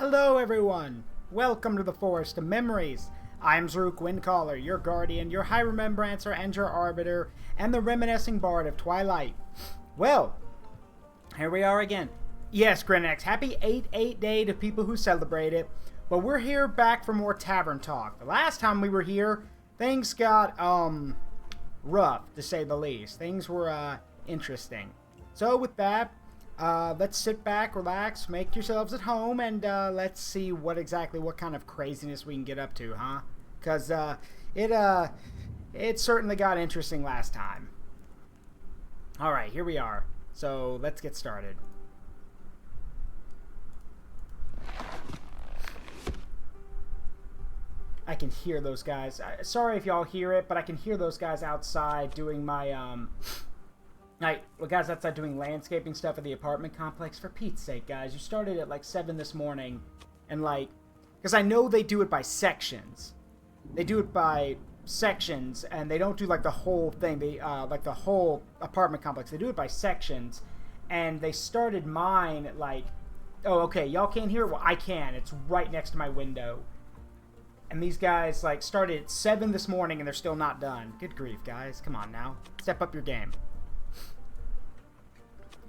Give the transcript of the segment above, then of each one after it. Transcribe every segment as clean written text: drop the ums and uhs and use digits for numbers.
Hello everyone! Welcome to the Forest of Memories. I'm Zrook Windcaller, your guardian, your high remembrancer, and your arbiter, and the reminiscing bard of Twilight. Well, here we are again. Yes, Grinex, happy 8-8 day to people who celebrate it. But we're here back for more Tavern Talk. The last time we were here, things got, rough, to say the least. Things were, interesting. So with that, let's sit back, relax, make yourselves at home, and let's see what kind of craziness we can get up to, huh? Because it certainly got interesting last time. Alright, here we are. So let's get started. I can hear those guys. Sorry if y'all hear it, but I can hear those guys outside doing my, guys outside doing landscaping stuff at the apartment complex. For Pete's sake, guys, you started at like 7 this morning, and like, because I know they do it by sections. They do it by sections, and they don't do like the whole thing. They like the whole apartment complex. They do it by sections, and they started mine at like, oh, okay, y'all can't hear it? Well, I can. It's right next to my window. And these guys like started at 7 this morning, and they're still not done. Good grief, guys! Come on now, step up your game.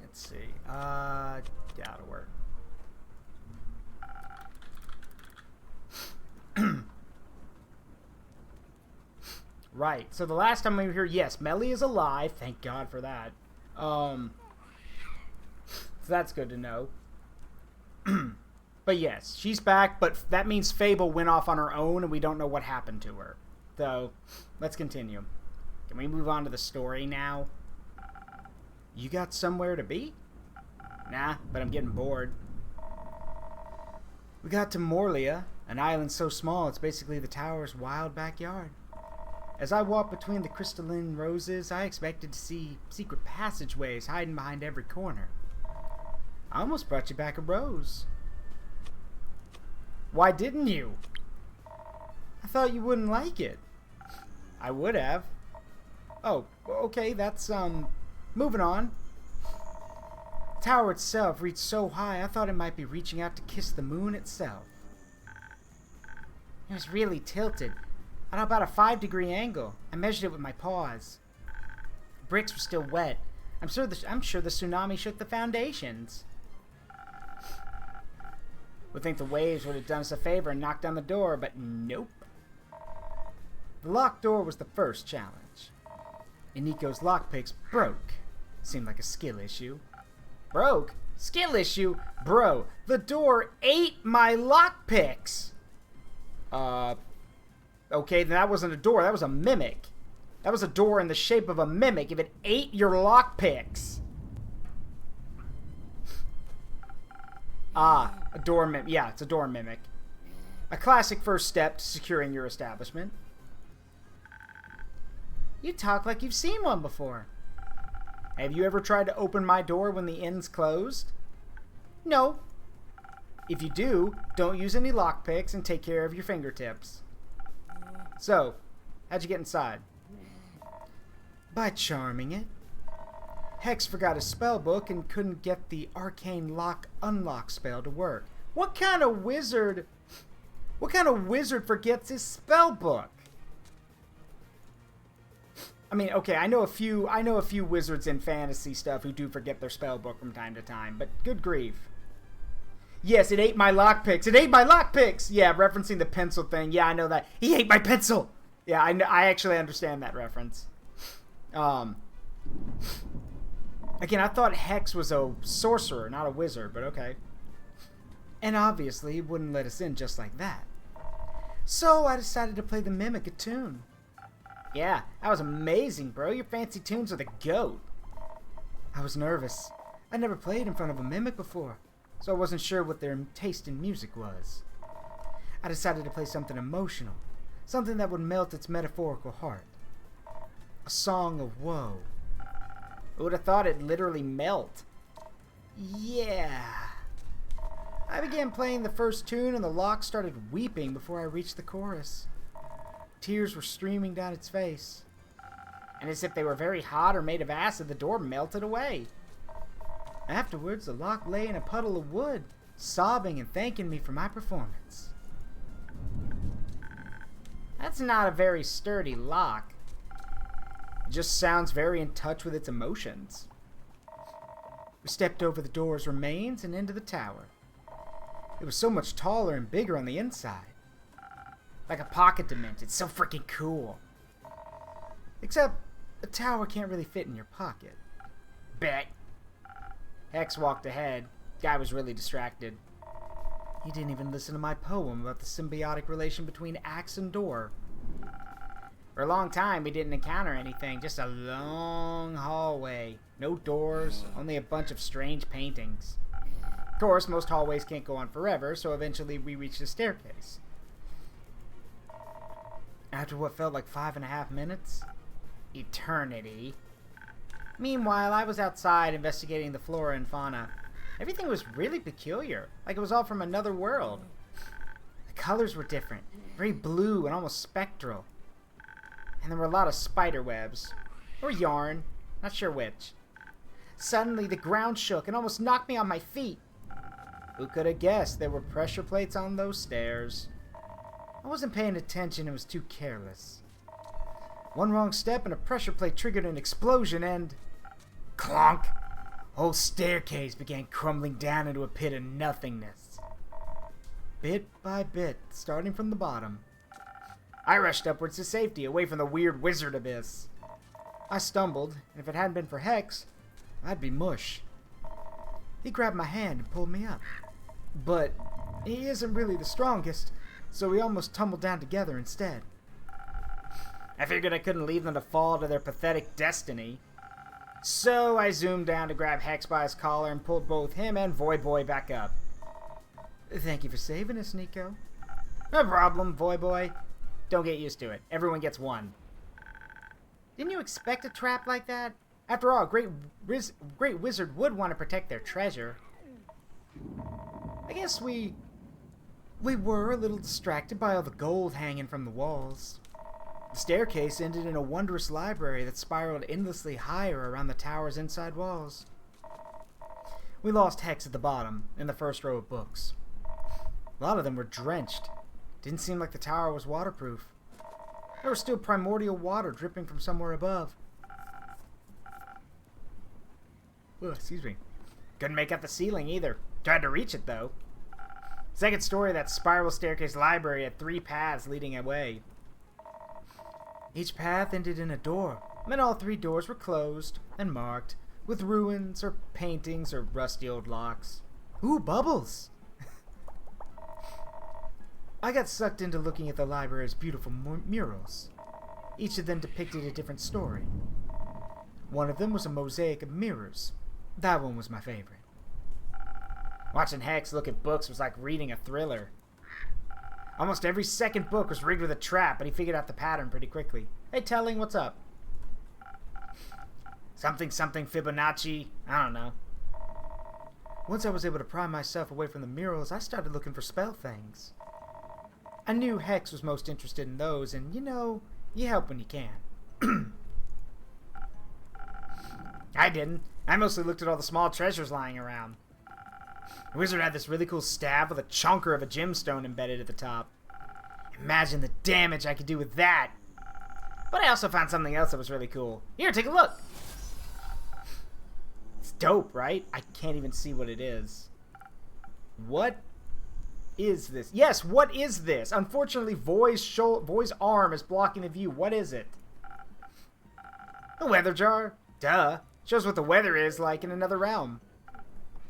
Let's see. Yeah, it'll work. Right. So the last time we were here, yes, Melly is alive. Thank God for that. So that's good to know. But yes, she's back. But that means Fable went off on her own, and we don't know what happened to her. So let's continue. Can we move on to the story now? You got somewhere to be? Nah, but I'm getting bored. We got to Morlia, an island so small it's basically the tower's wild backyard. As I walked between the crystalline roses, I expected to see secret passageways hiding behind every corner. I almost brought you back a rose. Why didn't you? I thought you wouldn't like it. I would have. Oh, okay, that's, moving on. The tower itself reached so high, I thought it might be reaching out to kiss the moon itself. It was really tilted, at about a 5-degree angle. I measured it with my paws. The bricks were still wet. I'm sure the tsunami shook the foundations. Would think the waves would have done us a favor and knocked down the door, but nope. The locked door was the first challenge. Iniko's lockpicks broke. Seemed like a skill issue. Broke? Skill issue? Bro, the door ate my lockpicks! Okay, then that wasn't a door, that was a mimic. That was a door in the shape of a mimic if it ate your lockpicks. Ah, a door mimic. Yeah, it's a door mimic. A classic first step to securing your establishment. You talk like you've seen one before. Have you ever tried to open my door when the inn's closed? No. If you do, don't use any lockpicks and take care of your fingertips. So, how'd you get inside? By charming it. Hex forgot his spell book and couldn't get the arcane lock-unlock spell to work. What kind of wizard forgets his spell book? I mean, okay, I know a few wizards in fantasy stuff who do forget their spell book from time to time, but good grief. Yes, it ate my lockpicks. It ate my lockpicks. Yeah, referencing the pencil thing. Yeah, I know that. He ate my pencil. Yeah, I actually understand that reference. Again, I thought Hex was a sorcerer, not a wizard, but okay. And obviously, he wouldn't let us in just like that. So I decided to play the mimic a tune. Yeah, that was amazing, bro. Your fancy tunes are the GOAT. I was nervous. I never played in front of a mimic before, so I wasn't sure what their taste in music was. I decided to play something emotional, something that would melt its metaphorical heart. A song of woe. Who would have thought it'd literally melt? Yeah. I began playing the first tune and the lock started weeping before I reached the chorus. Tears were streaming down its face. And as if they were very hot or made of acid, the door melted away. Afterwards, the lock lay in a puddle of wood, sobbing and thanking me for my performance. That's not a very sturdy lock. It just sounds very in touch with its emotions. We stepped over the door's remains and into the tower. It was so much taller and bigger on the inside. Like a pocket dimension. It's so freaking cool. Except, a tower can't really fit in your pocket. Bet. Hex walked ahead. Guy was really distracted. He didn't even listen to my poem about the symbiotic relation between axe and door. For a long time, we didn't encounter anything. Just a long hallway. No doors, only a bunch of strange paintings. Of course, most hallways can't go on forever, so eventually we reached a staircase. After what felt like 5.5 minutes? Eternity. Meanwhile, I was outside investigating the flora and fauna. Everything was really peculiar, like it was all from another world. The colors were different, very blue and almost spectral. And there were a lot of spider webs. Or yarn, not sure which. Suddenly, the ground shook and almost knocked me on my feet. Who could have guessed there were pressure plates on those stairs? I wasn't paying attention and was too careless. One wrong step and a pressure plate triggered an explosion and... clonk! Whole staircase began crumbling down into a pit of nothingness. Bit by bit, starting from the bottom. I rushed upwards to safety, away from the weird wizard abyss. I stumbled, and if it hadn't been for Hex, I'd be mush. He grabbed my hand and pulled me up. But he isn't really the strongest, so we almost tumbled down together instead. I figured I couldn't leave them to fall to their pathetic destiny. So I zoomed down to grab Hex by his collar and pulled both him and Void Boy back up. Thank you for saving us, Nico. No problem, Void Boy. Don't get used to it. Everyone gets one. Didn't you expect a trap like that? After all, a great wizard would want to protect their treasure. I guess we were a little distracted by all the gold hanging from the walls. The staircase ended in a wondrous library that spiraled endlessly higher around the tower's inside walls. We lost Hex at the bottom, in the first row of books. A lot of them were drenched. Didn't seem like the tower was waterproof. There was still primordial water dripping from somewhere above. Ugh, excuse me. Couldn't make out the ceiling either. Tried to reach it, though. Second story of that spiral staircase library had 3 paths leading away. Each path ended in a door, and all 3 doors were closed and marked with ruins or paintings or rusty old locks. Ooh, bubbles! I got sucked into looking at the library's beautiful murals. Each of them depicted a different story. One of them was a mosaic of mirrors. That one was my favorite. Watching Hex look at books was like reading a thriller. Almost every second book was rigged with a trap, but he figured out the pattern pretty quickly. Hey, Telling, what's up? Something Fibonacci. I don't know. Once I was able to pry myself away from the murals, I started looking for spell things. I knew Hex was most interested in those, and you know, you help when you can. I didn't. I mostly looked at all the small treasures lying around. The wizard had this really cool staff with a chunker of a gemstone embedded at the top. Imagine the damage I could do with that! But I also found something else that was really cool. Here, take a look! It's dope, right? I can't even see what it is. What is this? Yes, what is this? Unfortunately, Voi's arm is blocking the view. What is it? A weather jar? Duh. Shows what the weather is like in another realm.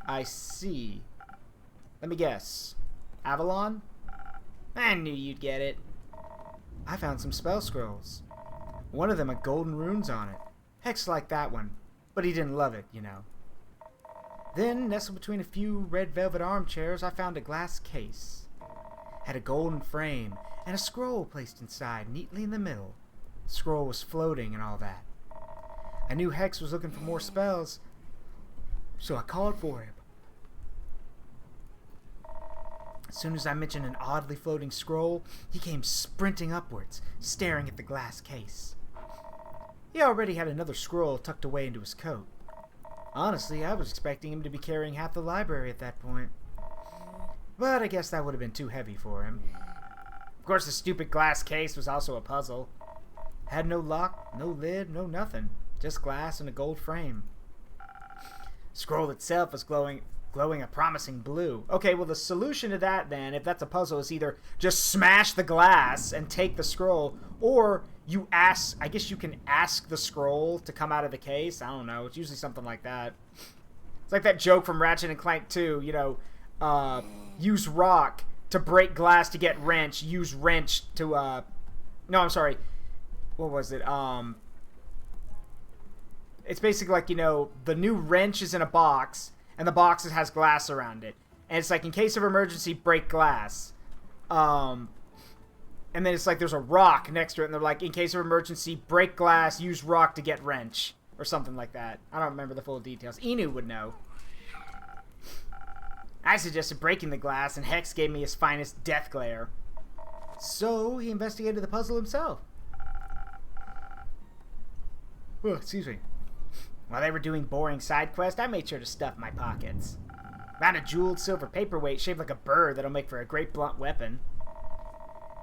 I see. Let me guess. Avalon? I knew you'd get it. I found some spell scrolls. One of them had golden runes on it. Hex liked that one, but he didn't love it, you know. Then, nestled between a few red velvet armchairs, I found a glass case. Had a golden frame and a scroll placed inside, neatly in the middle. The scroll was floating and all that. I knew Hex was looking for more spells, so I called for him. As soon as I mentioned an oddly floating scroll, he came sprinting upwards, staring at the glass case. He already had another scroll tucked away into his coat. Honestly, I was expecting him to be carrying half the library at that point. But I guess that would have been too heavy for him. Of course, the stupid glass case was also a puzzle. Had no lock, no lid, no nothing. Just glass and a gold frame. Scroll itself was glowing a promising blue. Okay, well the solution to that then, if that's a puzzle, is either just smash the glass and take the scroll, or you ask, I guess you can ask the scroll to come out of the case. I don't know, it's usually something like that. It's like that joke from Ratchet and Clank 2, you know, use rock to break glass to get wrench, use wrench to, no, I'm sorry, what was it, it's basically like, you know, the new wrench is in a box, and the box has glass around it. And it's like, in case of emergency, break glass. And then it's like there's a rock next to it, and they're like, in case of emergency, break glass, use rock to get wrench. Or something like that. I don't remember the full details. Inu would know. I suggested breaking the glass, and Hex gave me his finest death glare. So, he investigated the puzzle himself. Oh, excuse me. While they were doing boring side quests, I made sure to stuff my pockets. Found a jeweled silver paperweight shaped like a bird that'll make for a great blunt weapon.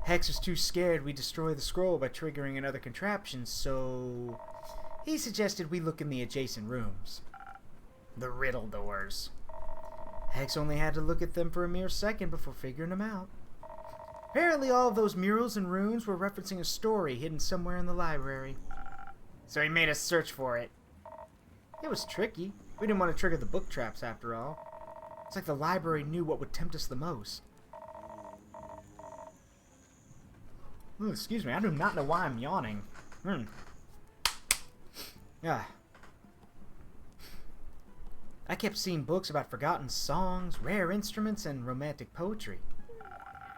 Hex was too scared we'd destroy the scroll by triggering another contraption, so he suggested we look in the adjacent rooms. The riddle doors. Hex only had to look at them for a mere second before figuring them out. Apparently all of those murals and runes were referencing a story hidden somewhere in the library. So he made us search for it. It was tricky. We didn't want to trigger the book traps after all. It's like the library knew what would tempt us the most. Ooh, excuse me, I do not know why I'm yawning. Yeah. I kept seeing books about forgotten songs, rare instruments, and romantic poetry.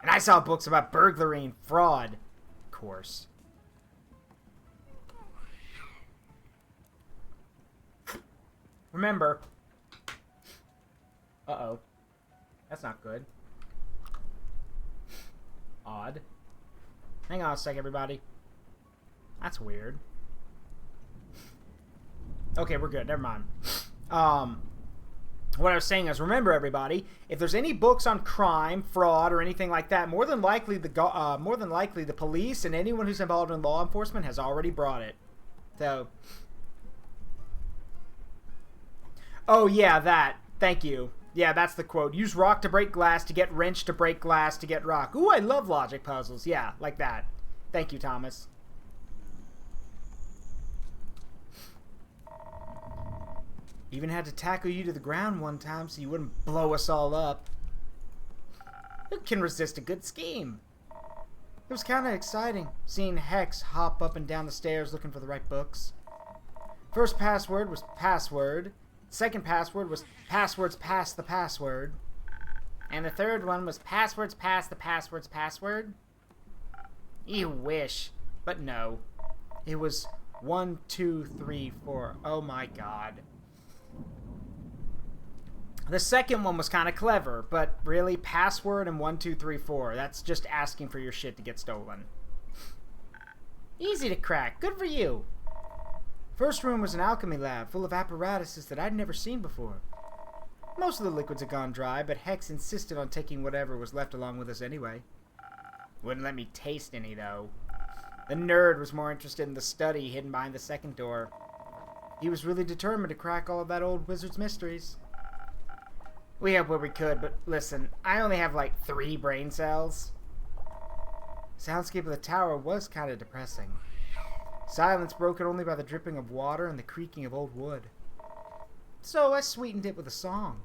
And I saw books about burglary and fraud. Of course. Remember. Uh-oh. That's not good. Odd. Hang on a sec, everybody. That's weird. Okay, we're good. Never mind. What I was saying is, remember, everybody, if there's any books on crime, fraud, or anything like that, more than likely the police and anyone who's involved in law enforcement has already brought it. So. Oh yeah, that. Thank you. Yeah, that's the quote. Use rock to break glass to get wrench to break glass to get rock. Ooh, I love logic puzzles. Yeah, like that. Thank you, Thomas. Even had to tackle you to the ground one time so you wouldn't blow us all up. Who can resist a good scheme? It was kind of exciting, seeing Hex hop up and down the stairs looking for the right books. First password was password. Second password was passwords past the password. And the third one was passwords past the password's password. You wish. But no. It was 1, 2, 3, 4. Oh my god. The second one was kind of clever, but really, password and 1, 2, 3, 4. That's just asking for your shit to get stolen. Easy to crack. Good for you. First room was an alchemy lab full of apparatuses that I'd never seen before. Most of the liquids had gone dry, but Hex insisted on taking whatever was left along with us anyway. Wouldn't let me taste any, though. The nerd was more interested in the study hidden behind the second door. He was really determined to crack all of that old wizard's mysteries. We helped where we could, but listen, I only have like 3 brain cells. Soundscape of the tower was kind of depressing. Silence broken only by the dripping of water and the creaking of old wood. So I sweetened it with a song.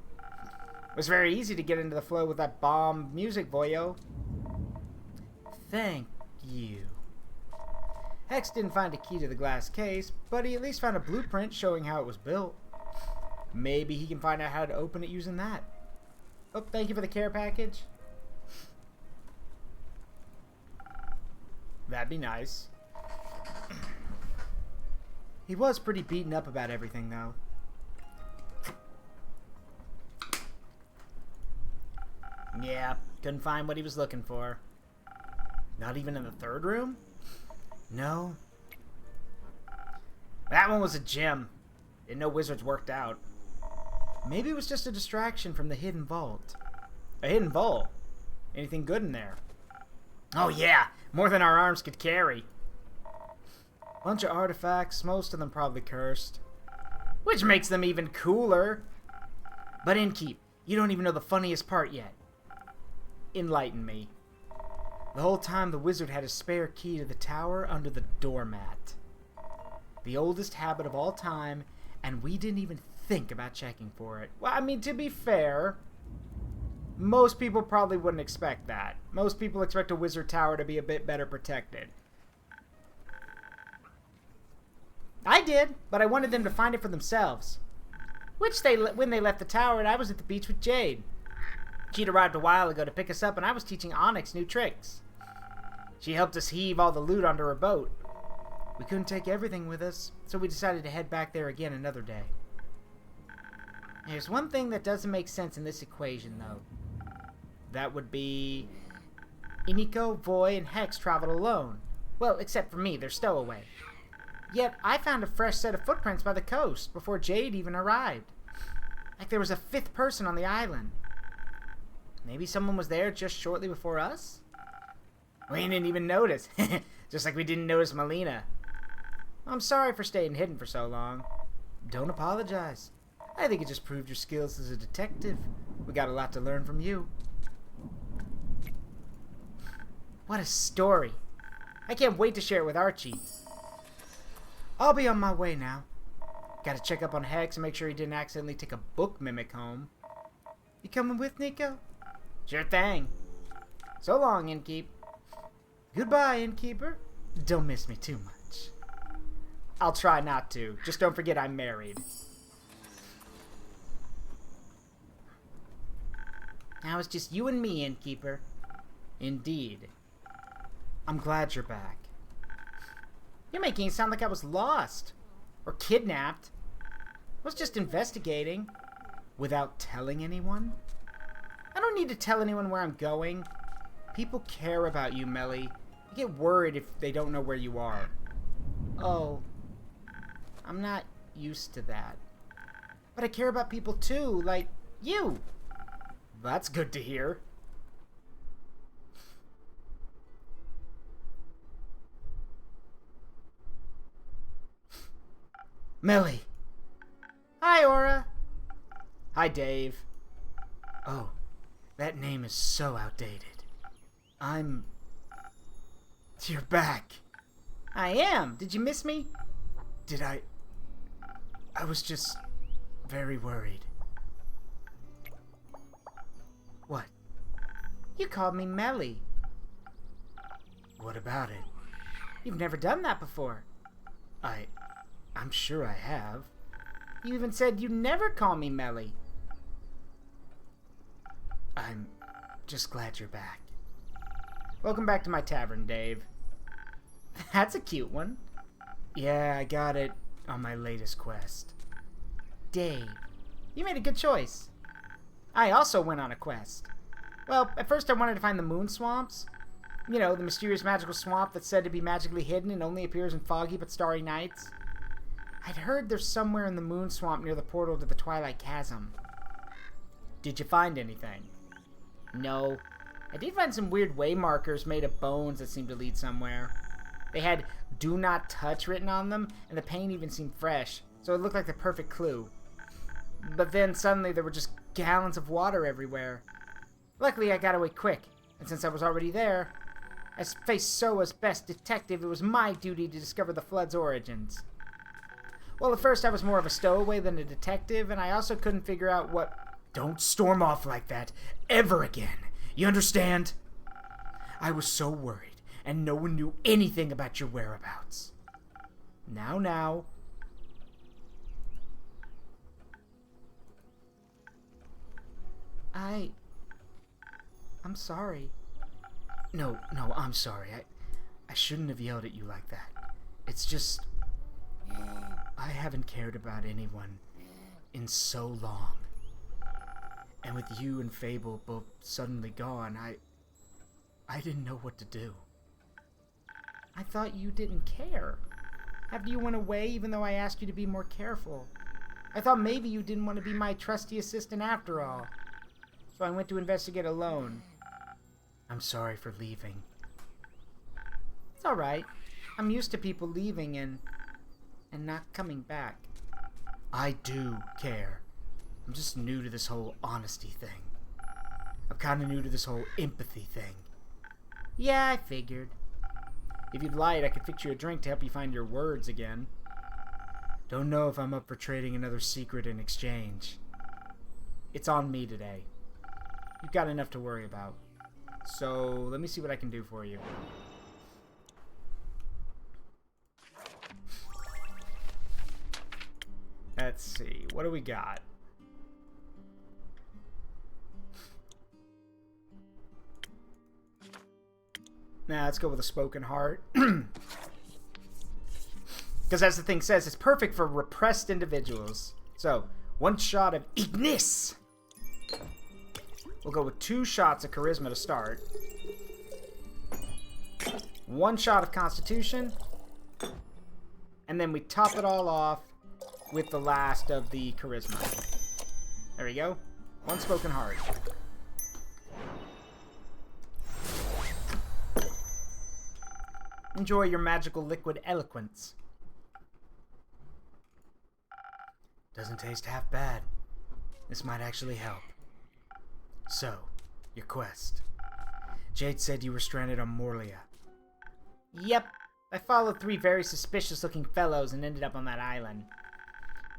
It was very easy to get into the flow with that bomb music, Voyo. Thank you. Hex didn't find a key to the glass case, but he at least found a blueprint showing how it was built. Maybe he can find out how to open it using that. Oh, thank you for the care package. That'd be nice. He was pretty beaten up about everything, though. Yeah, couldn't find what he was looking for. Not even in the third room? No. That one was a gym. Didn't know wizards worked out. Maybe it was just a distraction from the hidden vault. A hidden vault. Anything good in there? Oh yeah, more than our arms could carry. Bunch of artifacts, most of them probably cursed. Which makes them even cooler. But Innkeep, you don't even know the funniest part yet. Enlighten me. The whole time the wizard had a spare key to the tower under the doormat. The oldest habit of all time, and we didn't even think about checking for it. Well, I mean, to be fair, most people probably wouldn't expect that. Most people expect a wizard tower to be a bit better protected. I did, but I wanted them to find it for themselves. When they left the tower, and I was at the beach with Jade. She'd arrived a while ago to pick us up, and I was teaching Onyx new tricks. She helped us heave all the loot onto her boat. We couldn't take everything with us, so we decided to head back there again another day. There's one thing that doesn't make sense in this equation, though. That would be... Iniko, Voy, and Hex traveled alone. Well, except for me, they're stowaway. Yet, I found a fresh set of footprints by the coast before Jade even arrived. Like there was a fifth person on the island. Maybe someone was there just shortly before us? We didn't even notice. Just like we didn't notice Melina. I'm sorry for staying hidden for so long. Don't apologize. I think it just proved your skills as a detective. We got a lot to learn from you. What a story. I can't wait to share it with Archie. I'll be on my way now. Gotta check up on Hex and make sure he didn't accidentally take a book mimic home. You coming with, Nico? Sure thing. So long, Innkeep. Goodbye, Innkeeper. Don't miss me too much. I'll try not to. Just don't forget I'm married. Now it's just you and me, Innkeeper. Indeed. I'm glad you're back. You're making it sound like I was lost. Or kidnapped. I was just investigating. Without telling anyone? I don't need to tell anyone where I'm going. People care about you, Melly. They get worried if they don't know where you are. Oh. I'm not used to that. But I care about people too, like you. That's good to hear. Melly. Hi, Aura. Hi, Dave. Oh, that name is so outdated. You're back. I am. Did you miss me? Did I was just very worried. What? You called me Melly. What about it? You've never done that before. I'm sure I have. You even said you never call me Melly. I'm just glad you're back. Welcome back to my tavern, Dave. That's a cute one. Yeah, I got it on my latest quest. Dave, you made a good choice. I also went on a quest. Well, at first I wanted to find the moon swamps. You know, the mysterious magical swamp that's said to be magically hidden and only appears in foggy but starry nights. I'd heard there's somewhere in the moon swamp near the portal to the Twilight Chasm. Did you find anything? No. I did find some weird way markers made of bones that seemed to lead somewhere. They had "Do Not Touch" written on them, and the paint even seemed fresh, so it looked like the perfect clue. But then suddenly there were just gallons of water everywhere. Luckily I got away quick, and since I was already there, as faced Soa's best detective, it was my duty to discover the flood's origins. Well, at first I was more of a stowaway than a detective, and I also couldn't figure out what... Don't storm off like that ever again. You understand? I was so worried, and no one knew anything about your whereabouts. Now. I'm sorry. No, I'm sorry. I shouldn't have yelled at you like that. It's just... I haven't cared about anyone in so long. And with you and Fable both suddenly gone, I didn't know what to do. I thought you didn't care. After you went away, even though I asked you to be more careful. I thought maybe you didn't want to be my trusty assistant after all. so I went to investigate alone. I'm sorry for leaving. It's alright. I'm used to people leaving and not coming back. I do care. I'm just new to this whole honesty thing. I'm kinda new to this whole empathy thing. Yeah, I figured. If you'd like, I could fix you a drink to help you find your words again. Don't know if I'm up for trading another secret in exchange. It's on me today. You've got enough to worry about. So, let me see what I can do for you. Let's see. What do we got? Nah, let's go with a spoken heart. Because as the thing says, it's perfect for repressed individuals. So, 1 shot of Ignis. We'll go with 2 shots of Charisma to start. 1 shot of Constitution. And then we top it all off with the last of the Charisma. There we go. 1 spoken heart. Enjoy your magical liquid eloquence. Doesn't taste half bad. This might actually help. So, your quest. Jade said you were stranded on Morlia. Yep. I followed 3 very suspicious-looking fellows and ended up on that island.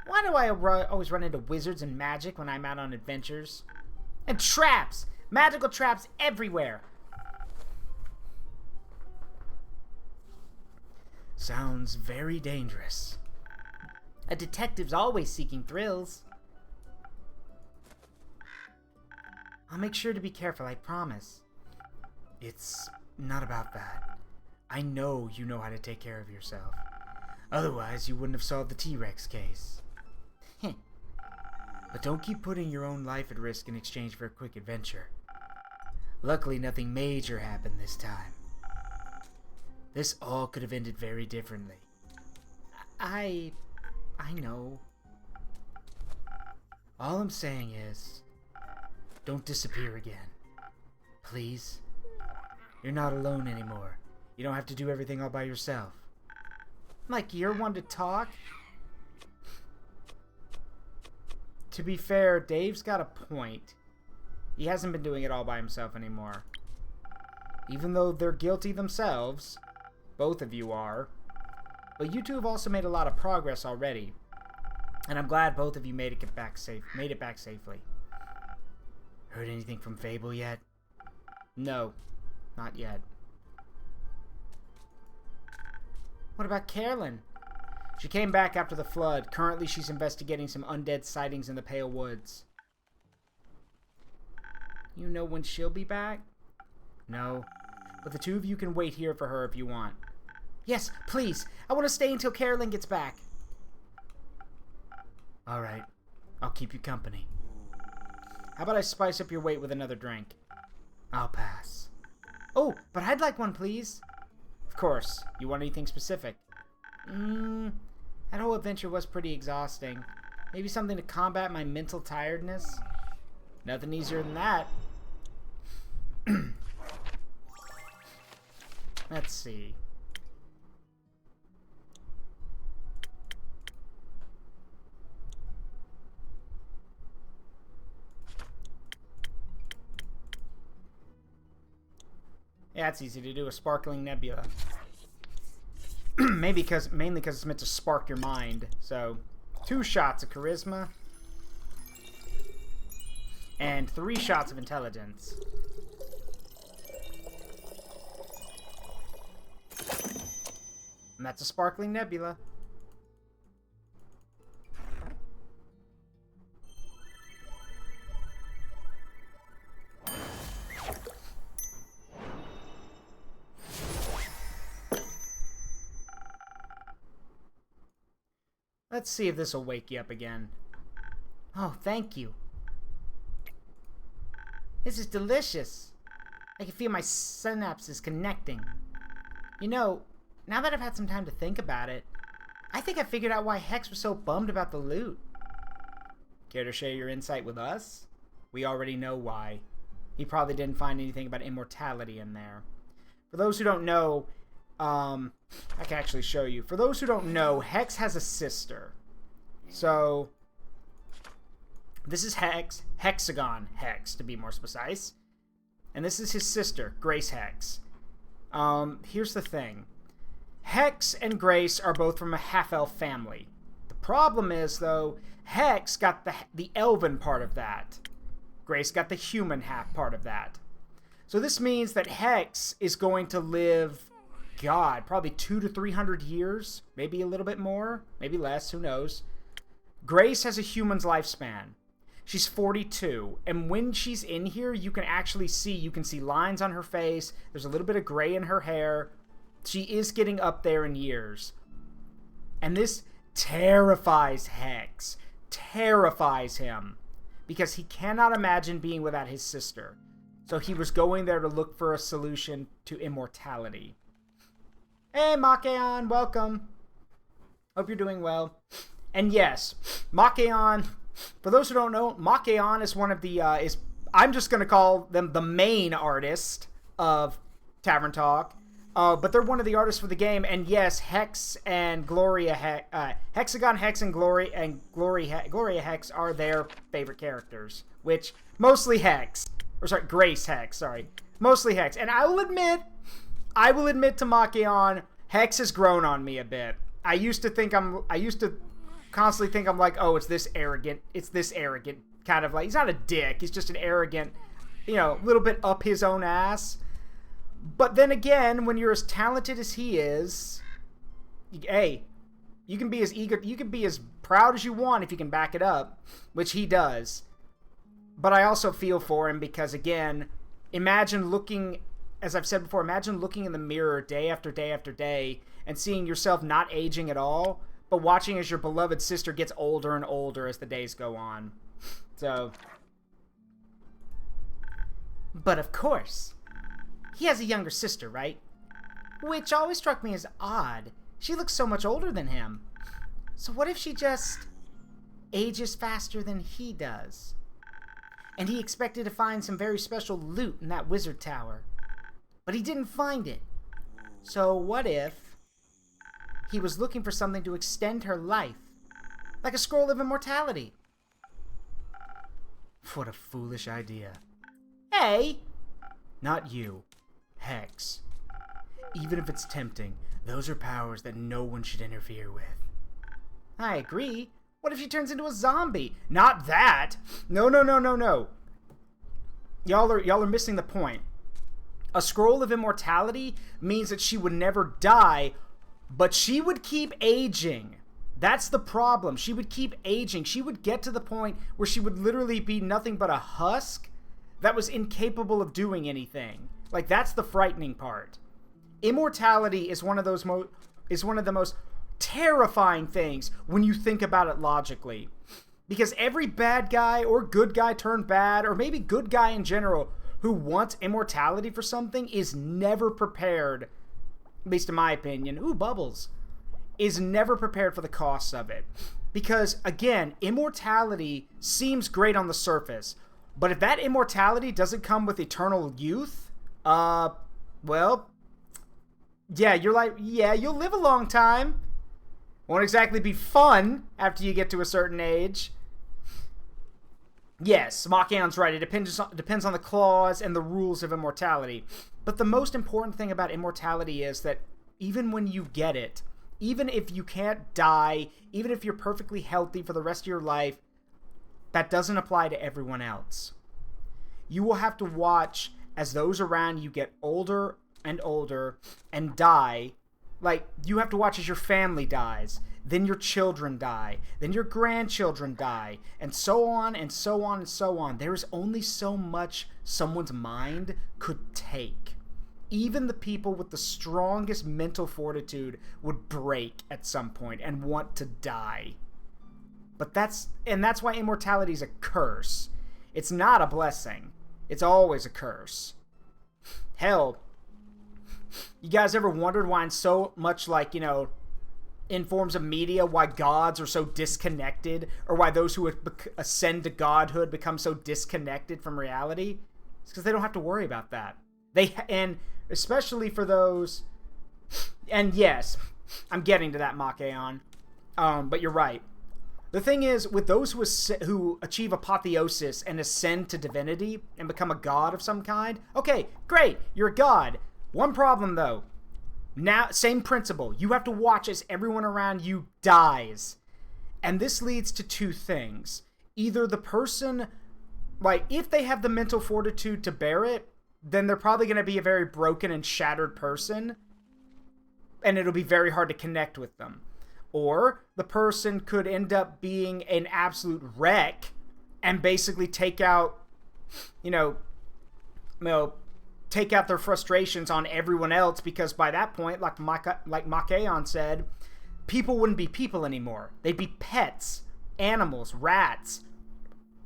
Why do I always run into wizards and magic when I'm out on adventures? And traps! Magical traps everywhere! Sounds very dangerous. A detective's always seeking thrills. I'll make sure to be careful, I promise. It's not about that. I know you know how to take care of yourself. Otherwise, you wouldn't have solved the T-Rex case. But don't keep putting your own life at risk in exchange for a quick adventure. Luckily, nothing major happened this time. This all could have ended very differently. I know. All I'm saying is, don't disappear again. Please? You're not alone anymore. You don't have to do everything all by yourself. Like you're one to talk? To be fair, Dave's got a point. He hasn't been doing it all by himself anymore. Even though they're guilty themselves, both of you are. But you two have also made a lot of progress already. And I'm glad both of you made it back safely. Heard anything from Fable yet? No, not yet. What about Carolyn? She came back after the flood. Currently, she's investigating some undead sightings in the Pale Woods. You know when she'll be back? No, but the 2 of you can wait here for her if you want. Yes, please. I want to stay until Carolyn gets back. Alright, I'll keep you company. How about I spice up your wait with another drink? I'll pass. Oh, but I'd like one, please. Of course. You want anything specific? That whole adventure was pretty exhausting. Maybe something to combat my mental tiredness? Nothing easier than that. Let's see. Yeah, it's easy to do. A sparkling nebula. Mainly because it's meant to spark your mind. So, 2 shots of charisma. And 3 shots of intelligence. And that's a sparkling nebula. Let's see if this will wake you up again. Oh, thank you. This is delicious. I can feel my synapses connecting. You know, now that I've had some time to think about it, I think I figured out why Hex was so bummed about the loot. Care to share your insight with us? We already know why. He probably didn't find anything about immortality in there. For those who don't know, I can actually show you. For those who don't know, Hex has a sister. So, this is Hex. Hexagon Hex, to be more precise. And this is his sister, Grace Hex. Here's the thing. Hex and Grace are both from a half-elf family. The problem is, though, Hex got the elven part of that. Grace got the human half part of that. So this means that Hex is going to live, God, probably 200 to 300 years. Maybe a little bit more. Maybe less. Who knows? Grace has a human's lifespan. She's 42. And when she's in here, you can actually see, you can see lines on her face. There's a little bit of gray in her hair. She is getting up there in years. And this terrifies Hex. Terrifies him. Because he cannot imagine being without his sister. So he was going there to look for a solution to immortality. Hey, Makeon, welcome. Hope you're doing well. And yes, Makeon, for those who don't know, Makeon is one of the, I'm just going to call them the main artist of Tavern Talk. But they're one of the artists for the game, and yes, Hex and Gloria Hexagon Hex and Gloria Hex are their favorite characters, which mostly Hex, or sorry, Grace Hex, sorry, mostly Hex. And I will admit to Makeon, Hex has grown on me a bit. I used to constantly think I'm like, oh, it's this arrogant, kind of like, he's not a dick, he's just an arrogant, little bit up his own ass. But then again, when you're as talented as he is, hey, you can be as eager, you can be as proud as you want if you can back it up, which he does. But I also feel for him because, again, imagine looking, as I've said before, imagine looking in the mirror day after day after day and seeing yourself not aging at all, but watching as your beloved sister gets older and older as the days go on. So, but of course, he has a younger sister, right? Which always struck me as odd. She looks so much older than him. So what if she just ages faster than he does? And he expected to find some very special loot in that wizard tower. But he didn't find it. So what if he was looking for something to extend her life? Like a scroll of immortality. What a foolish idea. Hey! Not you. Hex. Even if it's tempting, those are powers that no one should interfere with. I agree. What if she turns into a zombie? Not that! No. Y'all are missing the point. A scroll of immortality means that she would never die, but she would keep aging. That's the problem. She would keep aging. She would get to the point where she would literally be nothing but a husk that was incapable of doing anything. Like, that's the frightening part. Immortality is one of the most terrifying things when you think about it logically. Because every bad guy or good guy turned bad, or maybe good guy in general, who wants immortality for something is never prepared, at least in my opinion, bubbles, is never prepared for the costs of it. Because, again, immortality seems great on the surface, but if that immortality doesn't come with eternal youth, well, yeah, you'll live a long time. Won't exactly be fun after you get to a certain age. Yes, Makeon's right. It depends on the clause and the rules of immortality. But the most important thing about immortality is that even when you get it, even if you can't die, even if you're perfectly healthy for the rest of your life, that doesn't apply to everyone else. You will have to watch as those around you get older and older and die. Like, you have to watch as your family dies, then your children die, then your grandchildren die, and so on and so on and so on. There is only so much someone's mind could take. Even the people with the strongest mental fortitude would break at some point and want to die. But that's why immortality is a curse. It's not a blessing. It's always a curse. Hell, you guys ever wondered why in so much, like, in forms of media why gods are so disconnected, or why those who ascend to godhood become so disconnected from reality. It's because they don't have to worry about that. And especially for those, and yes, I'm getting to that, Makeon, but you're right. The thing is, with those who achieve apotheosis and ascend to divinity and become a god of some kind, okay, great, you're a god. One problem, though. Now, same principle. You have to watch as everyone around you dies. And this leads to two things. Either the person, like, if they have the mental fortitude to bear it, then they're probably going to be a very broken and shattered person. And it'll be very hard to connect with them. Or the person could end up being an absolute wreck and basically take out, take out their frustrations on everyone else, because by that point, like Makeon said, people wouldn't be people anymore. They'd be pets, animals, rats,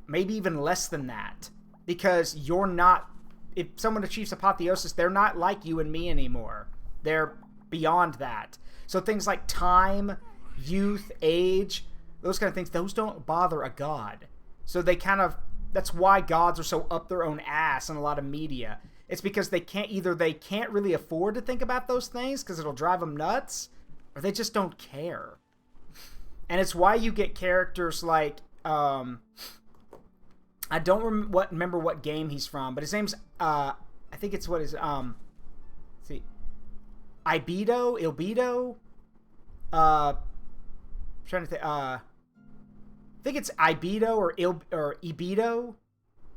maybe even less than that. Because you're not, if someone achieves apotheosis, they're not like you and me anymore. They're beyond that. So things like time, youth, age, those kind of things, those don't bother a god. So that's why gods are so up their own ass in a lot of media. It's because they can't really afford to think about those things because it'll drive them nuts, or they just don't care. And it's why you get characters like, I don't remember what game he's from, but his name's, I think it's let's see, Ilbido, trying to think, I think it's Ibido or Ibido,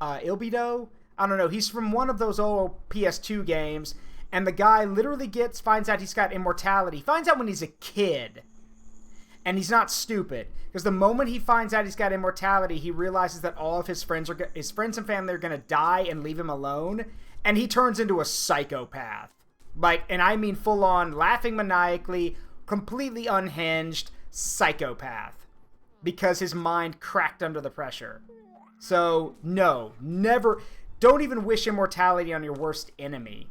Ilbido. I don't know. He's from one of those old PS2 games, and the guy literally finds out he's got immortality. He finds out when he's a kid, and he's not stupid, because the moment he finds out he's got immortality, he realizes that all of his friends and family are gonna die and leave him alone, and he turns into a psychopath. And I mean full on laughing maniacally, completely unhinged psychopath, because his mind cracked under the pressure. So no, never. Don't even wish immortality on your worst enemy.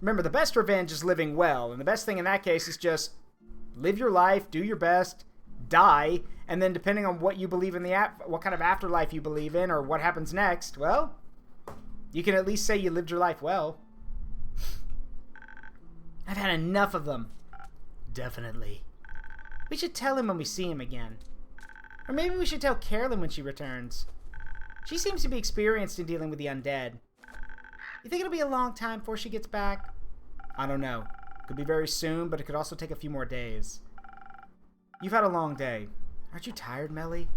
Remember, the best revenge is living well, and the best thing in that case is just live your life, do your best, die, and then depending on what you believe in what kind of afterlife you believe in, or what happens next, well, you can at least say you lived your life well. I've had enough of them. Definitely. We should tell him when we see him again. Or maybe we should tell Carolyn when she returns. She seems to be experienced in dealing with the undead. You think it'll be a long time before she gets back? I don't know. Could be very soon, but it could also take a few more days. You've had a long day. Aren't you tired, Melly?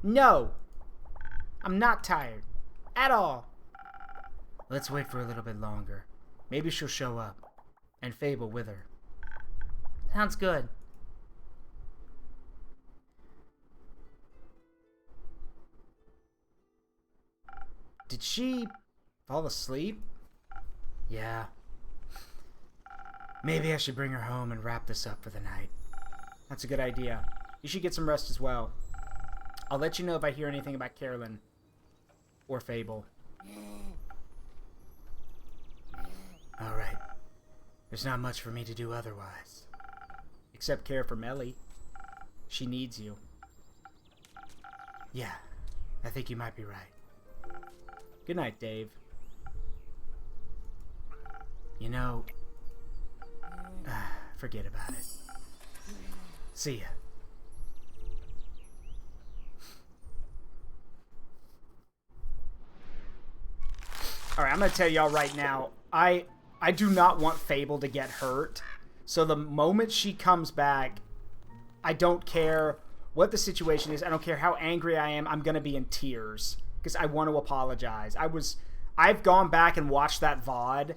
No! I'm not tired. At all. Let's wait for a little bit longer. Maybe she'll show up. And Fable with her. Sounds good. Did she fall asleep? Yeah. Maybe I should bring her home and wrap this up for the night. That's a good idea. You should get some rest as well. I'll let you know if I hear anything about Carolyn or Fable. Alright. There's not much for me to do otherwise. Except care for Melly. She needs you. Yeah, I think you might be right. Good night, Dave. Forget about it. See ya. Alright, I'm gonna tell y'all right now, I do not want Fable to get hurt. So the moment she comes back, I don't care what the situation is. I don't care how angry I am. I'm gonna be in tears. Because I want to apologize. I've gone back and watched that VOD,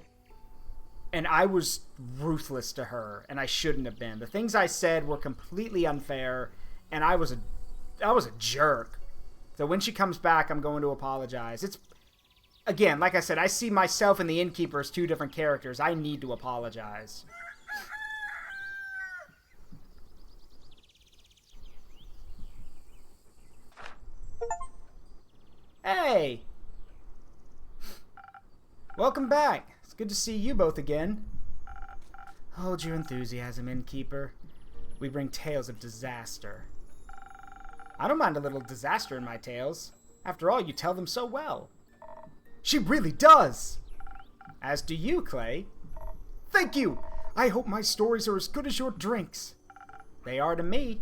and I was ruthless to her, and I shouldn't have been. The things I said were completely unfair, and I was a jerk. So when she comes back, I'm going to apologize. It's, again, like I said, I see myself and the Innkeeper as two different characters. I need to apologize. Hey! Welcome back. It's good to see you both again. Hold your enthusiasm, Innkeeper. we bring tales of disaster. I don't mind a little disaster in my tales. After all, you tell them so well. She really does! As do you, Clay. Thank you! I hope my stories are as good as your drinks. They are to me.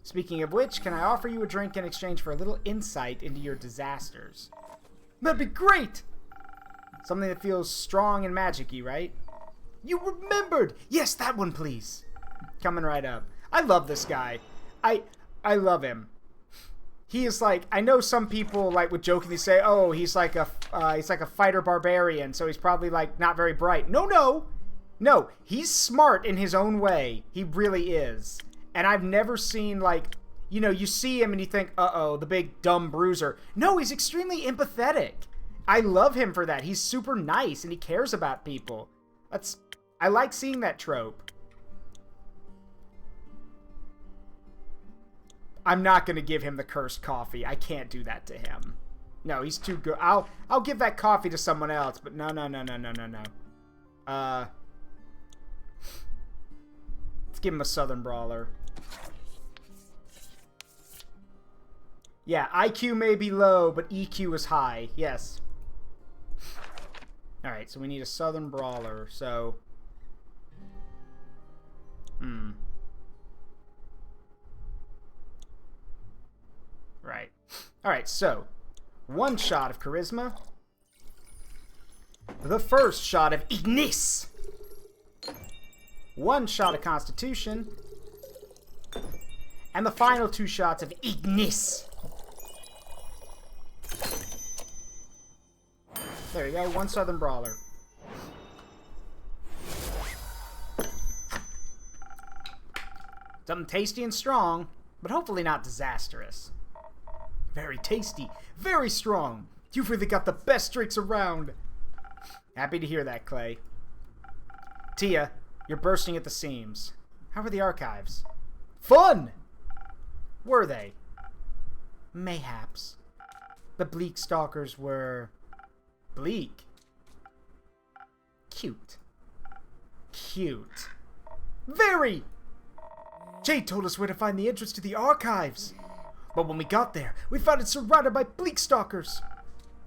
Speaking of which, can I offer you a drink in exchange for a little insight into your disasters? That'd be great! Something that feels strong and magic-y, right? You remembered! Yes, that one, please. Coming right up. I love this guy. I love him. He is like, I know some people like would jokingly say, oh, he's like a fighter barbarian, so he's probably like not very bright. No, he's smart in his own way. He really is. And I've never seen like, you know, you see him and you think, uh-oh, the big dumb bruiser. No, he's extremely empathetic. I love him for that. He's super nice and he cares about people. I like seeing that trope. I'm not going to give him the cursed coffee. I can't do that to him. No, he's too good. I'll give that coffee to someone else, but no. Let's give him a Southern Brawler. Yeah, IQ may be low, but EQ is high. Yes. Alright, so we need a Southern Brawler, so... Right. Alright, so... 1 shot of Charisma. The first shot of Ignis. 1 shot of Constitution. And the final 2 shots of Ignis. There you go, 1 Southern Brawler. Something tasty and strong, but hopefully not disastrous. Very tasty, very strong. You've really got the best drinks around. Happy to hear that, Clay. Tia, you're bursting at the seams. How were the archives? Fun! Were they? Mayhaps. The bleak stalkers were... bleak. Cute. Cute. Very! Jade told us where to find the entrance to the archives. But when we got there, we found it surrounded by bleak stalkers.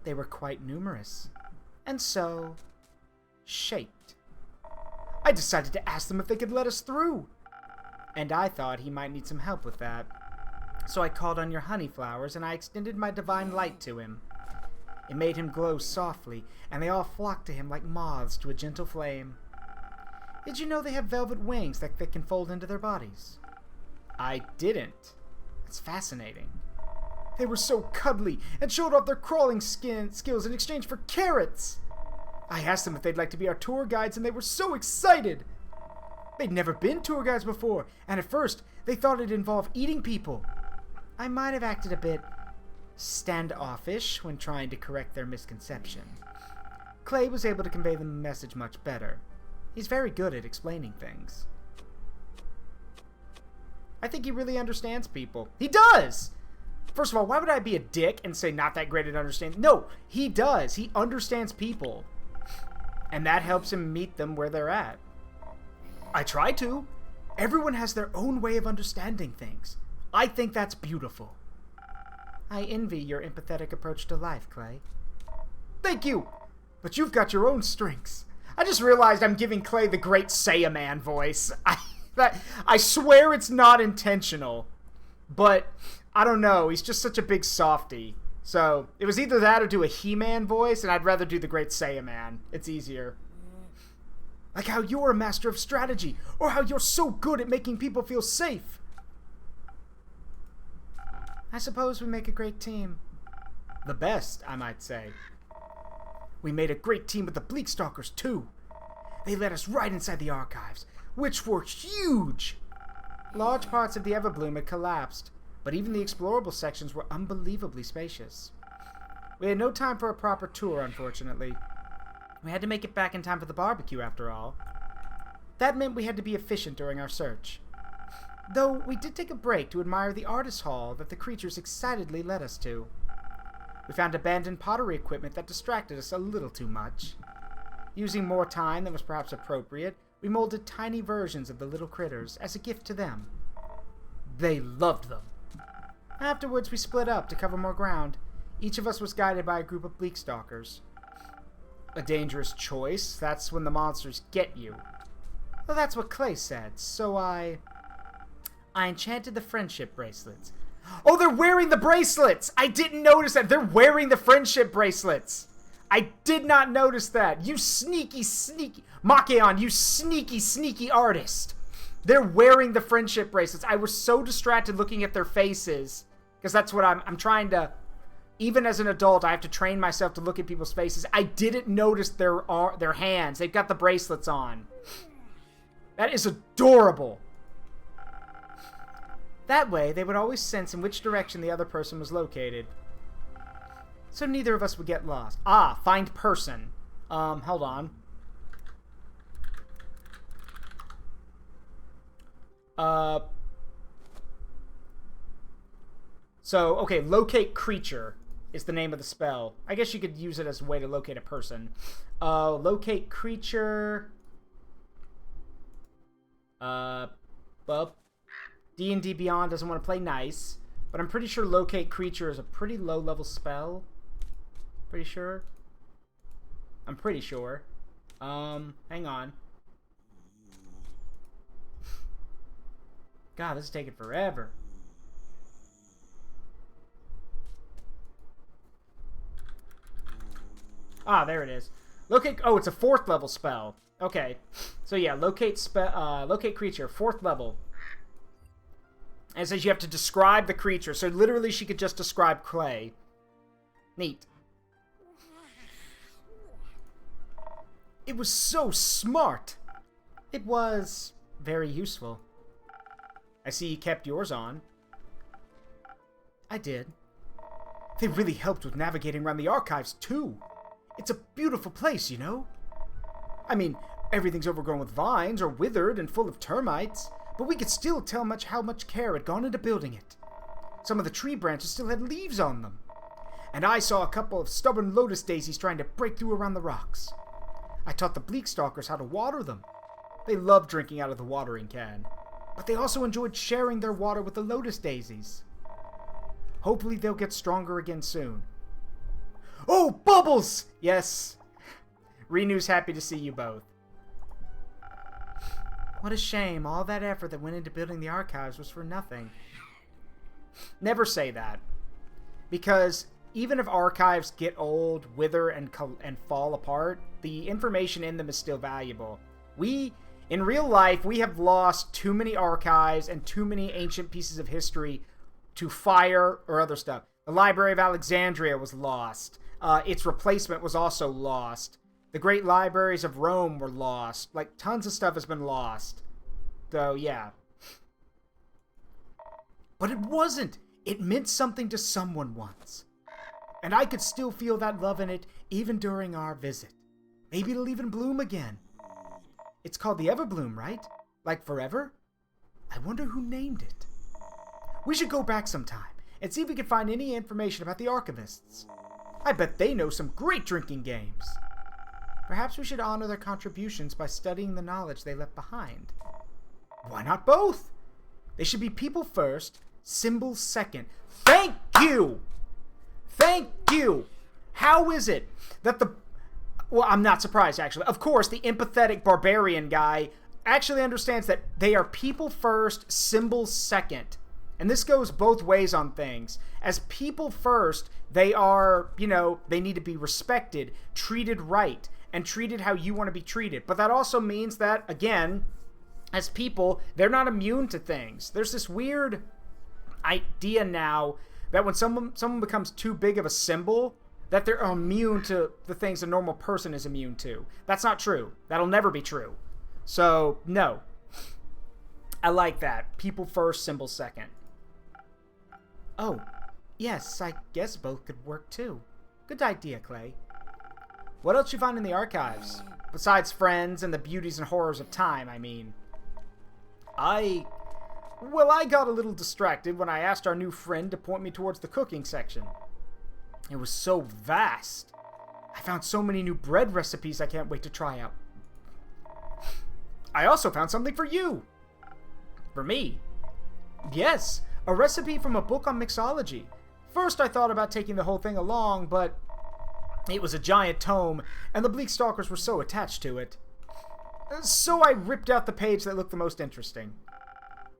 They were quite numerous. And so... shaped. I decided to ask them if they could let us through. And I thought he might need some help with that. So I called on your honey flowers and I extended my divine light to him. It made him glow softly, and they all flocked to him like moths to a gentle flame. Did you know they have velvet wings that can fold into their bodies? I didn't. That's fascinating. They were so cuddly and showed off their crawling skills in exchange for carrots. I asked them if they'd like to be our tour guides, and they were so excited. They'd never been tour guides before, and at first they thought it involved eating people. I might have acted a bit standoffish when trying to correct their misconception. Clay was able to convey the message much better. He's very good at explaining things. I think he really understands people. He does! First of all, why would I be a dick and say not that great at understanding? No, he does. He understands people. And that helps him meet them where they're at. I try to. Everyone has their own way of understanding things. I think that's beautiful. I envy your empathetic approach to life, Clay. Thank you! But you've got your own strengths. I just realized I'm giving Clay the great Saiyaman voice. I swear it's not intentional. But, I don't know, he's just such a big softy. So, it was either that or do a He-Man voice, and I'd rather do the great Saiyaman. It's easier. Like how you're a master of strategy, or how you're so good at making people feel safe. I suppose we make a great team. The best, I might say. We made a great team with the Bleak Stalkers, too. They led us right inside the archives, which were huge. Large parts of the Everbloom had collapsed, but even the explorable sections were unbelievably spacious. We had no time for a proper tour, unfortunately. We had to make it back in time for the barbecue, after all. That meant we had to be efficient during our search. Though we did take a break to admire the artist hall that the creatures excitedly led us to. We found abandoned pottery equipment that distracted us a little too much. Using more time than was perhaps appropriate, We molded tiny versions of the little critters as a gift to them. They loved them. Afterwards, we split up to cover more ground. Each of us was guided by a group of bleak stalkers. A dangerous choice. That's when the monsters get you. Well, that's what Clay said, so I enchanted the friendship bracelets. Oh, they're wearing the bracelets! I didn't notice that. They're wearing the friendship bracelets. I did not notice that. You sneaky, sneaky... Makeon, you sneaky, sneaky artist. They're wearing the friendship bracelets. I was so distracted looking at their faces. Because that's what I'm trying to... Even as an adult, I have to train myself to look at people's faces. I didn't notice their hands. They've got the bracelets on. That is adorable. That way, they would always sense in which direction the other person was located. So neither of us would get lost. Ah, find person. Hold on. So, okay, locate creature is the name of the spell. I guess you could use it as a way to locate a person. Locate creature. Well, D&D Beyond doesn't want to play nice, but I'm pretty sure locate creature is a pretty low-level spell. Pretty sure. I'm pretty sure. Hang on. God, this is taking forever. Ah, there it is. Locate. Oh, it's a 4th level spell. Okay. So yeah, locate creature, 4th level. And it says you have to describe the creature. So literally, she could just describe Clay. Neat. It was so smart. It was very useful. I see you kept yours on. I did. They really helped with navigating around the archives, too. It's a beautiful place, you know? I mean, everything's overgrown with vines or withered and full of termites, but we could still tell how much care had gone into building it. Some of the tree branches still had leaves on them. And I saw a couple of stubborn lotus daisies trying to break through around the rocks. I taught the bleak stalkers how to water them. They loved drinking out of the watering can, but they also enjoyed sharing their water with the lotus daisies. Hopefully they'll get stronger again soon. Oh, Bubbles! Yes. Renew's happy to see you both. What a shame. All that effort that went into building the archives was for nothing. Never say that. Because even if archives get old, wither, and fall apart, the information in them is still valuable. In real life, we have lost too many archives and too many ancient pieces of history to fire or other stuff. The Library of Alexandria was lost. Its replacement was also lost. The great libraries of Rome were lost. Like, tons of stuff has been lost. So, yeah. But it wasn't. It meant something to someone once. And I could still feel that love in it even during our visit. Maybe it'll even bloom again. It's called the Everbloom, right? Like forever? I wonder who named it. We should go back sometime and see if we can find any information about the archivists. I bet they know some great drinking games. Perhaps we should honor their contributions by studying the knowledge they left behind. Why not both? They should be people first, symbols second. Thank you! Thank you! How is it that well, I'm not surprised, actually. Of course, the empathetic barbarian guy actually understands that they are people first, symbols second. And this goes both ways on things. As people first, they are, they need to be respected, treated right, and treated how you want to be treated. But that also means that, again, as people, they're not immune to things. There's this weird idea now that when someone becomes too big of a symbol, that they're immune to the things a normal person is immune to. That's not true. That'll never be true. So, no. I like that. People first, symbol second. Oh, yes, I guess both could work too. Good idea, Clay. What else you find in the archives? Besides friends and the beauties and horrors of time, I mean. I got a little distracted when I asked our new friend to point me towards the cooking section. It was so vast. I found so many new bread recipes I can't wait to try out. I also found something for you. For me? Yes, a recipe from a book on mixology. First I thought about taking the whole thing along, but it was a giant tome, and the Bleak Stalkers were so attached to it. So I ripped out the page that looked the most interesting.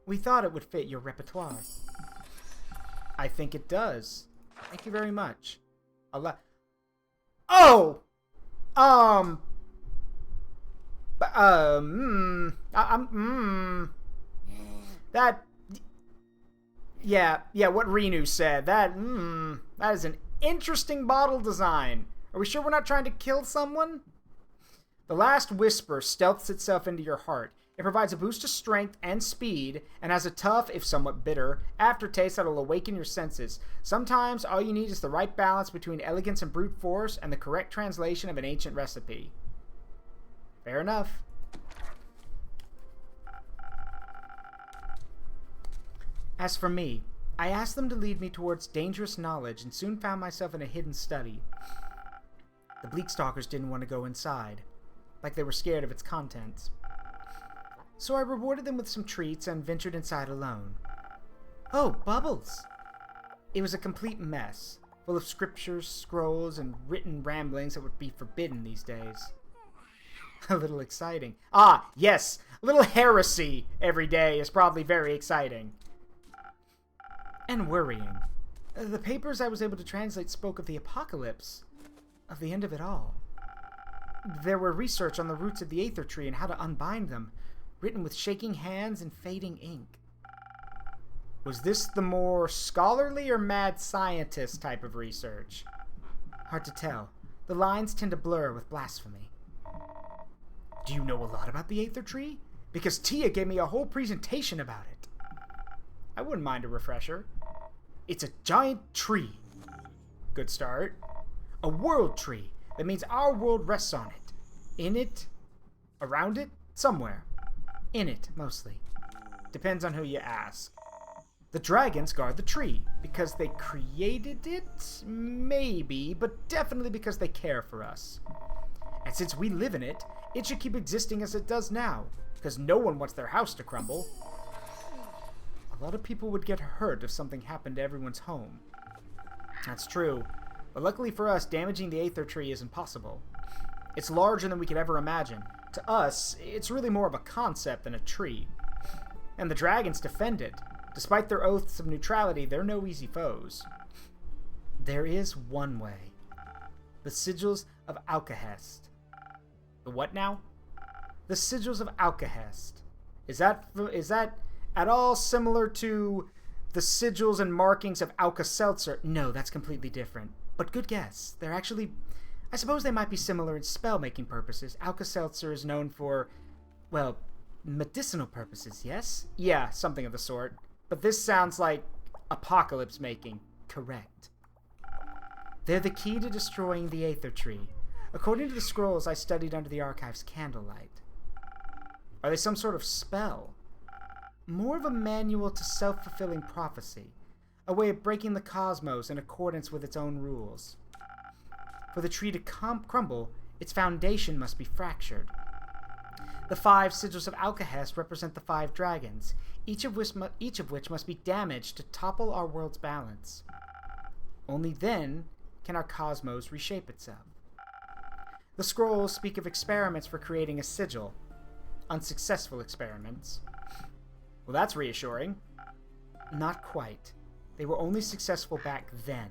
We thought it would fit your repertoire. I think it does. Thank you very much. Oh! That... Yeah, what Renu said. That is an interesting bottle design. Are we sure we're not trying to kill someone? The last whisper stealths itself into your heart. It provides a boost of strength and speed, and has a tough, if somewhat bitter, aftertaste that'll awaken your senses. Sometimes all you need is the right balance between elegance and brute force, and the correct translation of an ancient recipe. Fair enough. As for me, I asked them to lead me towards dangerous knowledge, and soon found myself in a hidden study. The Bleak Stalkers didn't want to go inside, like they were scared of its contents. So I rewarded them with some treats and ventured inside alone. Oh, Bubbles! It was a complete mess, full of scriptures, scrolls, and written ramblings that would be forbidden these days. A little exciting. Ah, yes! A little heresy every day is probably very exciting. And worrying. The papers I was able to translate spoke of the apocalypse, of the end of it all. There were research on the roots of the Aether Tree and how to unbind them, written with shaking hands and fading ink. Was this the more scholarly or mad scientist type of research? Hard to tell. The lines tend to blur with blasphemy. Do you know a lot about the Aether Tree? Because Tia gave me a whole presentation about it. I wouldn't mind a refresher. It's a giant tree. Good start. A world tree. That means our world rests on it. In it? Around it? Somewhere. In it, mostly. Depends on who you ask. The dragons guard the tree. Because they created it? Maybe, but definitely because they care for us. And since we live in it, it should keep existing as it does now. Because no one wants their house to crumble. A lot of people would get hurt if something happened to everyone's home. That's true. But luckily for us, damaging the Aether Tree is impossible. It's larger than we could ever imagine. To us, it's really more of a concept than a tree. And the dragons defend it. Despite their oaths of neutrality, they're no easy foes. There is one way. The Sigils of Alcahest. The what now? The Sigils of Alcahest. Is that at all similar to the sigils and markings of Alka-Seltzer? No, that's completely different. But good guess. They're actually... I suppose they might be similar in spell-making purposes. Alka-Seltzer is known for, well, medicinal purposes, yes? Yeah, something of the sort. But this sounds like apocalypse-making. Correct. They're the key to destroying the Aether Tree, according to the scrolls I studied under the Archive's candlelight. Are they some sort of spell? More of a manual to self-fulfilling prophecy, a way of breaking the cosmos in accordance with its own rules. For the tree to crumble, its foundation must be fractured. The 5 sigils of Alcahest represent the 5 dragons, each of which must be damaged to topple our world's balance. Only then can our cosmos reshape itself. The scrolls speak of experiments for creating a sigil. Unsuccessful experiments. Well, that's reassuring. Not quite. They were only successful back then.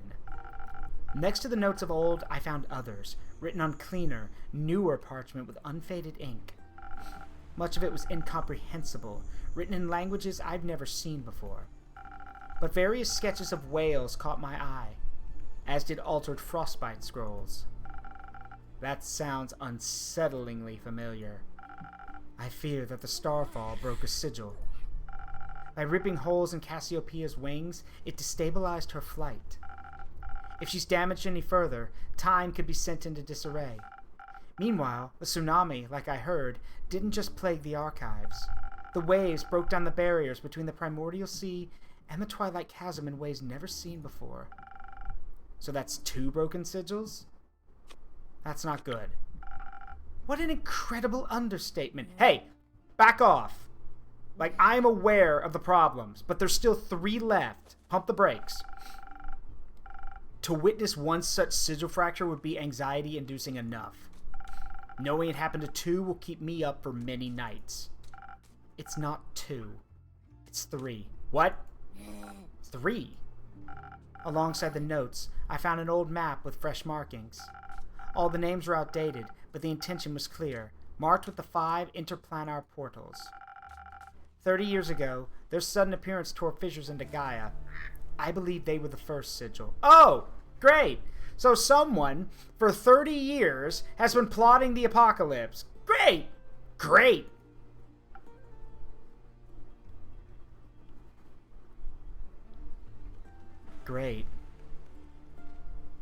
Next to the notes of old, I found others, written on cleaner, newer parchment with unfaded ink. Much of it was incomprehensible, written in languages I've never seen before. But various sketches of whales caught my eye, as did altered frostbite scrolls. That sounds unsettlingly familiar. I fear that the starfall broke a sigil. By ripping holes in Cassiopeia's wings, it destabilized her flight. If she's damaged any further, time could be sent into disarray. Meanwhile, the tsunami, like I heard, didn't just plague the archives. The waves broke down the barriers between the primordial sea and the Twilight Chasm in ways never seen before. So that's 2 broken sigils? That's not good. What an incredible understatement. Hey! Back off. Like, I'm aware of the problems, but there's still 3 left. Pump the brakes. To witness one such sigil fracture would be anxiety-inducing enough. Knowing it happened to 2 will keep me up for many nights. It's not 2. It's 3. What? 3. Alongside the notes, I found an old map with fresh markings. All the names were outdated, but the intention was clear, marked with the 5 interplanar portals. 30 years ago, their sudden appearance tore fissures into Gaia. I believe they were the first sigil. Oh, great! So someone, for 30 years, has been plotting the apocalypse. Great! Great! Great.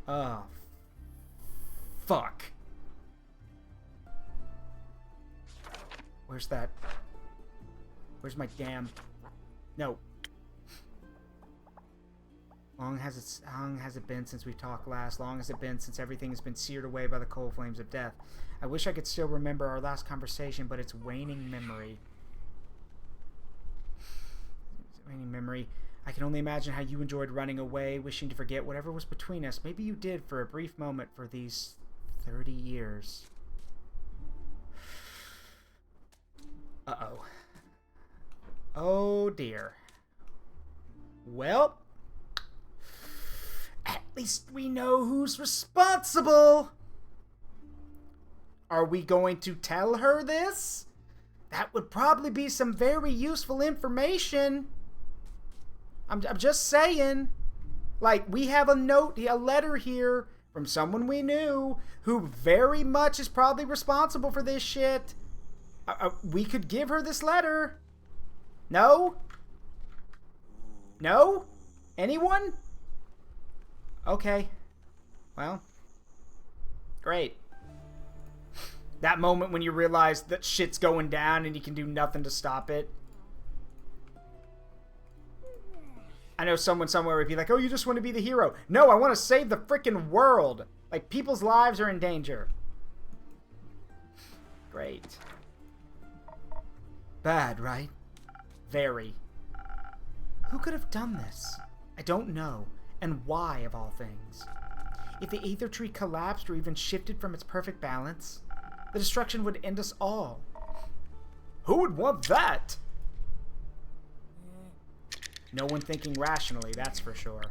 Oh. Fuck. Where's that? Where's my damn... No. Long has it been since we talked last? Long has it been since everything has been seared away by the cold flames of death? I wish I could still remember our last conversation, but it's waning memory. Waning memory. I can only imagine how you enjoyed running away, wishing to forget whatever was between us. Maybe you did for a brief moment for these 30 years. Uh-oh. Oh, dear. Well, at least we know who's responsible. Are we going to tell her this? That would probably be some very useful information. I'm just saying. Like, we have a note, a letter here from someone we knew who very much is probably responsible for this shit. We could give her this letter. No? No? Anyone? Okay. Well. Great. That moment when you realize that shit's going down and you can do nothing to stop it. I know someone somewhere would be like, oh, you just want to be the hero. No, I want to save the frickin' world. Like, people's lives are in danger. Great. Bad, right? Very. Who could have done this? I don't know. And why, of all things? If the Aether Tree collapsed or even shifted from its perfect balance, the destruction would end us all. Who would want that? No one thinking rationally, that's for sure.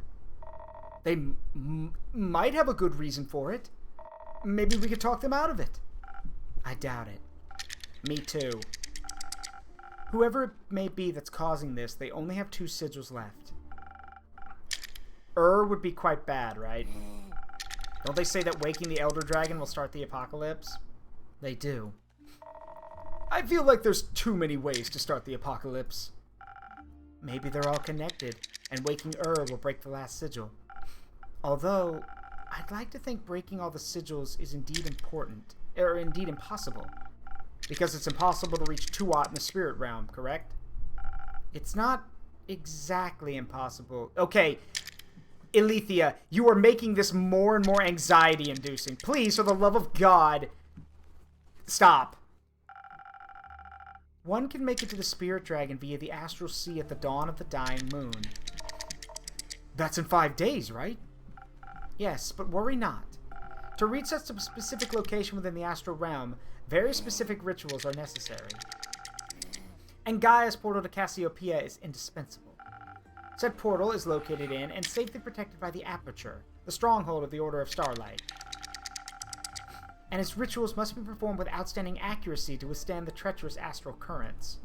They might have a good reason for it. Maybe we could talk them out of it. I doubt it. Me too. Whoever it may be that's causing this, they only have 2 sigils left. Would be quite bad, right? Don't they say that waking the Elder Dragon will start the apocalypse? They do. I feel like there's too many ways to start the apocalypse. Maybe they're all connected, and waking will break the last sigil. Although, I'd like to think breaking all the sigils is indeed important, or indeed impossible. Because it's impossible to reach Tuat in the spirit realm, correct? It's not exactly impossible. Okay, Alethea, you are making this more and more anxiety-inducing. Please, for the love of God, stop. One can make it to the Spirit Dragon via the Astral Sea at the dawn of the dying moon. That's in 5 days, right? Yes, but worry not. To reach such a specific location within the Astral Realm, very specific rituals are necessary. And Gaia's portal to Cassiopeia is indispensable. Said portal is located in and safely protected by the Aperture, the stronghold of the Order of Starlight. And its rituals must be performed with outstanding accuracy to withstand the treacherous astral currents.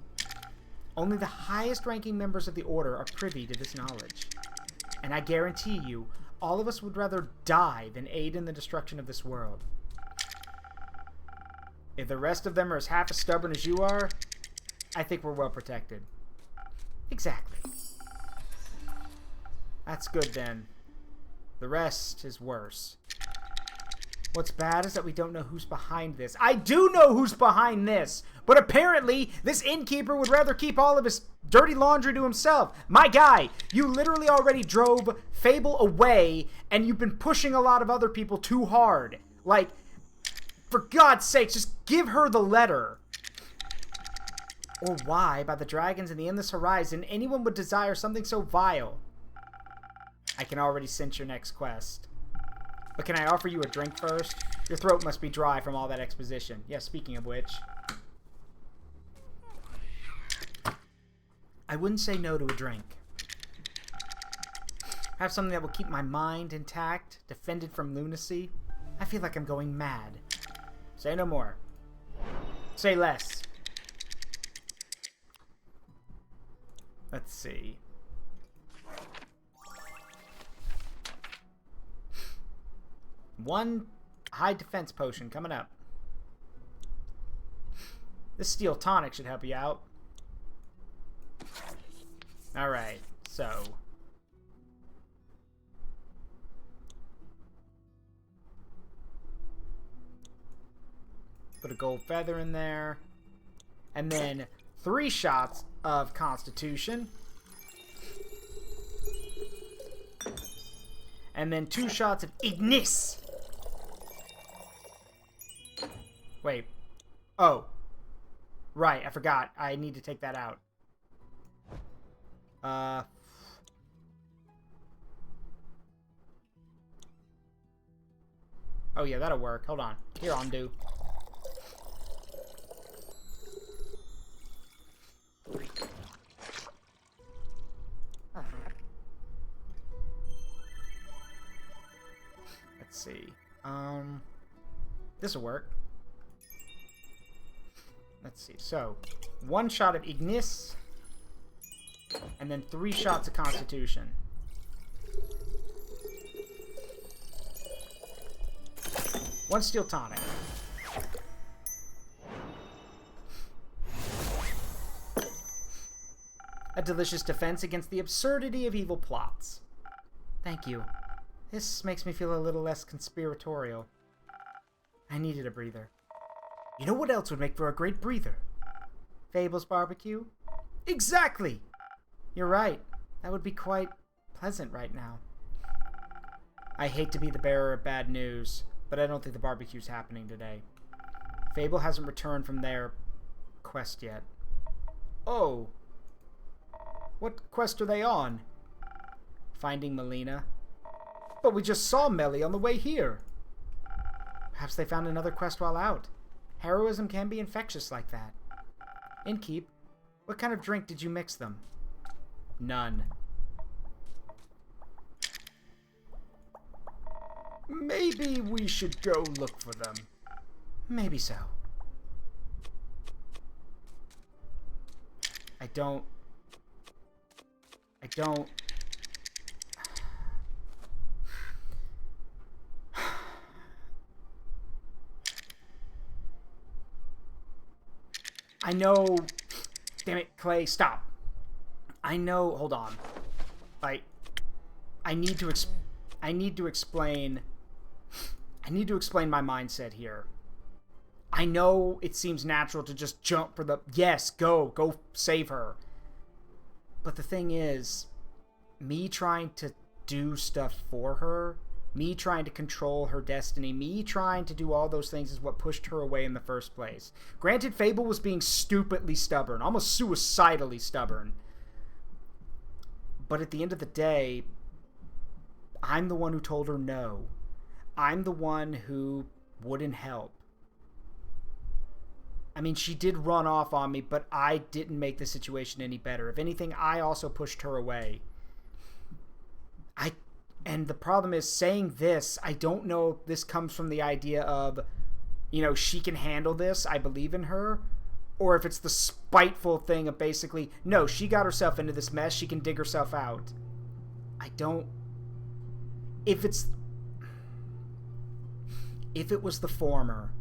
Only the highest-ranking members of the Order are privy to this knowledge. And I guarantee you, all of us would rather die than aid in the destruction of this world. If the rest of them are as half as stubborn as you are, I think we're well protected. Exactly. That's good then. The rest is worse. What's bad is that we don't know who's behind this. I do know who's behind this! But apparently, this innkeeper would rather keep all of his dirty laundry to himself. My guy, you literally already drove Fable away, and you've been pushing a lot of other people too hard. Like, for God's sake, just give her the letter. or why, by the dragons in the endless horizon, anyone would desire something so vile. I can already sense your next quest. But can I offer you a drink first? Your throat must be dry from all that exposition. Yes, speaking of which. I wouldn't say no to a drink. Have something that will keep my mind intact, defended from lunacy. I feel like I'm going mad. Say no more. Say less. Let's see. One high defense potion coming up. This steel tonic should help you out. Alright, so. Put a gold feather in there. And then 3 shots of Constitution. And then 2 shots of Ignis. Wait. Oh. Right, I forgot. I need to take that out. Oh yeah, that'll work. Hold on. Here, undo. Let's see. This'll work. Let's see. So, 1 shot of Ignis, and then 3 shots of Constitution. One steel tonic. A delicious defense against the absurdity of evil plots. Thank you. This makes me feel a little less conspiratorial. I needed a breather. You know what else would make for a great breather? Fable's barbecue? Exactly! You're right. That would be quite pleasant right now. I hate to be the bearer of bad news, but I don't think the barbecue's happening today. Fable hasn't returned from their quest yet. Oh. What quest are they on? Finding Melina. But we just saw Melly on the way here. Perhaps they found another quest while out. Heroism can be infectious like that. Innkeep, what kind of drink did you mix them? None. Maybe we should go look for them. Maybe so. I don't... I know... Damn it, Clay, stop. I know... Hold on. I need to explain... I need to explain my mindset here. I know it seems natural to just jump for the... Yes, go save her. But the thing is, me trying to do stuff for her, me trying to control her destiny, me trying to do all those things is what pushed her away in the first place. Granted, Fable was being stupidly stubborn, almost suicidally stubborn. But at the end of the day, I'm the one who told her no. I'm the one who wouldn't help. I mean, she did run off on me, but I didn't make the situation any better. If anything, I also pushed her away. And the problem is, saying this, I don't know if this comes from the idea of, you know, she can handle this, I believe in her, or if it's the spiteful thing of basically, no, she got herself into this mess, she can dig herself out. I don't... If it was the former,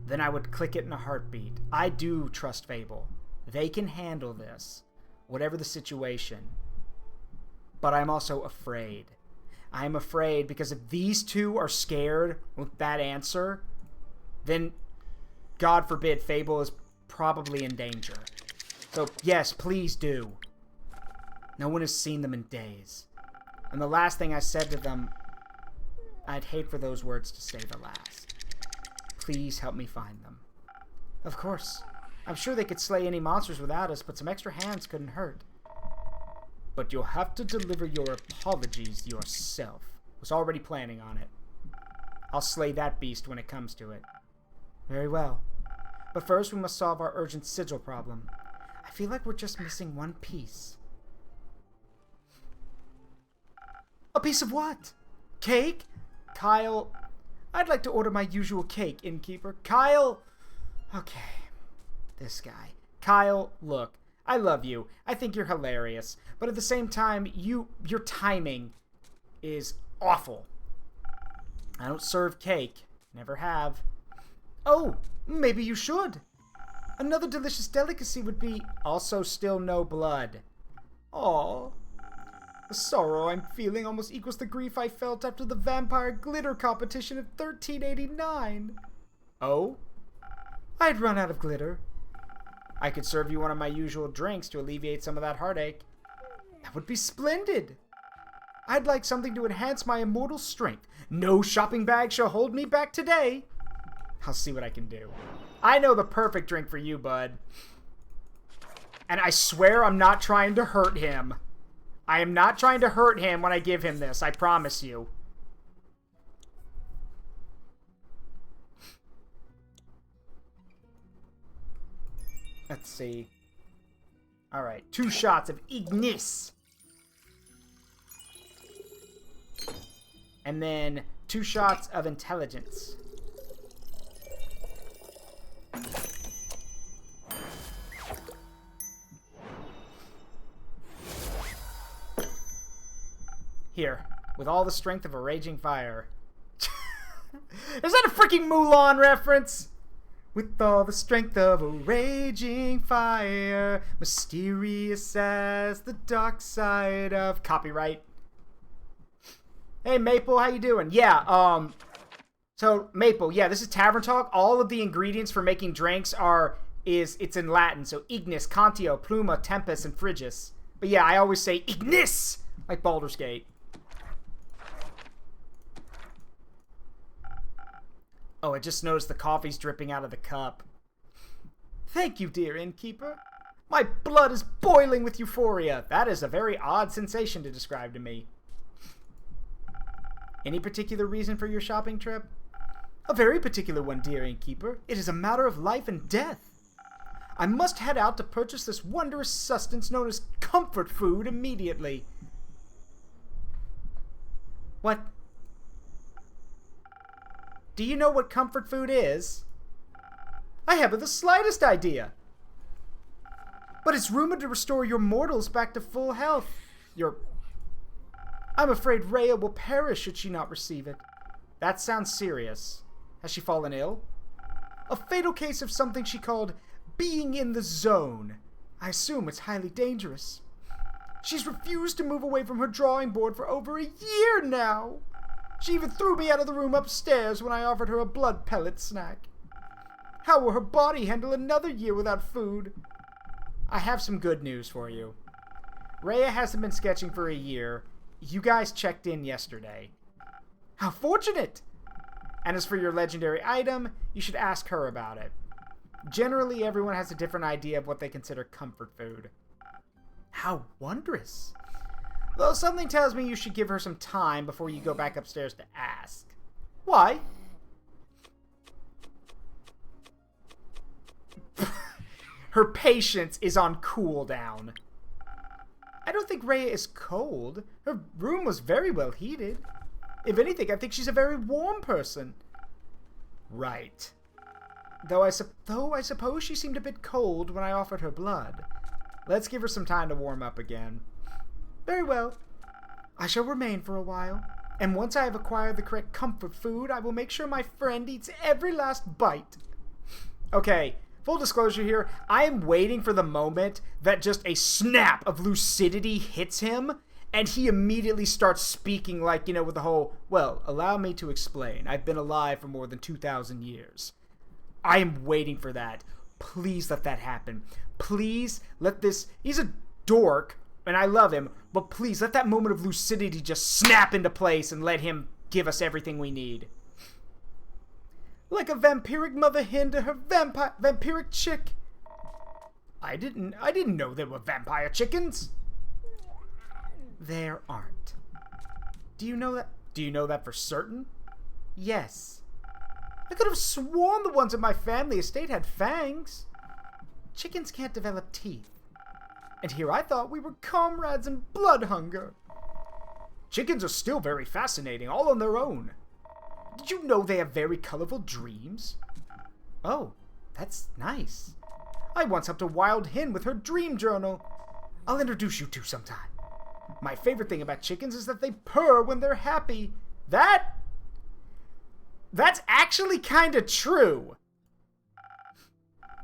then I would click it in a heartbeat. I do trust Fable. They can handle this, whatever the situation. But I'm also afraid. I'm afraid because if these two are scared with that answer, then, God forbid, Fable is probably in danger. So, yes, please do. No one has seen them in days. And the last thing I said to them, I'd hate for those words to stay the last. Please help me find them. Of course. I'm sure they could slay any monsters without us, but some extra hands couldn't hurt. But you'll have to deliver your apologies yourself. Was already planning on it. I'll slay that beast when it comes to it. Very well. But first we must solve our urgent sigil problem. I feel like we're just missing one piece. A piece of what? Cake? Kyle, I'd like to order my usual cake, innkeeper. Kyle! Okay. This guy. Kyle, look. I love you. I think you're hilarious. But at the same time, your timing is awful. I don't serve cake. Never have. Oh, maybe you should. Another delicious delicacy would be also still no blood. Aww. The sorrow I'm feeling almost equals the grief I felt after the vampire glitter competition in 1389. Oh? I'd run out of glitter. I could serve you one of my usual drinks to alleviate some of that heartache. That would be splendid. I'd like something to enhance my immortal strength. No shopping bag shall hold me back today. I'll see what I can do. I know the perfect drink for you, bud. And I swear I'm not trying to hurt him. I am not trying to hurt him when I give him this. I promise you. Let's see. Alright, 2 shots of Ignis. And then 2 shots of Intelligence. Here, with all the strength of a raging fire. Is that a freaking Mulan reference? With all the strength of a raging fire, mysterious as the dark side of... Copyright. Hey, Maple, how you doing? Yeah, so, Maple, yeah, this is Tavern Talk. All of the ingredients for making drinks it's in Latin. So, Ignis, Contio, Pluma, Tempest, and Frigus. But yeah, I always say Ignis! Like Baldur's Gate. Oh, I just noticed the coffee's dripping out of the cup. Thank you, dear innkeeper. My blood is boiling with euphoria. That is a very odd sensation to describe to me. Any particular reason for your shopping trip? A very particular one, dear innkeeper. It is a matter of life and death. I must head out to purchase this wondrous sustenance known as comfort food immediately. What? Do you know what comfort food is? I haven't the slightest idea. But it's rumored to restore your mortals back to full health. I'm afraid Rhea will perish should she not receive it. That sounds serious. Has she fallen ill? A fatal case of something she called being in the zone. I assume it's highly dangerous. She's refused to move away from her drawing board for over a year now. She even threw me out of the room upstairs when I offered her a blood pellet snack. How will her body handle another year without food? I have some good news for you. Rhea hasn't been sketching for a year. You guys checked in yesterday. How fortunate! And as for your legendary item, you should ask her about it. Generally, everyone has a different idea of what they consider comfort food. How wondrous! Though something tells me you should give her some time before you go back upstairs to ask. Why? Her patience is on cooldown. I don't think Rhea is cold. Her room was very well heated. If anything, I think she's a very warm person. Right. Though I suppose she seemed a bit cold when I offered her blood. Let's give her some time to warm up again. Very well. I shall remain for a while. And once I have acquired the correct comfort food, I will make sure my friend eats every last bite. Okay, full disclosure here. I am waiting for the moment that just a snap of lucidity hits him, and he immediately starts speaking like, with the whole, well, allow me to explain. I've been alive for more than 2,000 years. I am waiting for that. Please let that happen. Please let this... He's a dork, and I love him, but please let that moment of lucidity just snap into place and let him give us everything we need. Like a vampiric mother hen to her vampiric chick. I didn't know there were vampire chickens. There aren't. Do you know that? Do you know that for certain? Yes. I could have sworn the ones at my family estate had fangs. Chickens can't develop teeth. And here I thought we were comrades in blood hunger. Chickens are still very fascinating, all on their own. Did you know they have very colorful dreams? Oh, that's nice. I once helped a wild hen with her dream journal. I'll introduce you two sometime. My favorite thing about chickens is that they purr when they're happy. That's actually kind of true.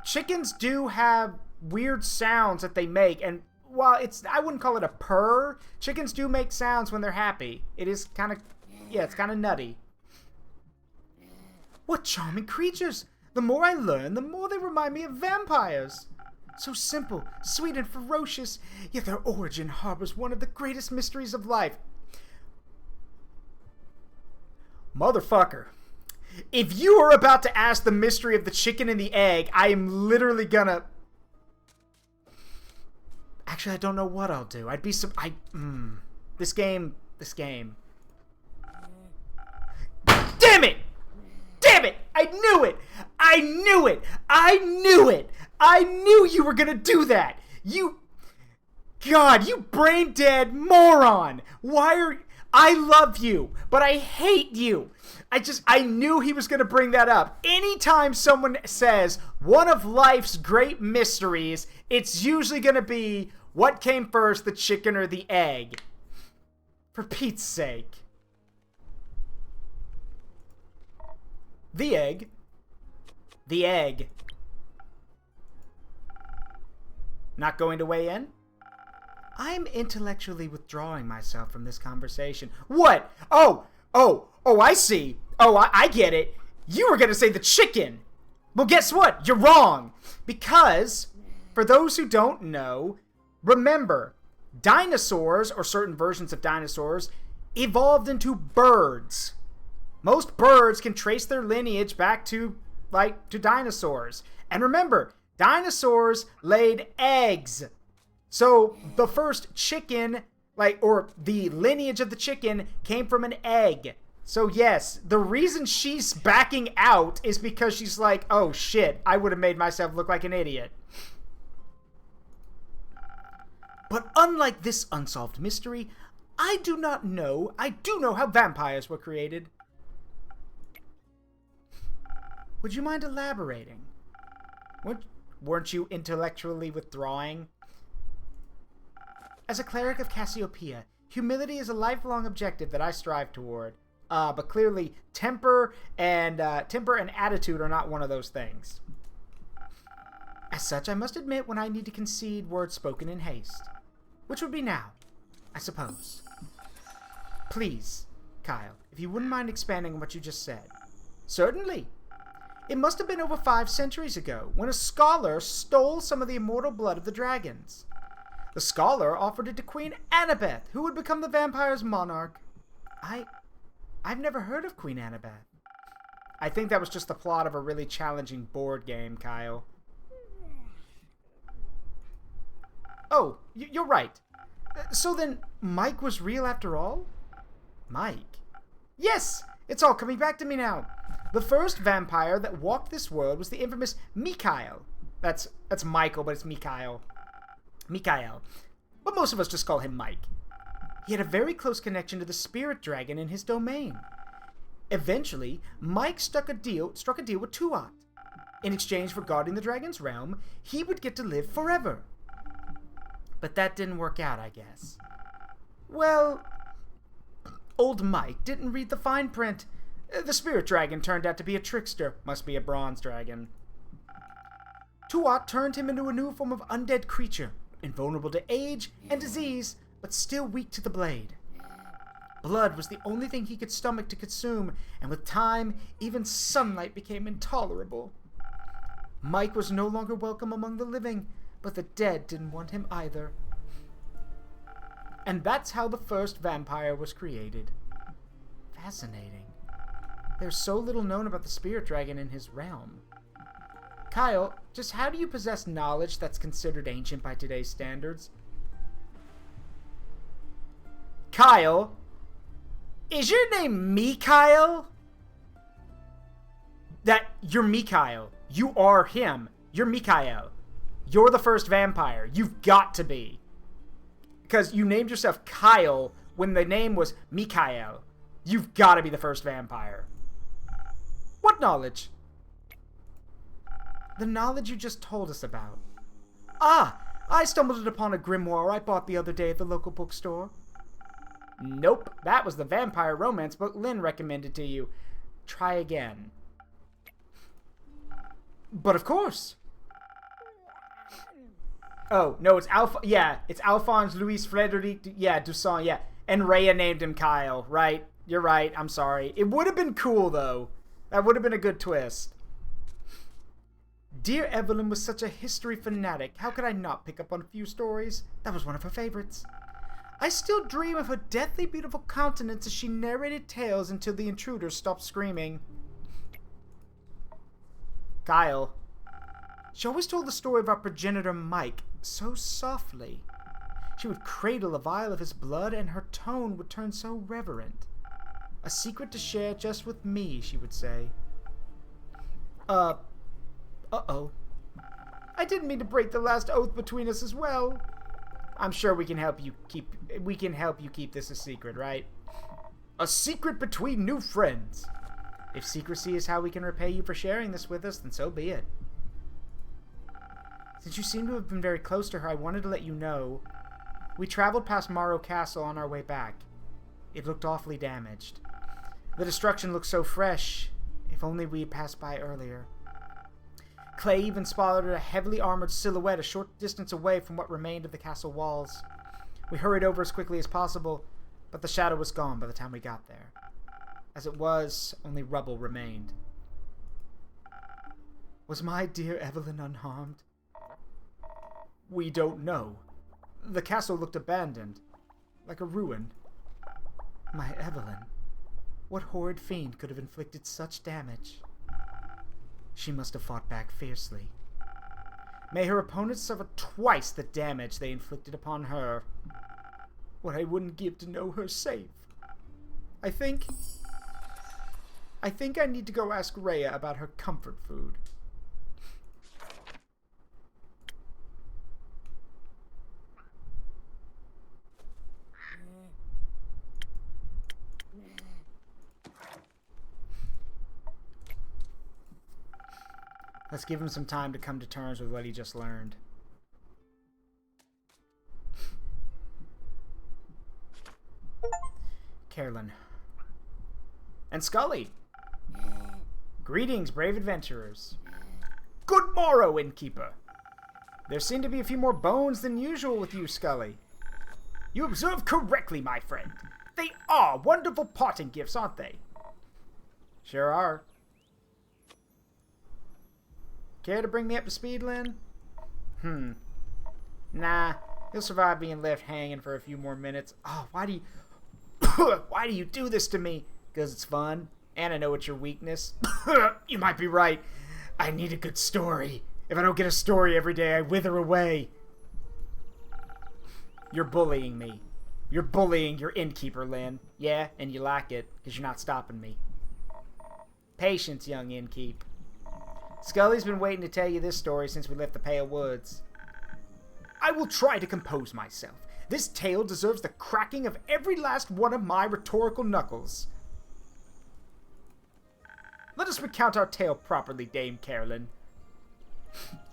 Chickens do have weird sounds that they make, and while I wouldn't call it a purr, chickens do make sounds when they're happy. It is kind of, yeah, it's kind of nutty. What charming creatures! The more I learn, the more they remind me of vampires. So simple, sweet, and ferocious, yet their origin harbors one of the greatest mysteries of life. Motherfucker. If you are about to ask the mystery of the chicken and the egg, I am literally gonna... Actually, I don't know what I'll do. I'd be This game... Damn it! Damn it! I knew it! I knew it! I knew it! I knew you were gonna do that! God, you brain dead moron! I love you, but I hate you! I knew he was gonna bring that up. Anytime someone says one of life's great mysteries, it's usually gonna be what came first, the chicken or the egg. For Pete's sake. The egg. The egg. Not going to weigh in? I'm intellectually withdrawing myself from this conversation. What? Oh, I see. Oh, I get it. You were going to say the chicken. Well, guess what? You're wrong. Because, for those who don't know, remember, dinosaurs, or certain versions of dinosaurs, evolved into birds. Most birds can trace their lineage back to dinosaurs. And remember, dinosaurs laid eggs. So the first chicken, or the lineage of the chicken came from an egg. So yes, the reason she's backing out is because she's like, oh shit, I would have made myself look like an idiot. But unlike this unsolved mystery, I do know how vampires were created. Would you mind elaborating? Weren't you intellectually withdrawing? As a cleric of Cassiopeia, humility is a lifelong objective that I strive toward. But clearly, temper and attitude are not one of those things. As such, I must admit when I need to concede words spoken in haste. Which would be now, I suppose. Please, Kyle, if you wouldn't mind expanding on what you just said. Certainly. It must have been over 5 centuries ago, when a scholar stole some of the immortal blood of the dragons. The scholar offered it to Queen Annabeth, who would become the vampire's monarch. I've never heard of Queen Annabeth. I think that was just the plot of a really challenging board game, Kyle. Oh, you're right. So then, Mike was real after all? Mike? Yes! It's all coming back to me now. The first vampire that walked this world was the infamous Mikhail. That's Michael, but it's Mikhail. Mikhail. But most of us just call him Mike. He had a very close connection to the spirit dragon in his domain. Eventually, Mike struck a deal with Tuat. In exchange for guarding the dragon's realm, he would get to live forever. But that didn't work out, I guess. Well, old Mike didn't read the fine print. The spirit dragon turned out to be a trickster. Must be a bronze dragon. Tuat turned him into a new form of undead creature, invulnerable to age and disease, but still weak to the blade. Blood was the only thing he could stomach to consume, and with time, even sunlight became intolerable. Mike was no longer welcome among the living, but the dead didn't want him either. And that's how the first vampire was created. Fascinating. There's so little known about the spirit dragon in his realm. Kyle, just how do you possess knowledge that's considered ancient by today's standards? Kyle? Is your name Mikhail? You're Mikhail. You are him. You're Mikhail. You're the first vampire. You've got to be. Because you named yourself Kyle when the name was Mikhail. You've got to be the first vampire. What knowledge? The knowledge you just told us about. Ah, I stumbled upon a grimoire I bought the other day at the local bookstore. Nope, that was the vampire romance book Lynn recommended to you. Try again. But of course. Oh, no, it's it's Alphonse Louis Frederic, Toussaint, yeah. And Rhea named him Kyle, right? You're right, I'm sorry. It would have been cool, though. That would have been a good twist. Dear Evelyn was such a history fanatic. How could I not pick up on a few stories? That was one of her favorites. I still dream of her deathly beautiful countenance as she narrated tales until the intruders stopped screaming. Kyle. She always told the story of our progenitor Mike so softly. She would cradle a vial of his blood and her tone would turn so reverent. A secret to share just with me, she would say. Uh-oh. I didn't mean to break the last oath between us as well. I'm sure we can help you keep this a secret, right? A secret between new friends. If secrecy is how we can repay you for sharing this with us, then so be it. Since you seem to have been very close to her, I wanted to let you know. We traveled past Morrow Castle on our way back. It looked awfully damaged. The destruction looked so fresh. If only we had passed by earlier. Clay even spotted a heavily armored silhouette a short distance away from what remained of the castle walls. We hurried over as quickly as possible, but the shadow was gone by the time we got there. As it was, only rubble remained. Was my dear Evelyn unharmed? We don't know. The castle looked abandoned, like a ruin. My Evelyn. What horrid fiend could have inflicted such damage? She must have fought back fiercely. May her opponents suffer twice the damage they inflicted upon her. What I wouldn't give to know her safe. I think I need to go ask Rhea about her comfort food. Let's give him some time to come to terms with what he just learned. Carolyn. And Scully. Greetings, brave adventurers. Good morrow, innkeeper. There seem to be a few more bones than usual with you, Scully. You observe correctly, my friend. They are wonderful parting gifts, aren't they? Sure are. Care to bring me up to speed, Lynn? Nah, he'll survive being left hanging for a few more minutes. Oh, why do you do this to me? Because it's fun, and I know it's your weakness. You might be right. I need a good story. If I don't get a story every day, I wither away. You're bullying me. You're bullying your innkeeper, Lynn. Yeah, and you like it, because you're not stopping me. Patience, young innkeep. Scully's been waiting to tell you this story since we left the Pale Woods. I will try to compose myself. This tale deserves the cracking of every last one of my rhetorical knuckles. Let us recount our tale properly, Dame Carolyn.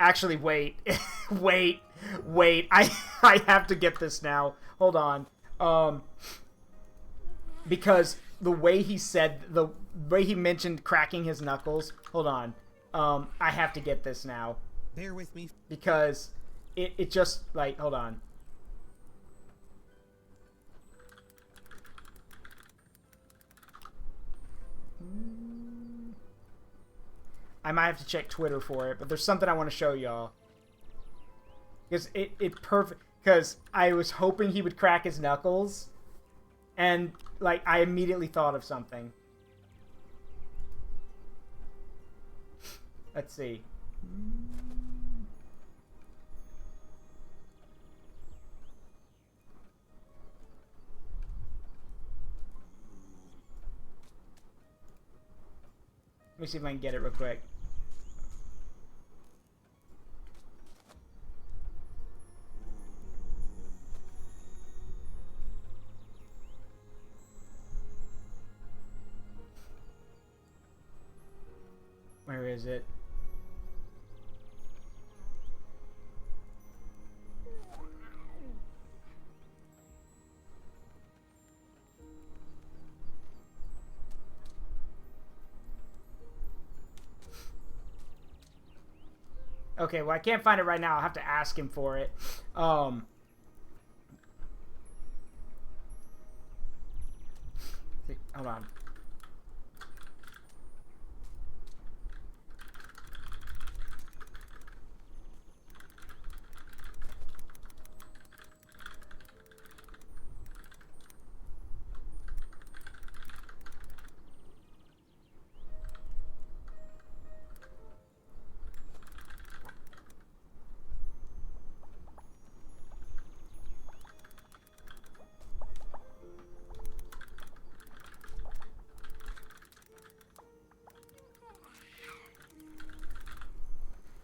Actually, wait. wait. I have to get this now. Hold on. Because the way he mentioned cracking his knuckles. Hold on. I have to get this now. Bear with me. Because it just, like, hold on. I might have to check Twitter for it, but there's something I want to show y'all. Because it perfect, because I was hoping he would crack his knuckles, and, like, I immediately thought of something. Let's see. Let me see if I can get it real quick. Where is it? Okay, well, I can't find it right now. I'll have to ask him for it. Hold on.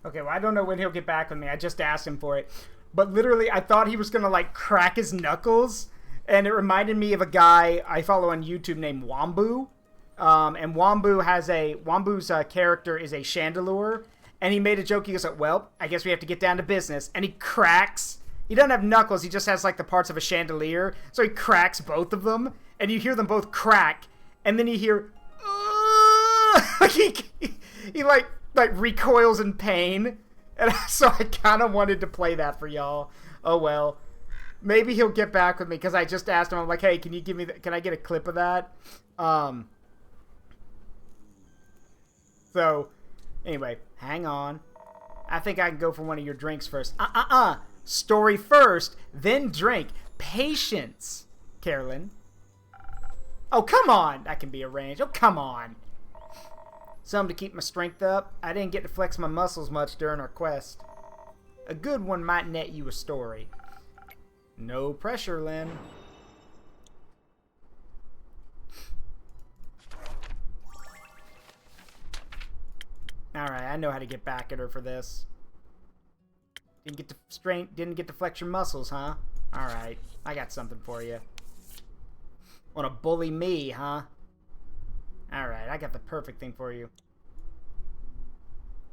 Okay, well, I don't know when he'll get back with me. I just asked him for it. But literally, I thought he was going to, like, crack his knuckles. And it reminded me of a guy I follow on YouTube named Wombu. And Wombu's character is a Chandelure. And he made a joke. He goes, well, I guess we have to get down to business. And he cracks. He doesn't have knuckles. He just has, like, the parts of a chandelier. So he cracks both of them. And you hear them both crack. And then you hear... he recoils in pain. And so I kind of wanted to play that for y'all. Oh, well. Maybe he'll get back with me, because I just asked him, I'm like, hey, can you give me... can I get a clip of that? So, anyway, hang on. I think I can go for one of your drinks first. Story first, then drink. Patience, Carolyn. Oh, come on. That can be arranged. Oh, come on. Something to keep my strength up. I didn't get to flex my muscles much during our quest. A good one might net you a story. No pressure, Lynn. Alright, I know how to get back at her for this. Didn't get to flex your muscles, huh? Alright, I got something for you. Wanna bully me, huh? Alright, I got the perfect thing for you.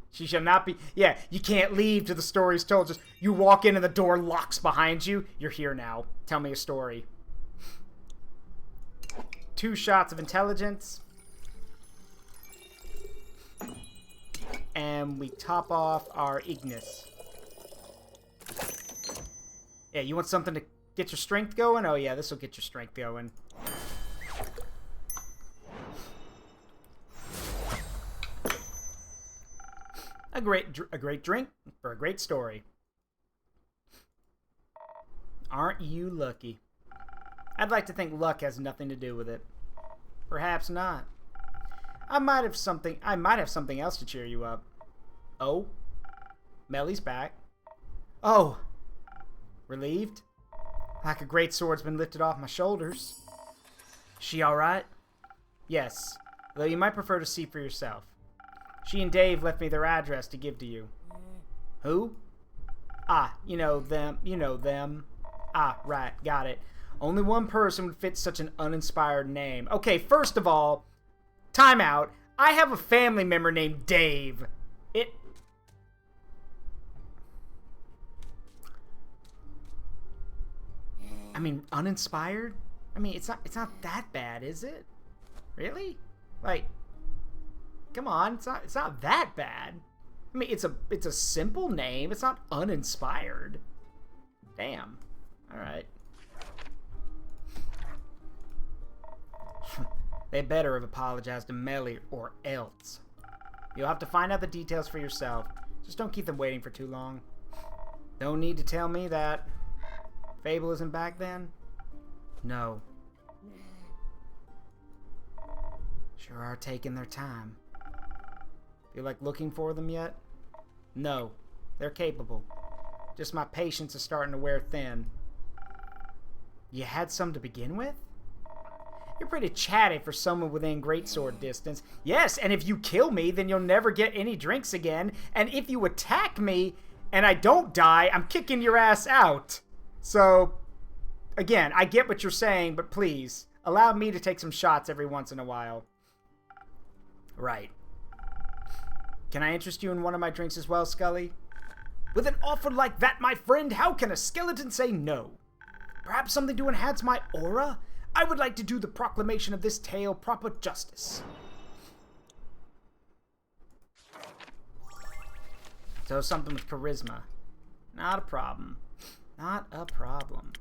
She shall not be... yeah, you can't leave till the story's told. Just, you walk in and the door locks behind you. You're here now. Tell me a story. 2 shots of intelligence. And we top off our Ignis. Yeah, you want something to get your strength going? Oh yeah, this will get your strength going. A great drink for a great story. Aren't you lucky? I'd like to think luck has nothing to do with it. Perhaps not. I might have something else to cheer you up. Oh, Melly's back. Oh, relieved? Like a great sword's been lifted off my shoulders. She all right? Yes, though you might prefer to see for yourself. She and Dave left me their address to give to you. Who? Ah, you know them. You know them. Ah, right, got it. Only one person would fit such an uninspired name. Okay, first of all, time out. I have a family member named Dave. I mean, uninspired? I mean, it's not that bad, is it? Really? Like, come on, it's not that bad. I mean, it's a simple name. It's not uninspired. Damn. All right. They better have apologized to Melly or else. You'll have to find out the details for yourself. Just don't keep them waiting for too long. Don't need to tell me that. Fable isn't back then? No. Sure are taking their time. Feel like looking for them yet? No, they're capable. Just my patience is starting to wear thin. You had some to begin with? You're pretty chatty for someone within greatsword distance. Yes, and if you kill me, then you'll never get any drinks again. And if you attack me and I don't die, I'm kicking your ass out. So, again, I get what you're saying, but please, allow me to take some shots every once in a while. Right. Can I interest you in one of my drinks as well, Scully? With an offer like that, my friend, how can a skeleton say no? Perhaps something to enhance my aura? I would like to do the proclamation of this tale proper justice. So something with charisma. Not a problem. Not a problem.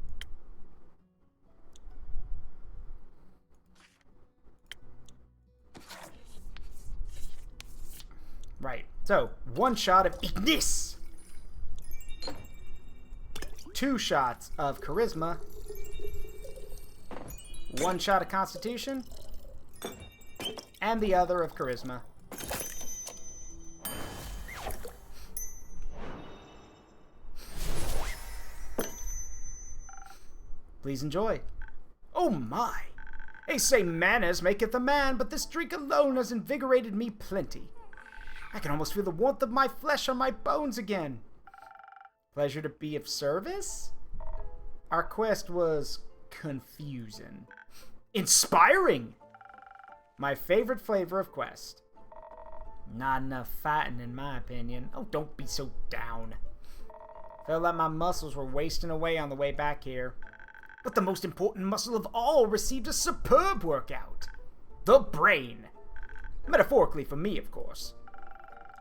Right. So, 1 shot of Ignis. 2 shots of charisma. 1 shot of constitution. And the other of charisma. Please enjoy. Oh my! They say manners maketh a man, but this drink alone has invigorated me plenty. I can almost feel the warmth of my flesh on my bones again. Pleasure to be of service? Our quest was confusing. Inspiring! My favorite flavor of quest. Not enough fighting in my opinion. Oh, don't be so down. Felt like my muscles were wasting away on the way back here. But the most important muscle of all received a superb workout. The brain. Metaphorically for me, of course.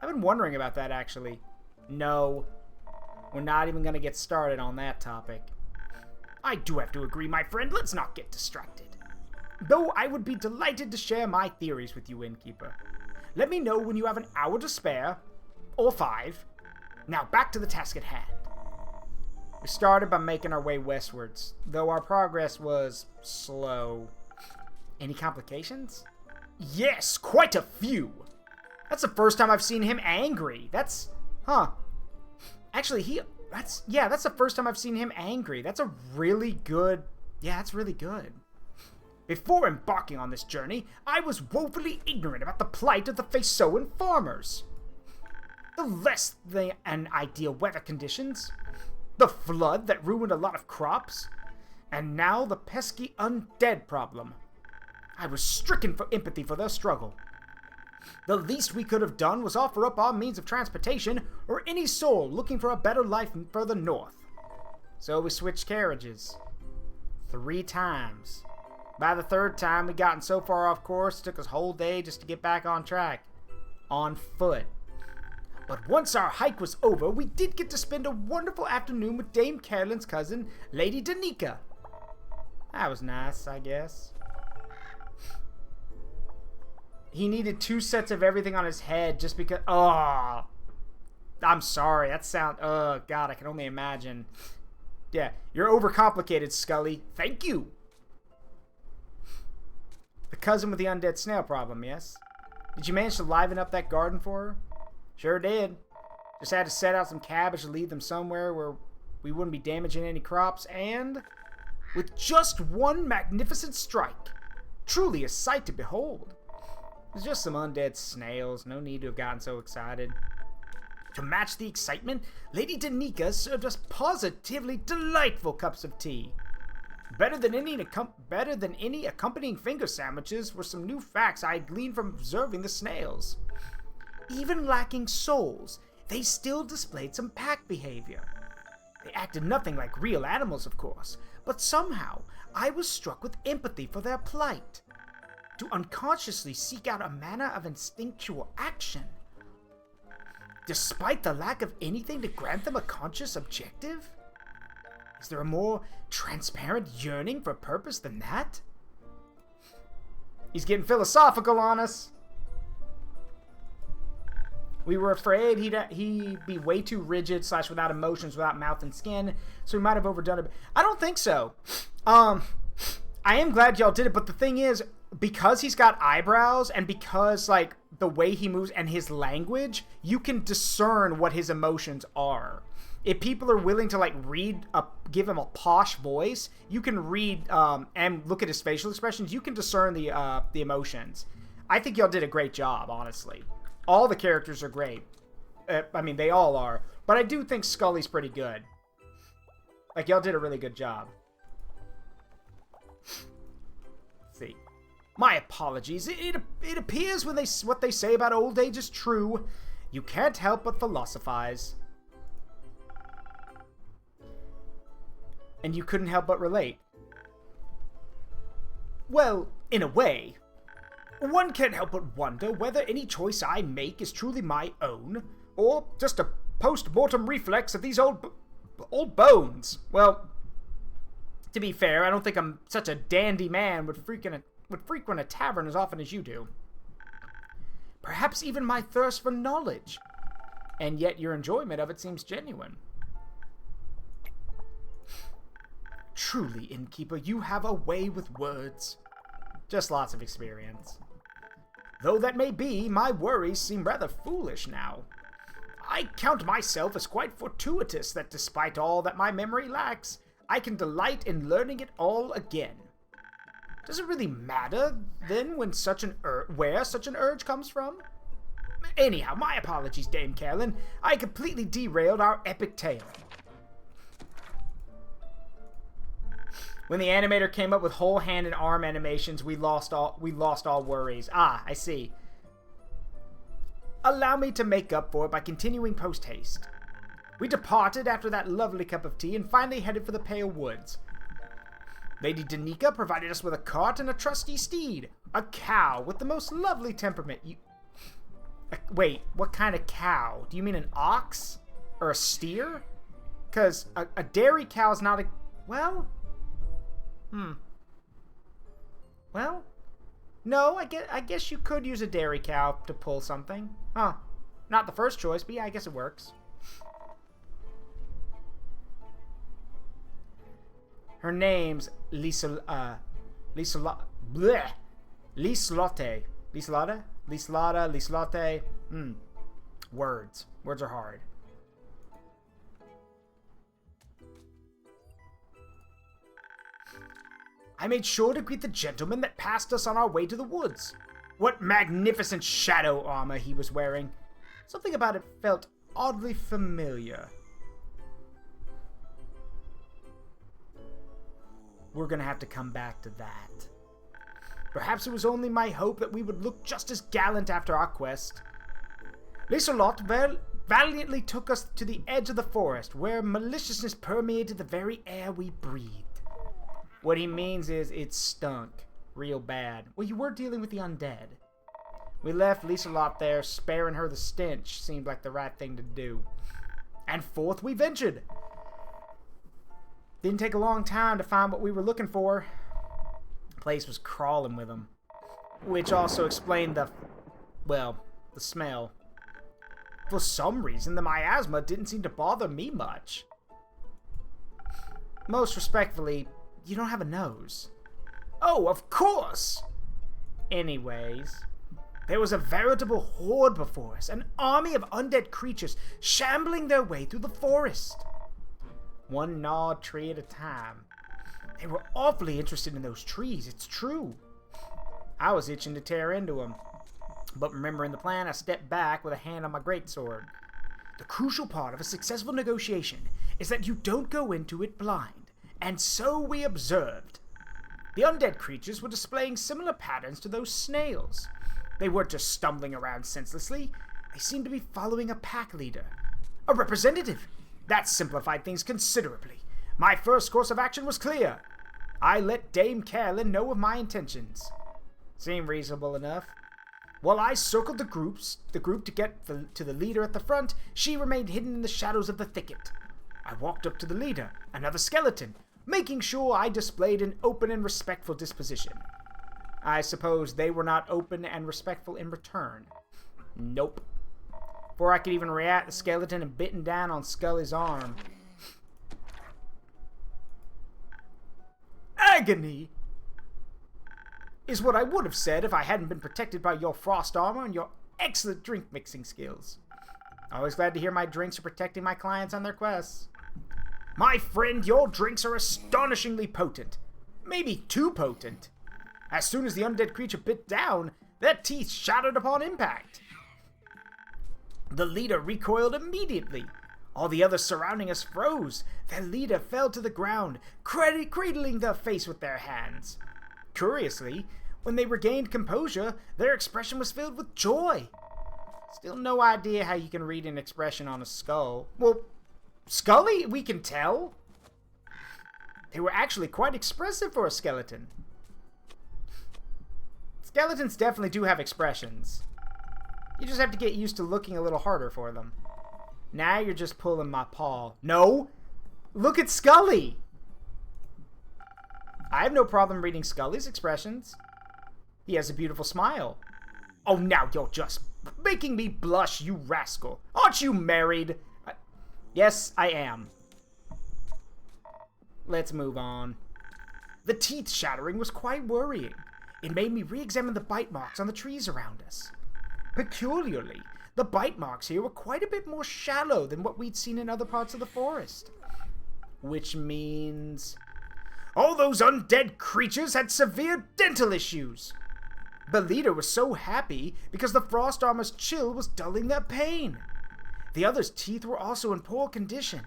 I've been wondering about that, actually. No. We're not even going to get started on that topic. I do have to agree, my friend. Let's not get distracted. Though I would be delighted to share my theories with you, Innkeeper. Let me know when you have an hour to spare. Or 5. Now, back to the task at hand. We started by making our way westwards, though our progress was slow. Any complications? Yes, quite a few. That's the first time I've seen him angry. That's Actually, that's the first time I've seen him angry. That's a really good, that's really good. Before embarking on this journey, I was woefully ignorant about the plight of the Fesoan farmers. The less than ideal weather conditions, the flood that ruined a lot of crops, and now the pesky undead problem. I was stricken for empathy for their struggle. The least we could have done was offer up our means of transportation or any soul looking for a better life further north. So we switched carriages. 3 times. By the 3rd time, we'd gotten so far off course, it took us a whole day just to get back on track. On foot. But once our hike was over, we did get to spend a wonderful afternoon with Dame Carolyn's cousin, Lady Danica. That was nice, I guess. He needed 2 sets of everything on his head just because... Oh! I'm sorry, that sound... Oh, God, I can only imagine. Yeah, you're overcomplicated, Scully. Thank you! The cousin with the undead snail problem, yes? Did you manage to liven up that garden for her? Sure did. Just had to set out some cabbage to leave them somewhere where we wouldn't be damaging any crops, and... with just 1 magnificent strike. Truly a sight to behold. It was just some undead snails. No need to have gotten so excited. To match the excitement, Lady Danica served us positively delightful cups of tea. Better than any accompanying finger sandwiches were some new facts I had gleaned from observing the snails. Even lacking souls, they still displayed some pack behavior. They acted nothing like real animals, of course, but somehow I was struck with empathy for their plight. To unconsciously seek out a manner of instinctual action, despite the lack of anything to grant them a conscious objective? Is there a more transparent yearning for purpose than that? He's getting philosophical on us. We were afraid he'd be way too rigid / without emotions, without mouth and skin, so we might have overdone it. I don't think so. I am glad y'all did it, but the thing is, because he's got eyebrows and because, like, the way he moves and his language, you can discern what his emotions are. If people are willing to like give him a posh voice, you can read and look at his facial expressions. You can discern the emotions. I think y'all did a great job, honestly. All the characters are great. I mean, they all are. But I do think Scully's pretty good. Like, y'all did a really good job. Let's see. My apologies. It appears when what they say about old age is true. You can't help but philosophize. And you couldn't help but relate. Well, in a way. One can't help but wonder whether any choice I make is truly my own, or just a post-mortem reflex of these old bones. Well, to be fair, I don't think I'm such a dandy man would frequent a tavern as often as you do. Perhaps even my thirst for knowledge. And yet your enjoyment of it seems genuine. Truly, innkeeper, you have a way with words. Just lots of experience. Though that may be, my worries seem rather foolish now. I count myself as quite fortuitous that despite all that my memory lacks, I can delight in learning it all again. Does it really matter, then, when where such an urge comes from? Anyhow, my apologies, Dame Carolyn. I completely derailed our epic tale. When the animator came up with whole hand and arm animations, we lost all worries. Ah, I see. Allow me to make up for it by continuing post-haste. We departed after that lovely cup of tea and finally headed for the Pale Woods. Lady Danica provided us with a cart and a trusty steed. A cow with the most lovely temperament. Wait, what kind of cow? Do you mean an ox? Or a steer? Because a dairy cow is not a... Well... Well, no, I guess you could use a dairy cow to pull something. Huh. Not the first choice, but yeah, I guess it works. Her name's Liselotte. Liselotte. Words. Words are hard. I made sure to greet the gentleman that passed us on our way to the woods. What magnificent shadow armor he was wearing. Something about it felt oddly familiar. We're gonna have to come back to that. Perhaps it was only my hope that we would look just as gallant after our quest. Liselotte valiantly took us to the edge of the forest, where maliciousness permeated the very air we breathed. What he means is it stunk real bad. Well, you were dealing with the undead. We left Liselotte there, sparing her the stench. Seemed like the right thing to do. And forth we ventured. Didn't take a long time to find what we were looking for. The place was crawling with them. Which also explained the smell. For some reason, the miasma didn't seem to bother me much. Most respectfully, you don't have a nose. Oh, of course! Anyways, there was a veritable horde before us, an army of undead creatures shambling their way through the forest. One gnawed tree at a time. They were awfully interested in those trees, it's true. I was itching to tear into them. But remembering the plan, I stepped back with a hand on my greatsword. The crucial part of a successful negotiation is that you don't go into it blind. And so we observed. The undead creatures were displaying similar patterns to those snails. They weren't just stumbling around senselessly. They seemed to be following a pack leader. A representative. That simplified things considerably. My first course of action was clear. I let Dame Carolyn know of my intentions. Seemed reasonable enough. While I circled the group to get to the leader at the front, she remained hidden in the shadows of the thicket. I walked up to the leader, another skeleton, making sure I displayed an open and respectful disposition. I suppose they were not open and respectful in return. Nope. Before I could even react, the skeleton had bitten down on Scully's arm. Agony! Is what I would have said if I hadn't been protected by your frost armor and your excellent drink mixing skills. Always glad to hear my drinks are protecting my clients on their quests. My friend, your drinks are astonishingly potent. Maybe too potent. As soon as the undead creature bit down, their teeth shattered upon impact. The leader recoiled immediately. All the others surrounding us froze. Their leader fell to the ground, cradling their face with their hands. Curiously, when they regained composure, their expression was filled with joy. Still no idea how you can read an expression on a skull. Well, Scully, we can tell. They were actually quite expressive for a skeleton. Skeletons definitely do have expressions. You just have to get used to looking a little harder for them. Now you're just pulling my paw. No! Look at Scully! I have no problem reading Scully's expressions. He has a beautiful smile. Oh, now you're just making me blush, you rascal. Aren't you married? Yes, I am. Let's move on. The teeth shattering was quite worrying. It made me re-examine the bite marks on the trees around us. Peculiarly, the bite marks here were quite a bit more shallow than what we'd seen in other parts of the forest. Which means... all those undead creatures had severe dental issues. The leader was so happy because the frost armor's chill was dulling their pain. The others' teeth were also in poor condition,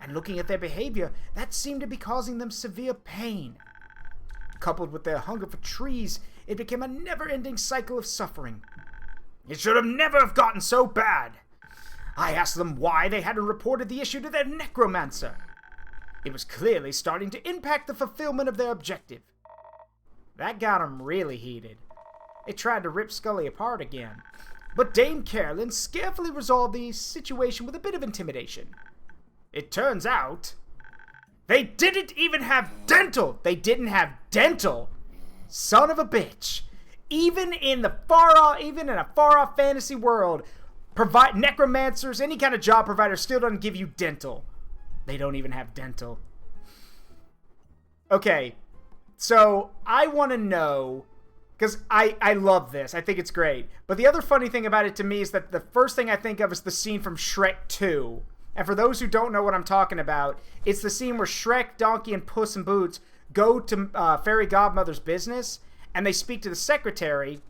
and looking at their behavior, that seemed to be causing them severe pain. Coupled with their hunger for trees, it became a never-ending cycle of suffering. It should have never have gotten so bad. I asked them why they hadn't reported the issue to their necromancer. It was clearly starting to impact the fulfillment of their objective. That got them really heated. They tried to rip Scully apart again, but Dame Carolyn skillfully resolved the situation with a bit of intimidation. It turns out... they didn't even have dental! They didn't have dental! Son of a bitch! Even in a far-off fantasy world, necromancers, any kind of job provider still doesn't give you dental. They don't even have dental. Okay, so I want to know, because I love this. I think it's great. But the other funny thing about it to me is that the first thing I think of is the scene from Shrek 2. And for those who don't know what I'm talking about, it's the scene where Shrek, Donkey, and Puss in Boots go to Fairy Godmother's business, and they speak to the secretary,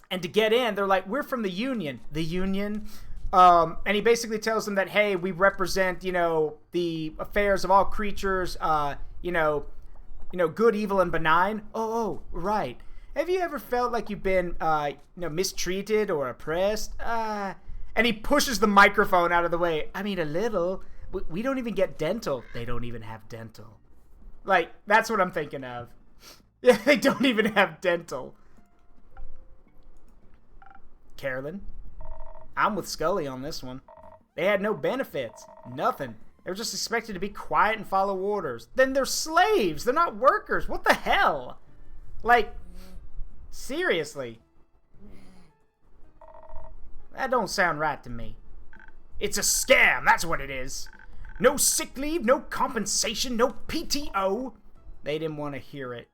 and to get in, they're like, we're from the Union. The Union? And he basically tells them that, hey, we represent, the affairs of all creatures, good, evil, and benign. Oh, right. Have you ever felt like you've been, mistreated or oppressed? And he pushes the microphone out of the way. I mean, a little. We don't even get dental. They don't even have dental. Like, that's what I'm thinking of. Yeah, they don't even have dental. Carolyn, I'm with Scully on this one. They had no benefits. Nothing. They were just expected to be quiet and follow orders. Then they're slaves. They're not workers. What the hell? Like, seriously. That don't sound right to me. It's a scam, that's what it is. No sick leave, no compensation, no PTO. They didn't want to hear it.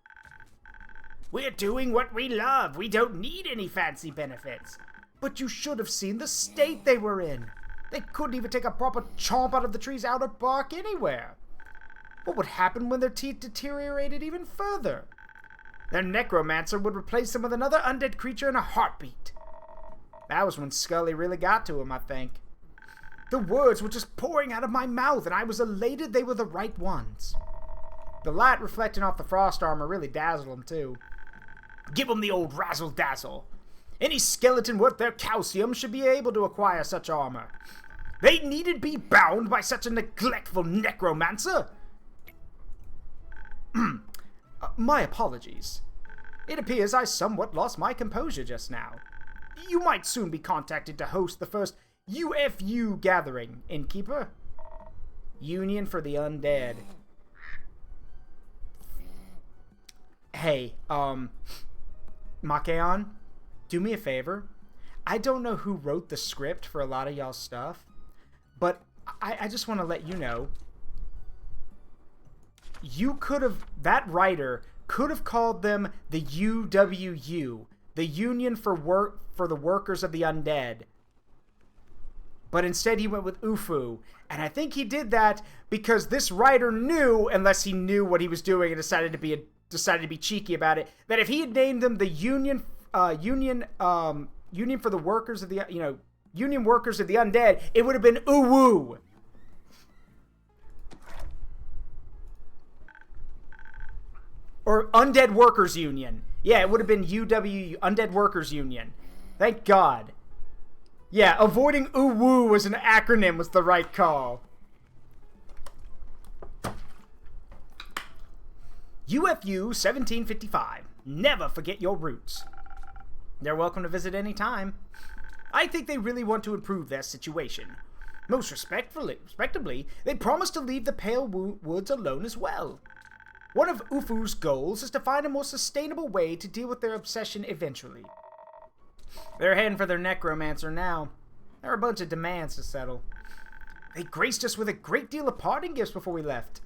We're doing what we love. We don't need any fancy benefits. But you should have seen the state they were in. They couldn't even take a proper chomp out of the tree's outer bark anywhere. What would happen when their teeth deteriorated even further? Their necromancer would replace them with another undead creature in a heartbeat. That was when Scully really got to him, I think. The words were just pouring out of my mouth, and I was elated they were the right ones. The light reflecting off the frost armor really dazzled him, too. Give him the old razzle-dazzle. Any skeleton worth their calcium should be able to acquire such armor. They needn't be bound by such a neglectful necromancer. My apologies. It appears I somewhat lost my composure just now. You might soon be contacted to host the first UFU gathering, Innkeeper. Union for the Undead. Hey, Makeon, do me a favor. I don't know who wrote the script for a lot of y'all's stuff, but I just want to let you know. That writer could have called them the UWU, the Union for the Workers of the Undead. But instead he went with UFU. And I think he did that because this writer knew, unless he knew what he was doing and decided to be cheeky about it, that if he had named them the Union for the Workers of the, Union Workers of the Undead, it would have been UWU. Or Undead Workers Union. Yeah, it would have been UW, Undead Workers Union. Thank God. Yeah, avoiding UWU as an acronym was the right call. UFU 1755. Never forget your roots. They're welcome to visit any time. I think they really want to improve their situation. Most respectably, they promise to leave the Pale Woods alone as well. One of UFU's goals is to find a more sustainable way to deal with their obsession eventually. They're heading for their necromancer now. There are a bunch of demands to settle. They graced us with a great deal of parting gifts before we left.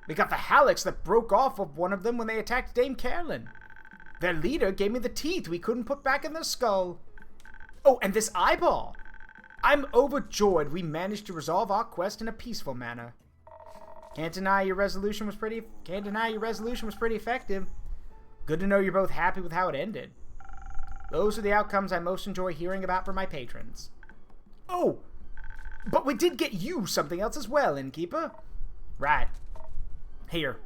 We got the hallux that broke off of one of them when they attacked Dame Carolyn. Their leader gave me the teeth we couldn't put back in their skull. Oh, and this eyeball! I'm overjoyed we managed to resolve our quest in a peaceful manner. Can't deny your resolution was pretty effective. Good to know you're both happy with how it ended. Those are the outcomes I most enjoy hearing about from my patrons. Oh, but we did get you something else as well, Innkeeper. Right. Here.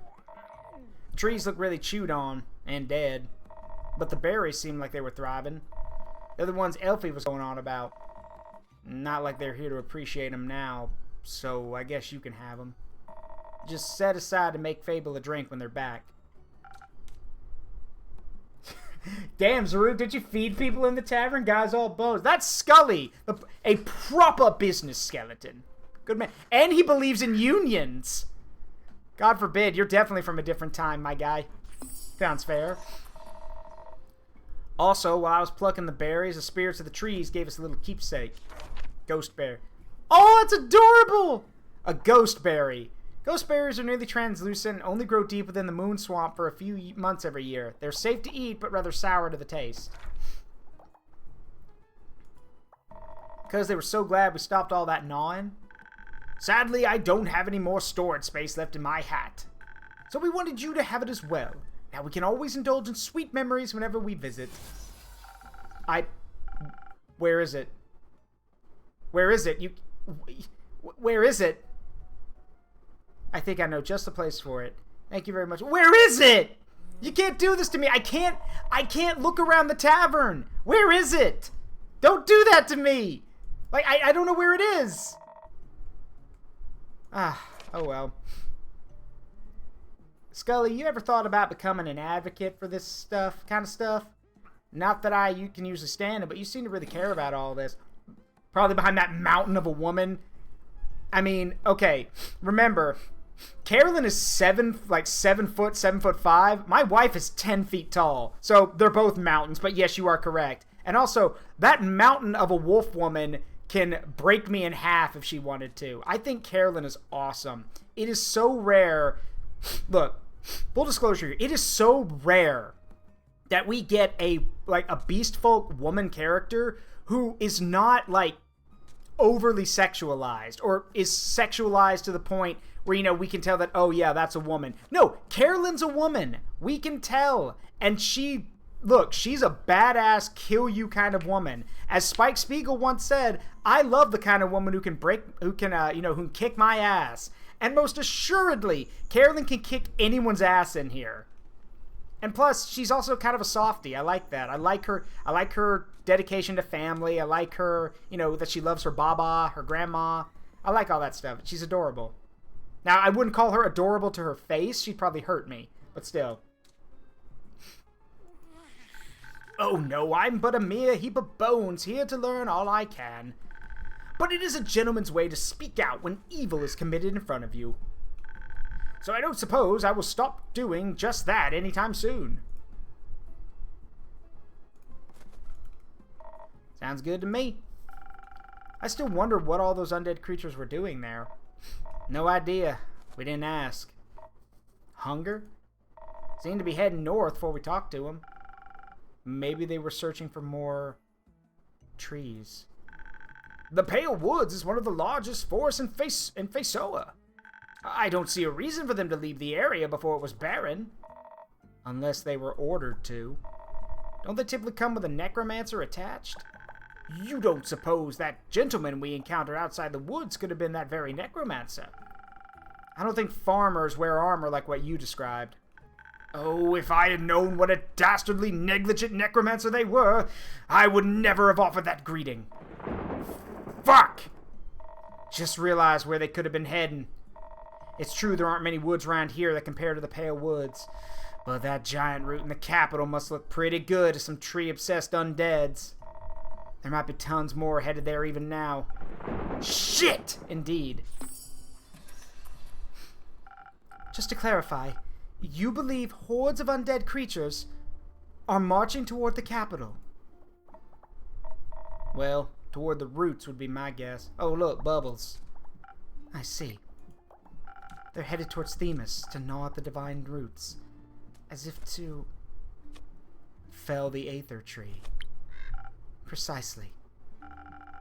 The trees look really chewed on and dead, but the berries seem like they were thriving. They're the ones Elfie was going on about. Not like they're here to appreciate them now, so I guess you can have them. Just set aside to make Fable a drink when they're back. Damn, Zaruk, did you feed people in the tavern? Guys all bones. That's Scully, a proper business skeleton. Good man. And he believes in unions. God forbid, you're definitely from a different time, my guy. Sounds fair. Also, while I was plucking the berries, the spirits of the trees gave us a little keepsake. Ghost berry. Oh, it's adorable! A ghost berry. Ghost berries are nearly translucent and only grow deep within the moon swamp for a few months every year. They're safe to eat, but rather sour to the taste. Because they were so glad we stopped all that gnawing. Sadly, I don't have any more storage space left in my hat. So we wanted you to have it as well. Now we can always indulge in sweet memories whenever we visit. Where is it? Where is it? Where is it? I think I know just the place for it. Thank you very much. Where is it? You can't do this to me. I can't look around the tavern. Where is it? Don't do that to me. Like, I don't know where it is. Ah, oh well. Scully, you ever thought about becoming an advocate for this kind of stuff? Not that you can usually stand it, but you seem to really care about all this. Probably behind that mountain of a woman. I mean, okay, remember, Carolyn is 7 foot, 7'5". My wife is 10 feet tall. So they're both mountains, but yes, you are correct. And also, that mountain of a wolf woman can break me in half if she wanted to. I think Carolyn is awesome. It is so rare. Look, full disclosure here, it is so rare that we get a beast folk woman character who is not like overly sexualized or is sexualized to the point where, we can tell that, oh yeah, that's a woman. No, Carolyn's a woman. We can tell. And she's a badass kill you kind of woman. As Spike Spiegel once said, I love the kind of woman who can kick my ass. And most assuredly, Carolyn can kick anyone's ass in here. And plus, she's also kind of a softie. I like that. I like her dedication to family. I like her, that she loves her baba, her grandma. I like all that stuff. She's adorable. Now, I wouldn't call her adorable to her face. She'd probably hurt me. But still. Oh no, I'm but a mere heap of bones here to learn all I can. But it is a gentleman's way to speak out when evil is committed in front of you. So I don't suppose I will stop doing just that anytime soon. Sounds good to me. I still wonder what all those undead creatures were doing there. No idea. We didn't ask. Hunger? Seemed to be heading north before we talked to them. Maybe they were searching for more trees. The Pale Woods is one of the largest forests in Fasoa. I don't see a reason for them to leave the area before it was barren. Unless they were ordered to. Don't they typically come with a necromancer attached? You don't suppose that gentleman we encountered outside the woods could have been that very necromancer? I don't think farmers wear armor like what you described. Oh, if I had known what a dastardly negligent necromancer they were, I would never have offered that greeting. Fuck! Just realized where they could have been heading. It's true there aren't many woods around here that compare to the Pale Woods, but that giant root in the capital must look pretty good to some tree-obsessed undeads. There might be tons more headed there even now. Shit! Indeed. Just to clarify, you believe hordes of undead creatures are marching toward the capital? Well, toward the roots would be my guess. Oh, look, bubbles. I see. They're headed towards Themis to gnaw at the divine roots, as if to fell the Aether Tree. Precisely.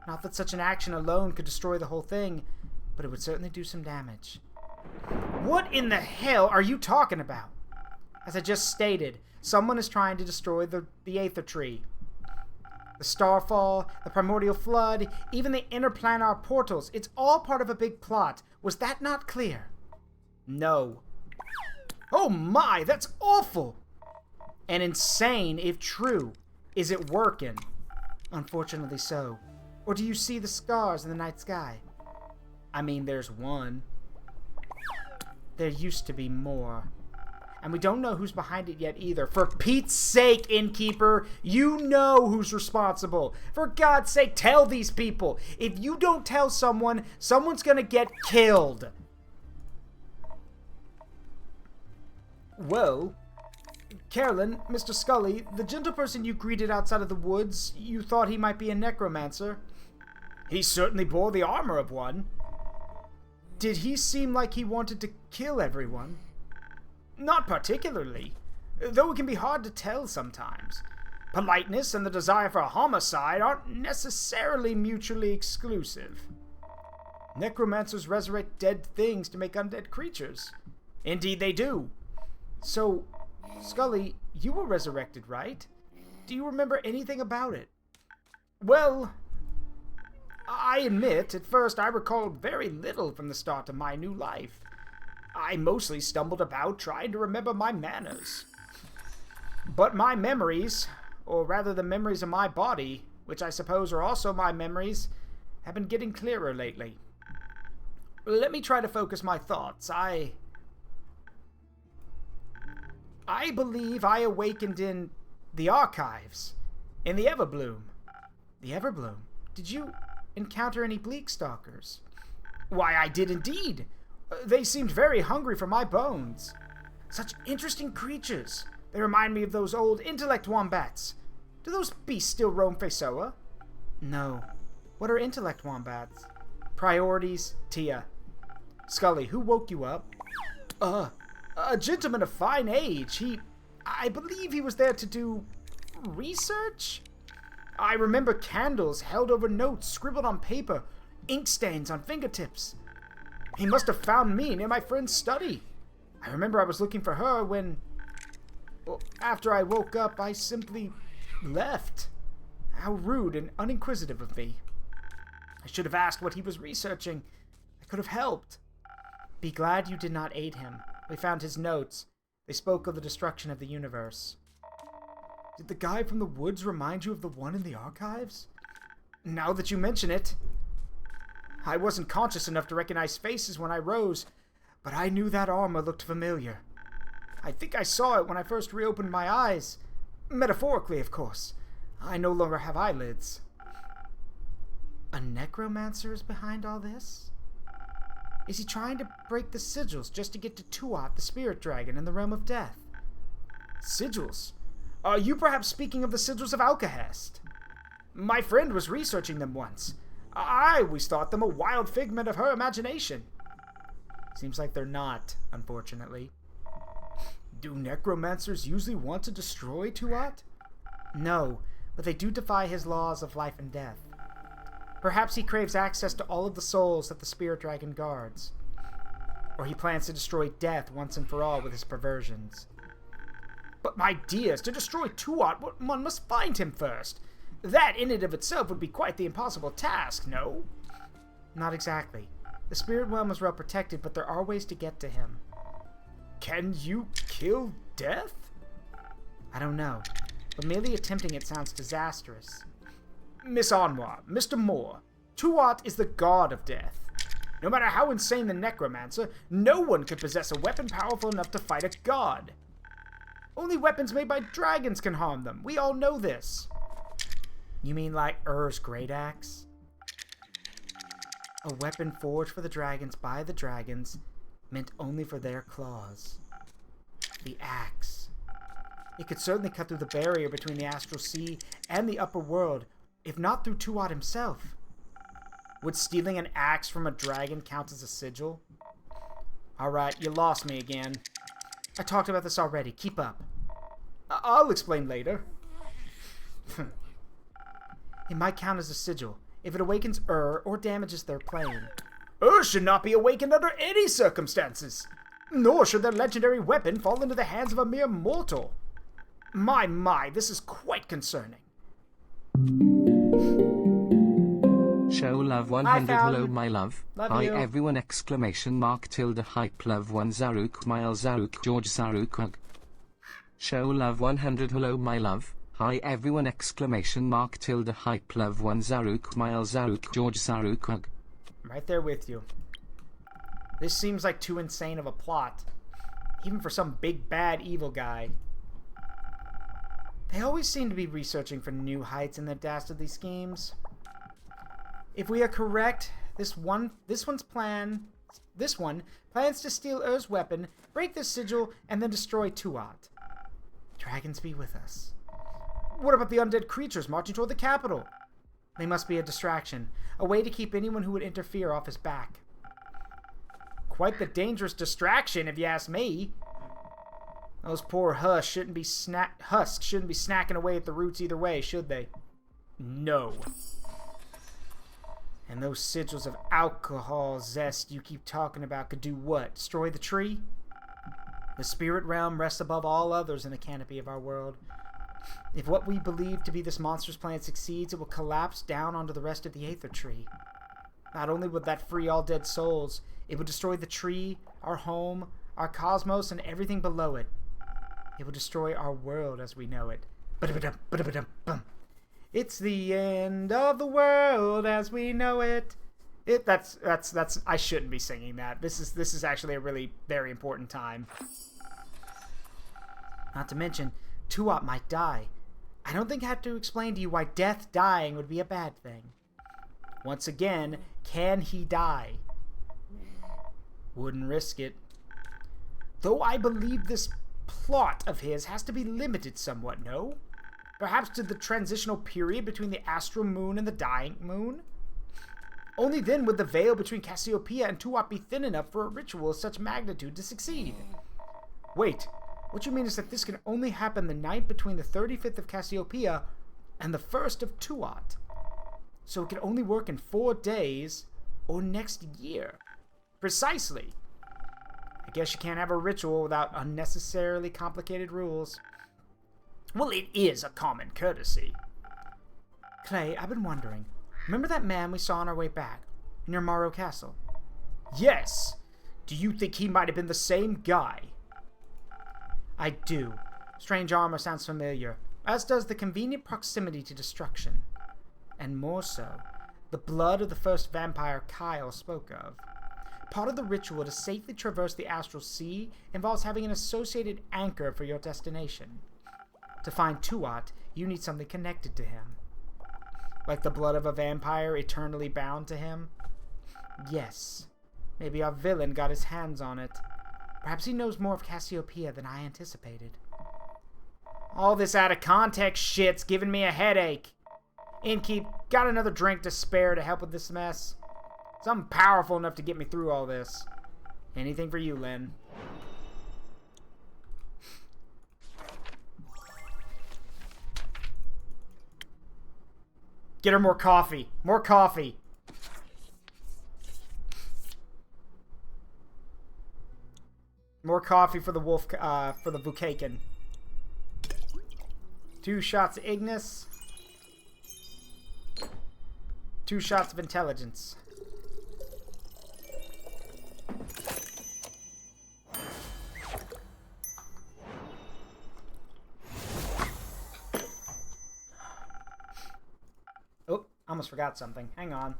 Not that such an action alone could destroy the whole thing, but it would certainly do some damage. What in the hell are you talking about? As I just stated, someone is trying to destroy the Aether Tree. The Starfall, the Primordial Flood, even the interplanar portals, it's all part of a big plot. Was that not clear? No. Oh my, that's awful! And insane if true. Is it working? Unfortunately so. Or do you see the scars in the night sky? I mean, there's one. There used to be more. And we don't know who's behind it yet either. For Pete's sake, Innkeeper, you know who's responsible. For God's sake, tell these people. If you don't tell someone, someone's gonna get killed. Well, Carolyn, Mr. Scully, the gentleperson you greeted outside of the woods, you thought he might be a necromancer. He certainly bore the armor of one. Did he seem like he wanted to kill everyone? Not particularly, though it can be hard to tell sometimes. Politeness and the desire for a homicide aren't necessarily mutually exclusive. Necromancers resurrect dead things to make undead creatures. Indeed they do. So, Scully, you were resurrected, right? Do you remember anything about it? Well, I admit, at first I recalled very little from the start of my new life. I mostly stumbled about trying to remember my manners. But my memories, or rather the memories of my body, which I suppose are also my memories, have been getting clearer lately. Let me try to focus my thoughts. I believe I awakened in the archives, in the Everbloom. The Everbloom? Did you encounter any bleak stalkers? Why, I did indeed. They seemed very hungry for my bones. Such interesting creatures. They remind me of those old intellect wombats. Do those beasts still roam Fasoa? No. What are intellect wombats? Priorities, Tia. Scully, who woke you up? A gentleman of fine age. I believe he was there to do research? I remember candles held over notes scribbled on paper, ink stains on fingertips. He must have found me near my friend's study. I remember I was looking for her when, well, after I woke up, I simply left. How rude and uninquisitive of me. I should have asked what he was researching. I could have helped. Be glad you did not aid him. We found his notes. They spoke of the destruction of the universe. Did the guy from the woods remind you of the one in the archives? Now that you mention it. I wasn't conscious enough to recognize faces when I rose, but I knew that armor looked familiar. I think I saw it when I first reopened my eyes. Metaphorically, of course. I no longer have eyelids. A necromancer is behind all this? Is he trying to break the sigils just to get to Tuat, the spirit dragon, in the realm of death? Sigils? Are you perhaps speaking of the sigils of Alcahest? My friend was researching them once. I always thought them a wild figment of her imagination. Seems like they're not, unfortunately. Do necromancers usually want to destroy Tuat? No, but they do defy his laws of life and death. Perhaps he craves access to all of the souls that the spirit dragon guards. Or he plans to destroy death once and for all with his perversions. But my dears, to destroy Tuat, one must find him first. That in and of itself would be quite the impossible task, no? Not exactly. The spirit realm is well protected, but there are ways to get to him. Can you kill death? I don't know, but merely attempting it sounds disastrous. Miss Anwar, Mr. Moore, Tuat is the god of death. No matter how insane the necromancer, no one could possess a weapon powerful enough to fight a god. Only weapons made by dragons can harm them. We all know this. You mean like Ur's great axe? A weapon forged for the dragons by the dragons, meant only for their claws. The axe. It could certainly cut through the barrier between the astral sea and the upper world, if not through Tuat himself. Would stealing an axe from a dragon count as a sigil? Alright, you lost me again. I talked about this already. Keep up. I'll explain later. It might count as a sigil, if it awakens or damages their plane. Should not be awakened under any circumstances, nor should their legendary weapon fall into the hands of a mere mortal. My, this is quite concerning. Show love 100. Hello my love. Hi you. Everyone exclamation mark tilde hype love 1 Zaruk Miles Zaruk George Zaruk hug. Show love 100. Hello my love. Hi everyone exclamation mark tilde hype love 1 Zaruk Miles Zaruk George Zaruk hug. Right there with you. This seems like too insane of a plot, even for some big bad evil guy. They always seem to be researching for new heights in their dastardly schemes. If we are correct, this one plans to steal Ur's weapon, break the sigil, and then destroy Tuat. Dragons be with us. What about the undead creatures marching toward the capital? They must be a distraction, a way to keep anyone who would interfere off his back. Quite the dangerous distraction, if you ask me. Those poor husks shouldn't be snacking away at the roots either way, should they? No. And those sigils of alcohol zest you keep talking about could do what? Destroy the tree? The spirit realm rests above all others in the canopy of our world. If what we believe to be this monstrous plan succeeds, it will collapse down onto the rest of the Aether Tree. Not only would that free all dead souls, it would destroy the tree, our home, our cosmos, and everything below it. It would destroy our world as we know it. It's the end of the world as we know it. That's I shouldn't be singing that. This is actually a really very important time. Not to mention, Tuat might die. I don't think I have to explain to you why dying would be a bad thing. Once again, can he die? Wouldn't risk it. Though I believe this plot of his has to be limited somewhat, no? Perhaps to the transitional period between the astral moon and the dying moon? Only then would the veil between Cassiopeia and Tuat be thin enough for a ritual of such magnitude to succeed. Wait, what you mean is that this can only happen the night between the 35th of Cassiopeia and the 1st of Tuat. So it can only work in 4 days or next year. Precisely. I guess you can't have a ritual without unnecessarily complicated rules. Well, it is a common courtesy. Clay, I've been wondering. Remember that man we saw on our way back, near Morrow Castle? Yes! Do you think he might have been the same guy? I do. Strange armor sounds familiar, as does the convenient proximity to destruction. And more so, the blood of the first vampire Kyle spoke of. Part of the ritual to safely traverse the astral sea involves having an associated anchor for your destination. To find Tuat, you need something connected to him. Like the blood of a vampire eternally bound to him? Yes. Maybe our villain got his hands on it. Perhaps he knows more of Cassiopeia than I anticipated. All this out of context shit's giving me a headache. Innkeep, got another drink to spare to help with this mess? Something powerful enough to get me through all this. Anything for you, Lynn. Get her more coffee. More coffee. More coffee for the wolf, for the Vukaken. 2 shots of Ignis. 2 shots of intelligence. Oh, almost forgot something. Hang on.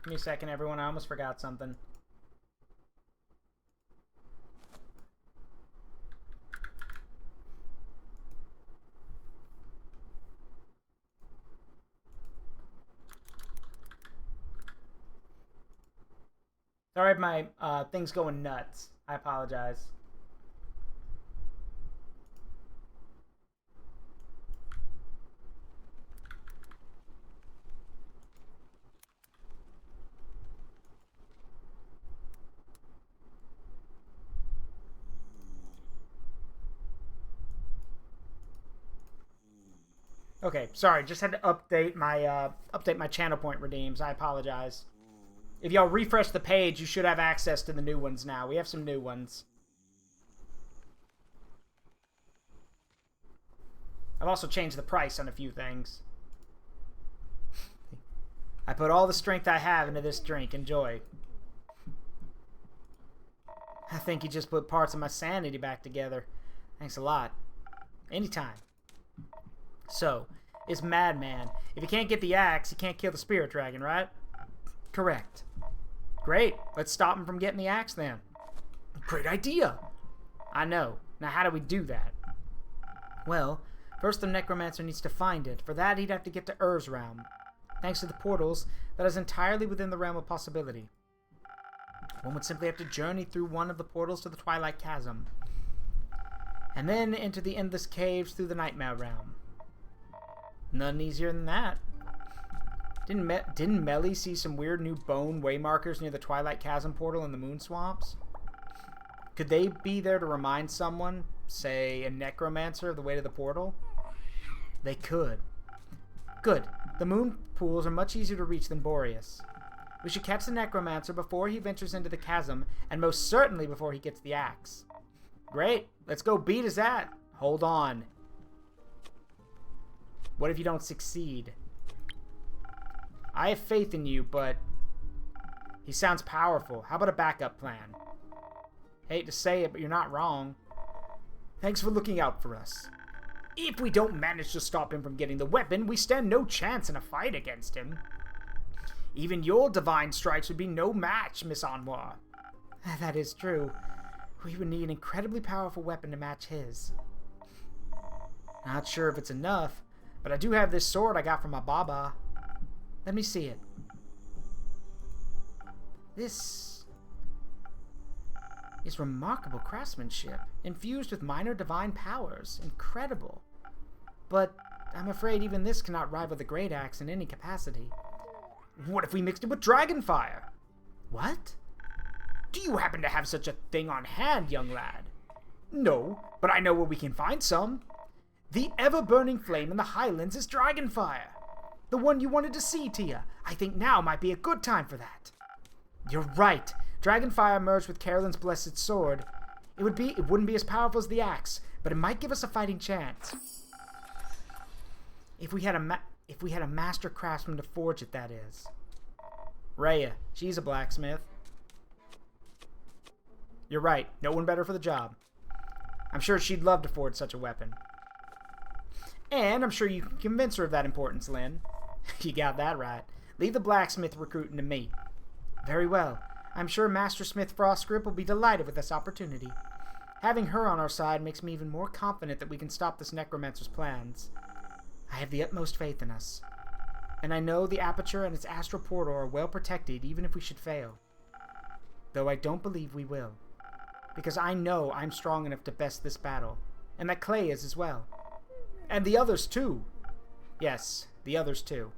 Give me a second, everyone. I almost forgot something. Sorry if my thing's going nuts. I apologize. Okay, sorry. Just had to update my channel point redeems. I apologize. If y'all refresh the page, you should have access to the new ones now. We have some new ones. I've also changed the price on a few things. I put all the strength I have into this drink. Enjoy. I think you just put parts of my sanity back together. Thanks a lot. Anytime. So, it's Madman. If you can't get the axe, you can't kill the spirit dragon, right? Correct. Great. Let's stop him from getting the axe then. Great idea. I know. Now how do we do that? Well, first the necromancer needs to find it. For that, he'd have to get to Ur's realm. Thanks to the portals, that is entirely within the realm of possibility. One would simply have to journey through one of the portals to the Twilight Chasm. And then into the endless caves through the Nightmare realm. None easier than that. Didn't Melly see some weird new bone waymarkers near the Twilight Chasm portal in the Moon Swamps? Could they be there to remind someone, say a necromancer, of the way to the portal? They could. Good. The moon pools are much easier to reach than Boreas. We should catch the necromancer before he ventures into the chasm, and most certainly before he gets the axe. Great. Let's go beat his ass. Hold on. What if you don't succeed? I have faith in you, but he sounds powerful. How about a backup plan? Hate to say it, but you're not wrong. Thanks for looking out for us. If we don't manage to stop him from getting the weapon, we stand no chance in a fight against him. Even your divine strikes would be no match, Miss Anwar. That is true. We would need an incredibly powerful weapon to match his. Not sure if it's enough, but I do have this sword I got from my Baba. Let me see it. This is remarkable craftsmanship, infused with minor divine powers. Incredible. But I'm afraid even this cannot rival the Great Axe in any capacity. What if we mixed it with Dragonfire? What? Do you happen to have such a thing on hand, young lad? No, but I know where we can find some. The ever-burning flame in the Highlands is Dragonfire. The one you wanted to see, Tia. I think now might be a good time for that. You're right. Dragonfire merged with Carolyn's blessed sword. It wouldn't be as powerful as the axe, but it might give us a fighting chance. If we had a master craftsman to forge it, that is. Rhea, she's a blacksmith. You're right. No one better for the job. I'm sure she'd love to forge such a weapon. And I'm sure you can convince her of that importance, Lynn. You got that right. Leave the blacksmith recruiting to me. Very well. I'm sure Master Smith Frostgrip will be delighted with this opportunity. Having her on our side makes me even more confident that we can stop this necromancer's plans. I have the utmost faith in us. And I know the aperture and its astral portal are well protected even if we should fail. Though I don't believe we will. Because I know I'm strong enough to best this battle. And that Clay is as well. And the others too. Yes, the others too.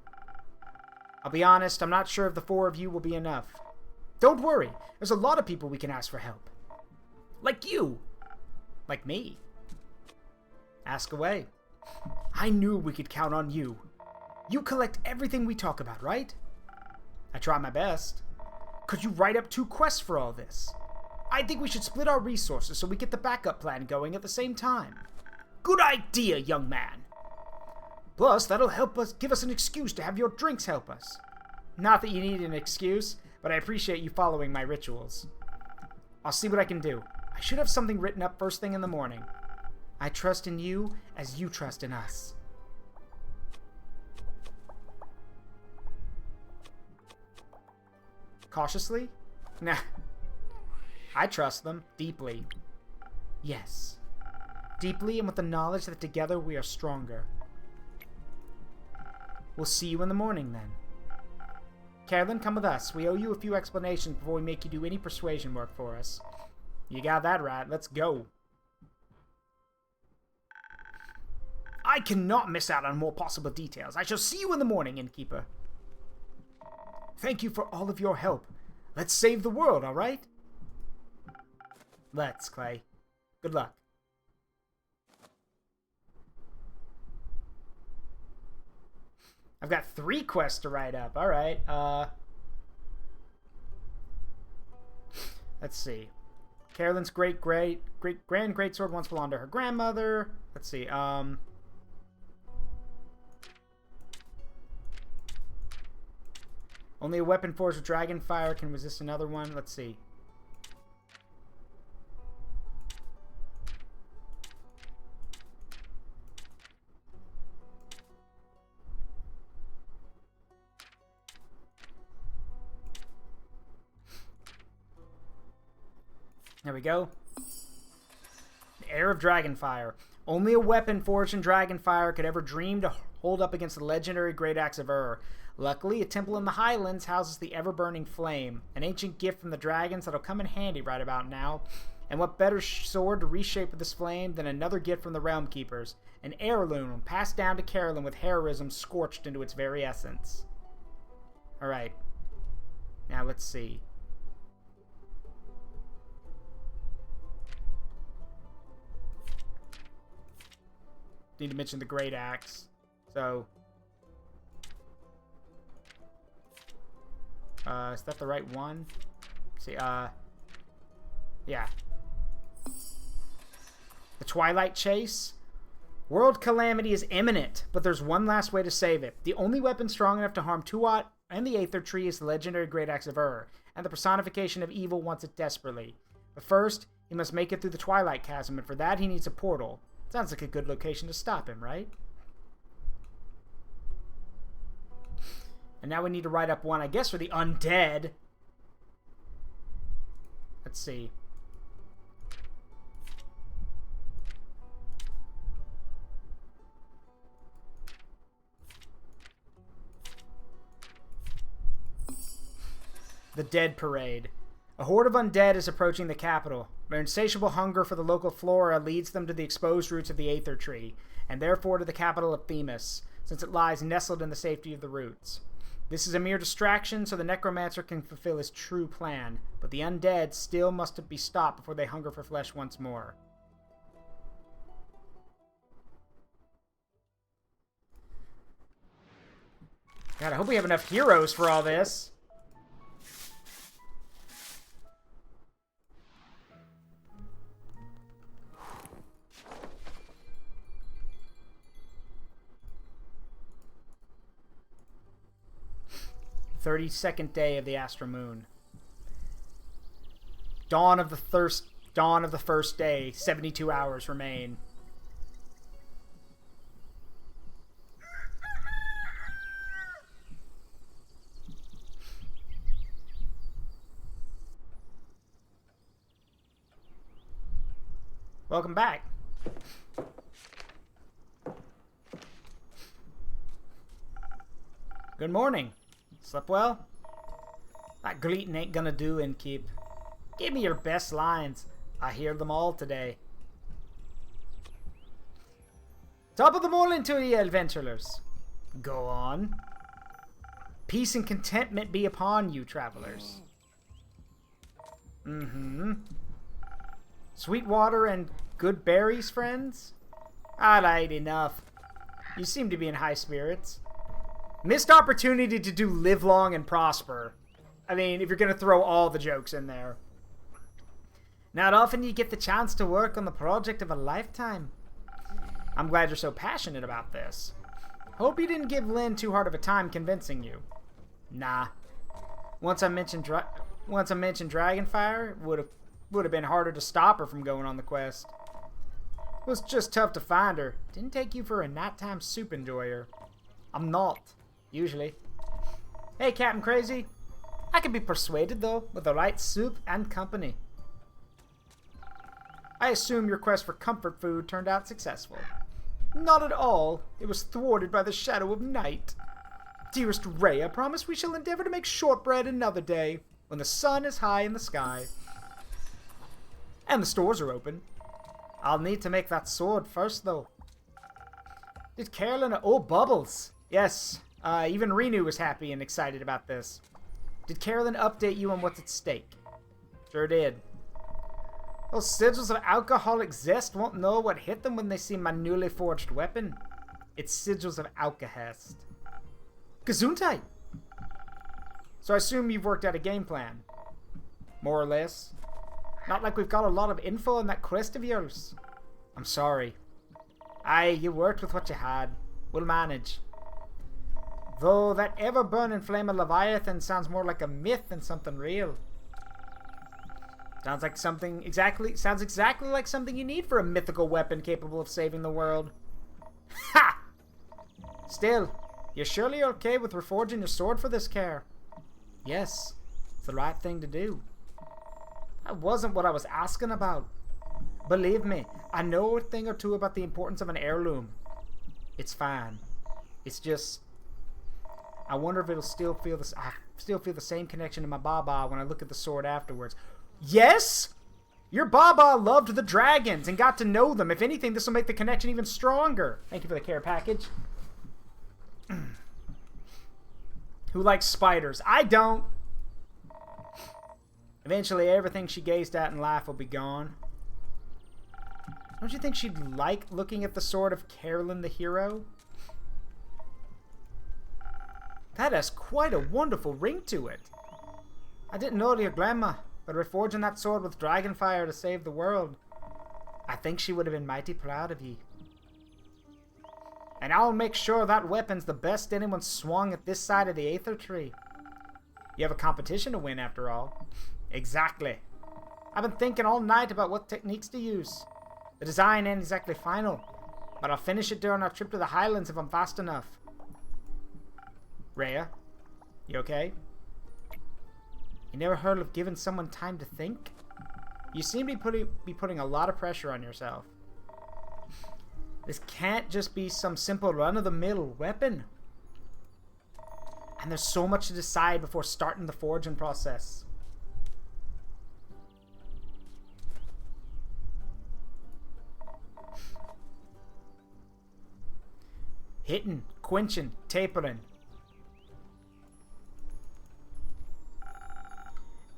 I'll be honest, I'm not sure if the 4 of you will be enough. Don't worry, there's a lot of people we can ask for help. Like you. Like me. Ask away. I knew we could count on you. You collect everything we talk about, right? I try my best. Could you write up 2 quests for all this? I think we should split our resources so we get the backup plan going at the same time. Good idea, young man. Plus, that'll help us, give us an excuse to have your drinks help us. Not that you need an excuse, but I appreciate you following my rituals. I'll see what I can do. I should have something written up first thing in the morning. I trust in you as you trust in us. Cautiously? Nah. I trust them deeply. Yes. Deeply and with the knowledge that together we are stronger. We'll see you in the morning then. Carolyn, come with us. We owe you a few explanations before we make you do any persuasion work for us. You got that right. Let's go. I cannot miss out on more possible details. I shall see you in the morning, innkeeper. Thank you for all of your help. Let's save the world, all right? Let's, Clay. Good luck. I've got 3 quests to write up. All right. Let's see. Carolyn's great-great-sword once belonged to her grandmother. Let's see. Only a weapon forged with dragon fire can resist another one. Let's see. There we go. The Heir of Dragonfire. Only a weapon forged in Dragonfire could ever dream to hold up against the legendary Great Axe of Ur. Luckily, a temple in the Highlands houses the ever-burning flame, an ancient gift from the dragons that'll come in handy right about now. And what better sword to reshape with this flame than another gift from the Realm Keepers, an heirloom passed down to Carolyn with heroism scorched into its very essence. Alright. Now let's see. Need to mention the Great Axe. So... is that the right one? Let's see, yeah. The Twilight Chase. World calamity is imminent, but there's one last way to save it. The only weapon strong enough to harm Tuat and the Aether Tree is the legendary Great Axe of Ur, and the personification of evil wants it desperately. But first, he must make it through the Twilight Chasm, and for that he needs a portal. Sounds like a good location to stop him, right? And now we need to write up one, I guess, for the undead. Let's see. The Dead Parade. A horde of undead is approaching the capital. Their insatiable hunger for the local flora leads them to the exposed roots of the Aether Tree, and therefore to the capital of Themis, since it lies nestled in the safety of the roots. This is a mere distraction so the necromancer can fulfill his true plan, but the undead still must be stopped before they hunger for flesh once more. God, I hope we have enough heroes for all this. "32nd day of the Astra Moon. Dawn of the first day. 72 hours remain." Welcome back. Good morning. Slept well? That greeting ain't gonna do, innkeep. Give me your best lines. I hear them all today. Top of the morning to ye, adventurers. Go on. Peace and contentment be upon you, travelers. Sweet water and good berries, friends? Alright, enough. You seem to be in high spirits. Missed opportunity to do live long and prosper. I mean, if you're going to throw all the jokes in there. Not often you get the chance to work on the project of a lifetime. I'm glad you're so passionate about this. Hope you didn't give Lynn too hard of a time convincing you. Nah. Once I mentioned Dragonfire, would have been harder to stop her from going on the quest. It was just tough to find her. Didn't take you for a nighttime soup enjoyer. I'm not, usually. Hey, Captain Crazy. I can be persuaded, though, with the right soup and company. I assume your quest for comfort food turned out successful. Not at all. It was thwarted by the shadow of night. Dearest Rhea, promise we shall endeavor to make shortbread another day, when the sun is high in the sky. And the stores are open. I'll need to make that sword first, though. Did Carolyn... Oh, Bubbles! Yes, even Renu was happy and excited about this. Did Carolyn update you on what's at stake? Sure did. Those sigils of alcoholic zest won't know what hit them when they see my newly forged weapon. It's sigils of alkahest. Gesundheit! So I assume you've worked out a game plan. More or less. Not like we've got a lot of info on that quest of yours. I'm sorry. Aye, you worked with what you had. We'll manage. Though that ever-burning flame of Leviathan sounds more like a myth than something real. Sounds exactly like something you need for a mythical weapon capable of saving the world. Ha! Still, you're surely okay with reforging your sword for this care? Yes, it's the right thing to do. That wasn't what I was asking about. Believe me, I know a thing or two about the importance of an heirloom. It's fine. It's just... I wonder if it'll still feel this. I still feel the same connection to my Baba when I look at the sword afterwards. Yes! Your Baba loved the dragons and got to know them. If anything, this will make the connection even stronger. Thank you for the care package. Who likes spiders? I don't. Eventually, everything she gazed at in life will be gone. Don't you think she'd like looking at the sword of Carolyn the hero? That has quite a wonderful ring to it. I didn't know your grandma, but reforging that sword with dragonfire to save the world, I think she would have been mighty proud of ye. And I'll make sure that weapon's the best anyone swung at this side of the Aether Tree. You have a competition to win, after all. Exactly. I've been thinking all night about what techniques to use. The design ain't exactly final, but I'll finish it during our trip to the Highlands if I'm fast enough. Rhea, you okay? You never heard of giving someone time to think? You seem to be putting a lot of pressure on yourself. This can't just be some simple run-of-the-mill weapon. And there's so much to decide before starting the forging process. Hitting, quenching, tapering.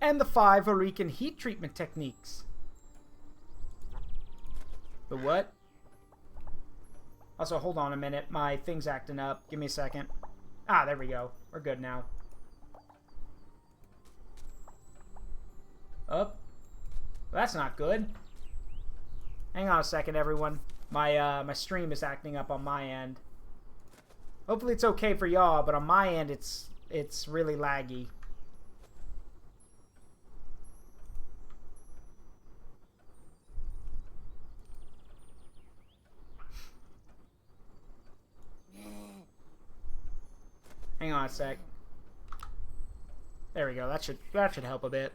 And the 5 Aurican heat treatment techniques. The what? Also, hold on a minute. My thing's acting up. Give me a second. Ah, there we go. We're good now. Up. That's not good. Hang on a second, everyone. My stream is acting up on my end. Hopefully it's okay for y'all, but on my end it's really laggy. Hang on a sec. There we go. That should help a bit.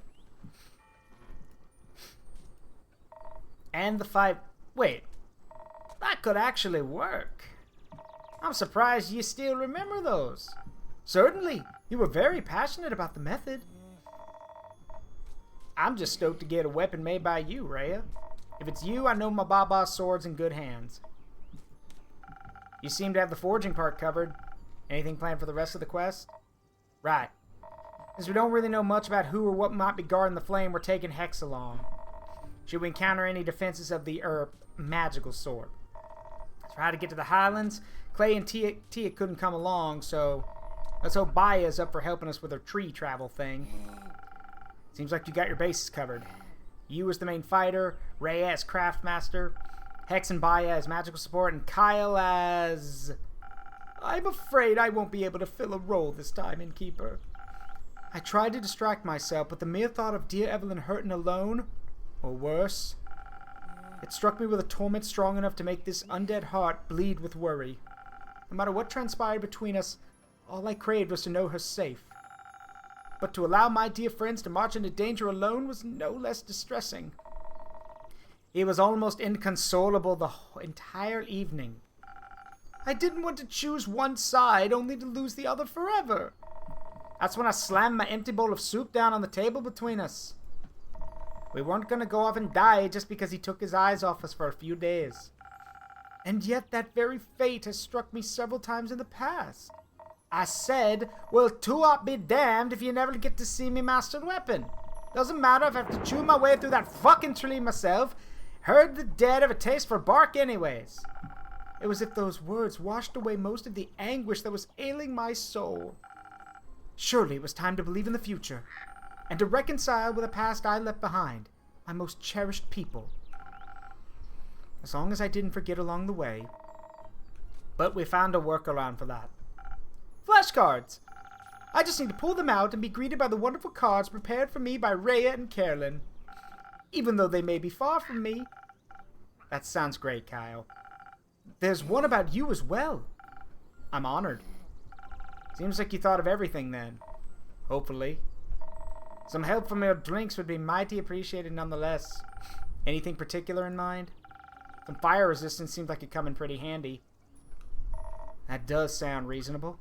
And the 5... Wait. That could actually work. I'm surprised you still remember those. Certainly. You were very passionate about the method. I'm just stoked to get a weapon made by you, Rhea. If it's you, I know my Baba's sword's in good hands. You seem to have the forging part covered. Anything planned for the rest of the quest? Right. Since we don't really know much about who or what might be guarding the flame, we're taking Hex along. should we encounter any defenses of the magical sort. Try to get to the Highlands. Clay and Tia couldn't come along, so let's hope Baya's up for helping us with her tree travel thing. Seems like you got your bases covered. You as the main fighter, Ray as craftmaster, Hex and Baya as magical support, and Kyle as... I'm afraid I won't be able to fill a role this time, Innkeeper. I tried to distract myself, but the mere thought of dear Evelyn hurting alone, or worse, it struck me with a torment strong enough to make this undead heart bleed with worry. No matter what transpired between us, all I craved was to know her safe. But to allow my dear friends to march into danger alone was no less distressing. It was almost inconsolable the entire evening. I didn't want to choose one side, only to lose the other forever. That's when I slammed my empty bowl of soup down on the table between us. We weren't going to go off and die just because he took his eyes off us for a few days. And yet that very fate has struck me several times in the past. I said, well, Tuat be damned if you never get to see me master weapon. Doesn't matter if I have to chew my way through that fucking tree myself. Heard the dead have a taste for bark anyways. It was as if those words washed away most of the anguish that was ailing my soul. Surely it was time to believe in the future, and to reconcile with the past I left behind, my most cherished people. As long as I didn't forget along the way. But we found a workaround for that. Flashcards! I just need to pull them out and be greeted by the wonderful cards prepared for me by Rhea and Carolyn. Even though they may be far from me. That sounds great, Kyle. There's one about you as well. I'm honored. Seems like you thought of everything then. Hopefully. Some help from your drinks would be mighty appreciated nonetheless. Anything particular in mind? Some fire resistance seems like it'd come in pretty handy. That does sound reasonable.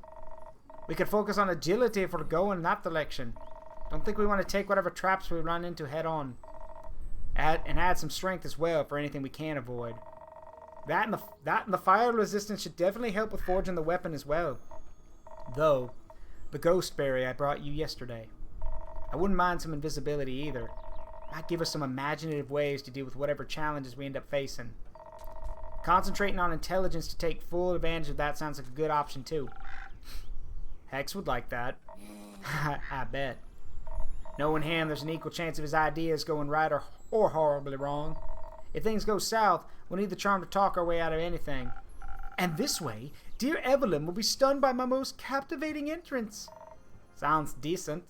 We could focus on agility if we're going in that direction. Don't think we want to take whatever traps we run into head on. Add some strength as well for anything we can avoid. That and the fire resistance should definitely help with forging the weapon as well. Though, the ghost berry I brought you yesterday. I wouldn't mind some invisibility either. Might give us some imaginative ways to deal with whatever challenges we end up facing. Concentrating on intelligence to take full advantage of that sounds like a good option too. Hex would like that. I bet. Knowing him, there's an equal chance of his ideas going right or horribly wrong. If things go south, we'll need the charm to talk our way out of anything. And this way, dear Evelyn will be stunned by my most captivating entrance. Sounds decent.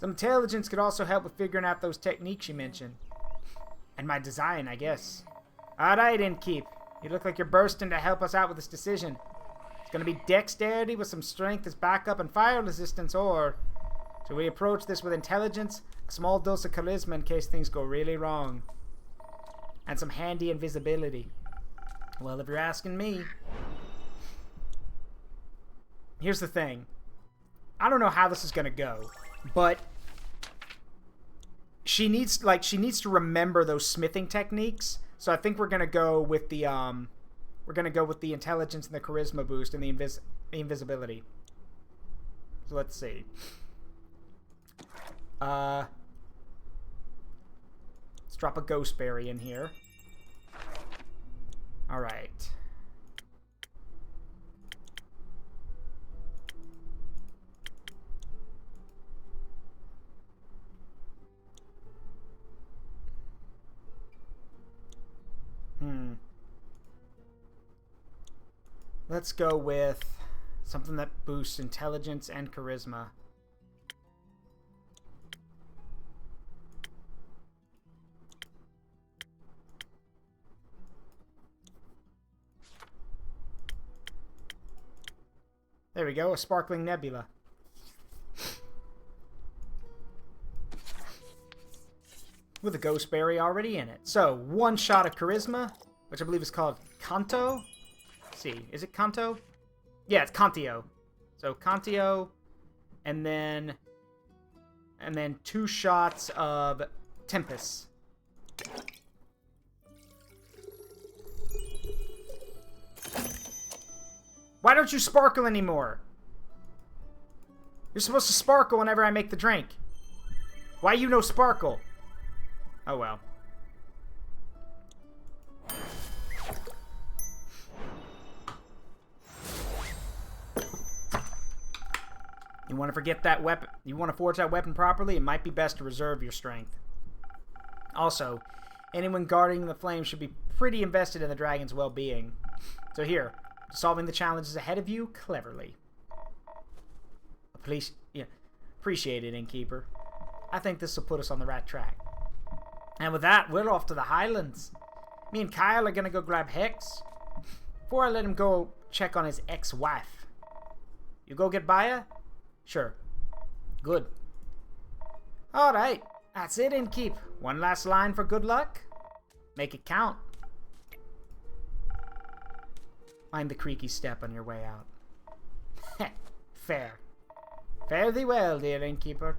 Some intelligence could also help with figuring out those techniques you mentioned. And my design, I guess. Alright, Innkeep. You look like you're bursting to help us out with this decision. It's gonna be dexterity with some strength as backup and fire resistance, or should we approach this with intelligence, a small dose of charisma in case things go really wrong, and some handy invisibility? Well, if you're asking me. Here's the thing. I don't know how this is gonna go, but she needs to remember those smithing techniques. So I think we're gonna go with the intelligence and the charisma boost and the invisibility. So let's see. Let's drop a ghost berry in here. All right. Let's go with something that boosts intelligence and charisma. There we go, a sparkling nebula. With a ghost berry already in it. So, one shot of charisma, which I believe is called Kanto. Let's see, is it Kanto? Yeah, it's Kantio. So Kantio, and then 2 shots of Tempest. Why don't you sparkle anymore? You're supposed to sparkle whenever I make the drink. Why you no sparkle? Oh well. You want to forget that weapon? You want to forge that weapon properly? It might be best to reserve your strength. Also, anyone guarding the flame should be pretty invested in the dragon's well-being. So here, solving the challenges ahead of you cleverly. Appreciate it, Innkeeper. I think this will put us on the right track. And with that, we're off to the Highlands. Me and Kyle are gonna go grab Hex before I let him go check on his ex-wife. You go get by her? Sure. Good. Alright, that's it, Innkeep. One last line for good luck. Make it count. Mind the creaky step on your way out. Fair. Fare thee well, dear Innkeeper.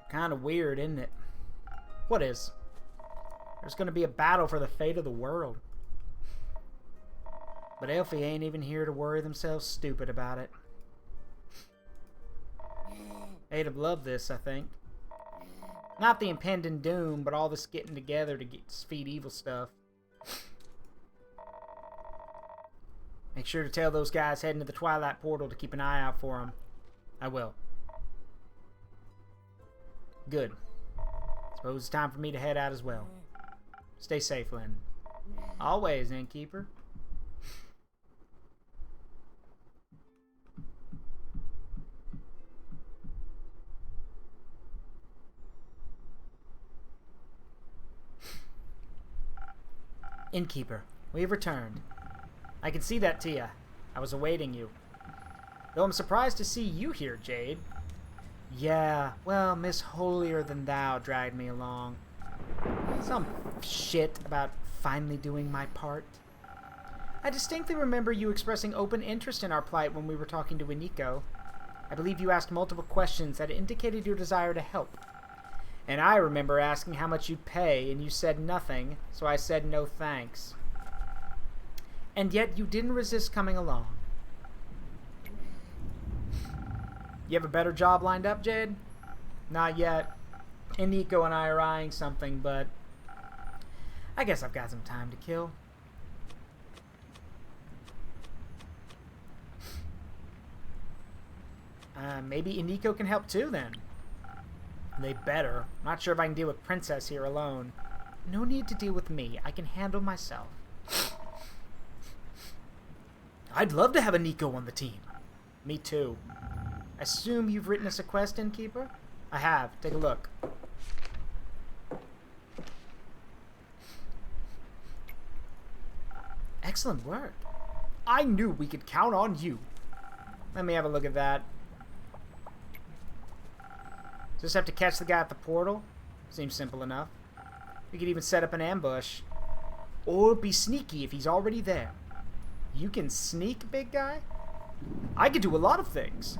Kind of weird, isn't it? What is? There's gonna be a battle for the fate of the world. But Elfie ain't even here to worry themselves stupid about it. They'd have loved this, I think. Not the impending doom, but all this getting together to feed evil stuff. Make sure to tell those guys heading to the Twilight Portal to keep an eye out for them. I will. Good. Suppose it's time for me to head out as well. Stay safe, Lynn. Always, Innkeeper. Innkeeper, we have returned. I can see that, Tia. I was awaiting you. Though I'm surprised to see you here, Jade. Yeah, well, Miss Holier-than-Thou dragged me along. Some shit about finally doing my part. I distinctly remember you expressing open interest in our plight when we were talking to Iniko. I believe you asked multiple questions that indicated your desire to help. And I remember asking how much you'd pay, and you said nothing, so I said no thanks. And yet you didn't resist coming along. You have a better job lined up, Jade? Not yet. Iniko and I are eyeing something, but I guess I've got some time to kill. Maybe Iniko can help too, then. They better. Not sure if I can deal with Princess here alone. No need to deal with me. I can handle myself. I'd love to have a Nico on the team. Me too. Assume you've written us a quest, Innkeeper? I have. Take a look. Excellent work. I knew we could count on you. Let me have a look at that. Just have to catch the guy at the portal? Seems simple enough. We could even set up an ambush. Or be sneaky if he's already there. You can sneak, big guy? I could do a lot of things.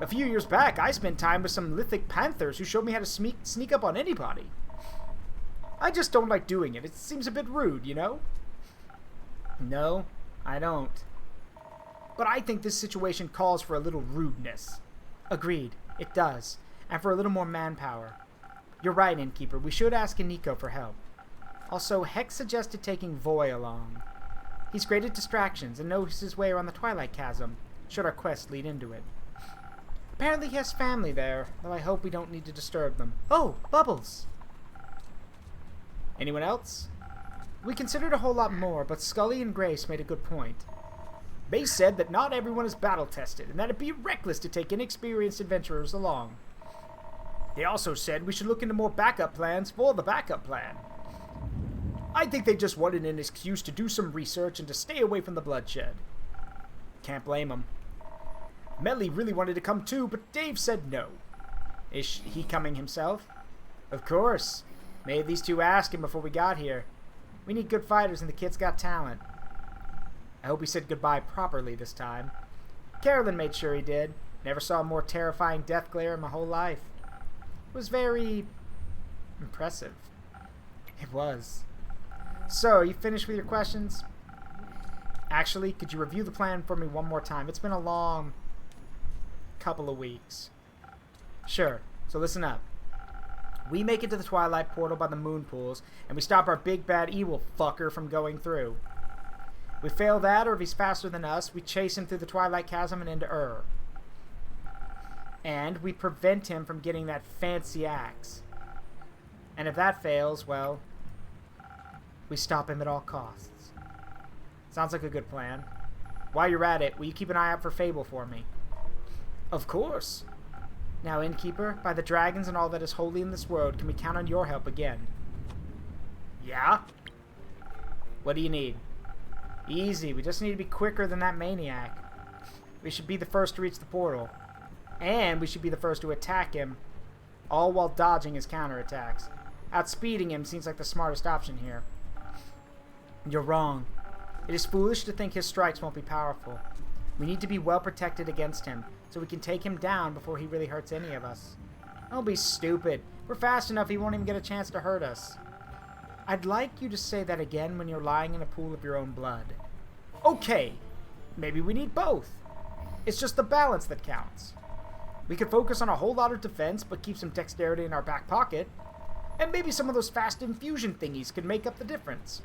A few years back, I spent time with some Lithic Panthers who showed me how to sneak up on anybody. I just don't like doing it. It seems a bit rude, you know? No, I don't. But I think this situation calls for a little rudeness. Agreed, it does. And for a little more manpower. You're right, Innkeeper. We should ask Iniko for help. Also, Hex suggested taking Voy along. He's great at distractions and knows his way around the Twilight Chasm, should our quest lead into it. Apparently he has family there, though I hope we don't need to disturb them. Oh, Bubbles! Anyone else? We considered a whole lot more, but Scully and Grace made a good point. They said that not everyone is battle-tested, and that it'd be reckless to take inexperienced adventurers along. They also said we should look into more backup plans for the backup plan. I think they just wanted an excuse to do some research and to stay away from the bloodshed. Can't blame them. Melly really wanted to come too, but Dave said no. Is he coming himself? Of course. Made these two ask him before we got here. We need good fighters and the kid's got talent. I hope he said goodbye properly this time. Carolyn made sure he did. Never saw a more terrifying death glare in my whole life. was very impressive. It was. So, are you finished with your questions? Actually, could you review the plan for me one more time? It's been a long couple of weeks. Sure. So listen up. We make it to the Twilight Portal by the moon pools, and we stop our big bad evil fucker from going through. We fail that, or if he's faster than us, we chase him through the Twilight Chasm and into Ur. And we prevent him from getting that fancy axe. And if that fails, well, we stop him at all costs. Sounds like a good plan. While you're at it, will you keep an eye out for Fable for me? Of course. Now, Innkeeper, by the dragons and all that is holy in this world, can we count on your help again? Yeah? What do you need? Easy, we just need to be quicker than that maniac. We should be the first to reach the portal. And we should be the first to attack him, all while dodging his counterattacks. Outspeeding him seems like the smartest option here. You're wrong. It is foolish to think his strikes won't be powerful. We need to be well protected against him, so we can take him down before he really hurts any of us. Don't be stupid. We're fast enough he won't even get a chance to hurt us. I'd like you to say that again when you're lying in a pool of your own blood. Okay, maybe we need both. It's just the balance that counts. We could focus on a whole lot of defense, but keep some dexterity in our back pocket. And maybe some of those fast infusion thingies could make up the difference.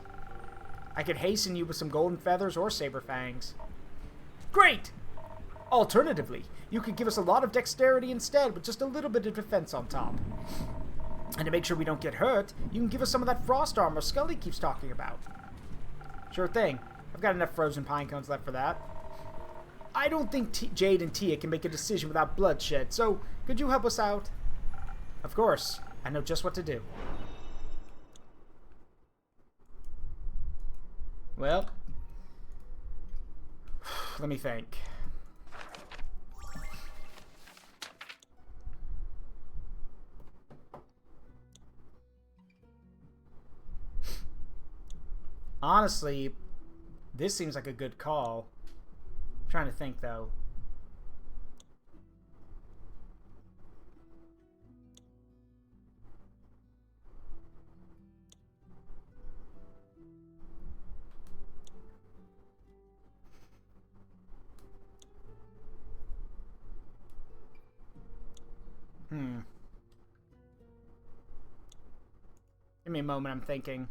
I could hasten you with some golden feathers or saber fangs. Great! Alternatively, you could give us a lot of dexterity instead with just a little bit of defense on top. And to make sure we don't get hurt, you can give us some of that frost armor Scully keeps talking about. Sure thing. I've got enough frozen pine cones left for that. I don't think Jade and Tia can make a decision without bloodshed, so could you help us out? Of course. I know just what to do. Well, let me think. Honestly, this seems like a good call. I'm trying to think, though. Give me a moment, I'm thinking.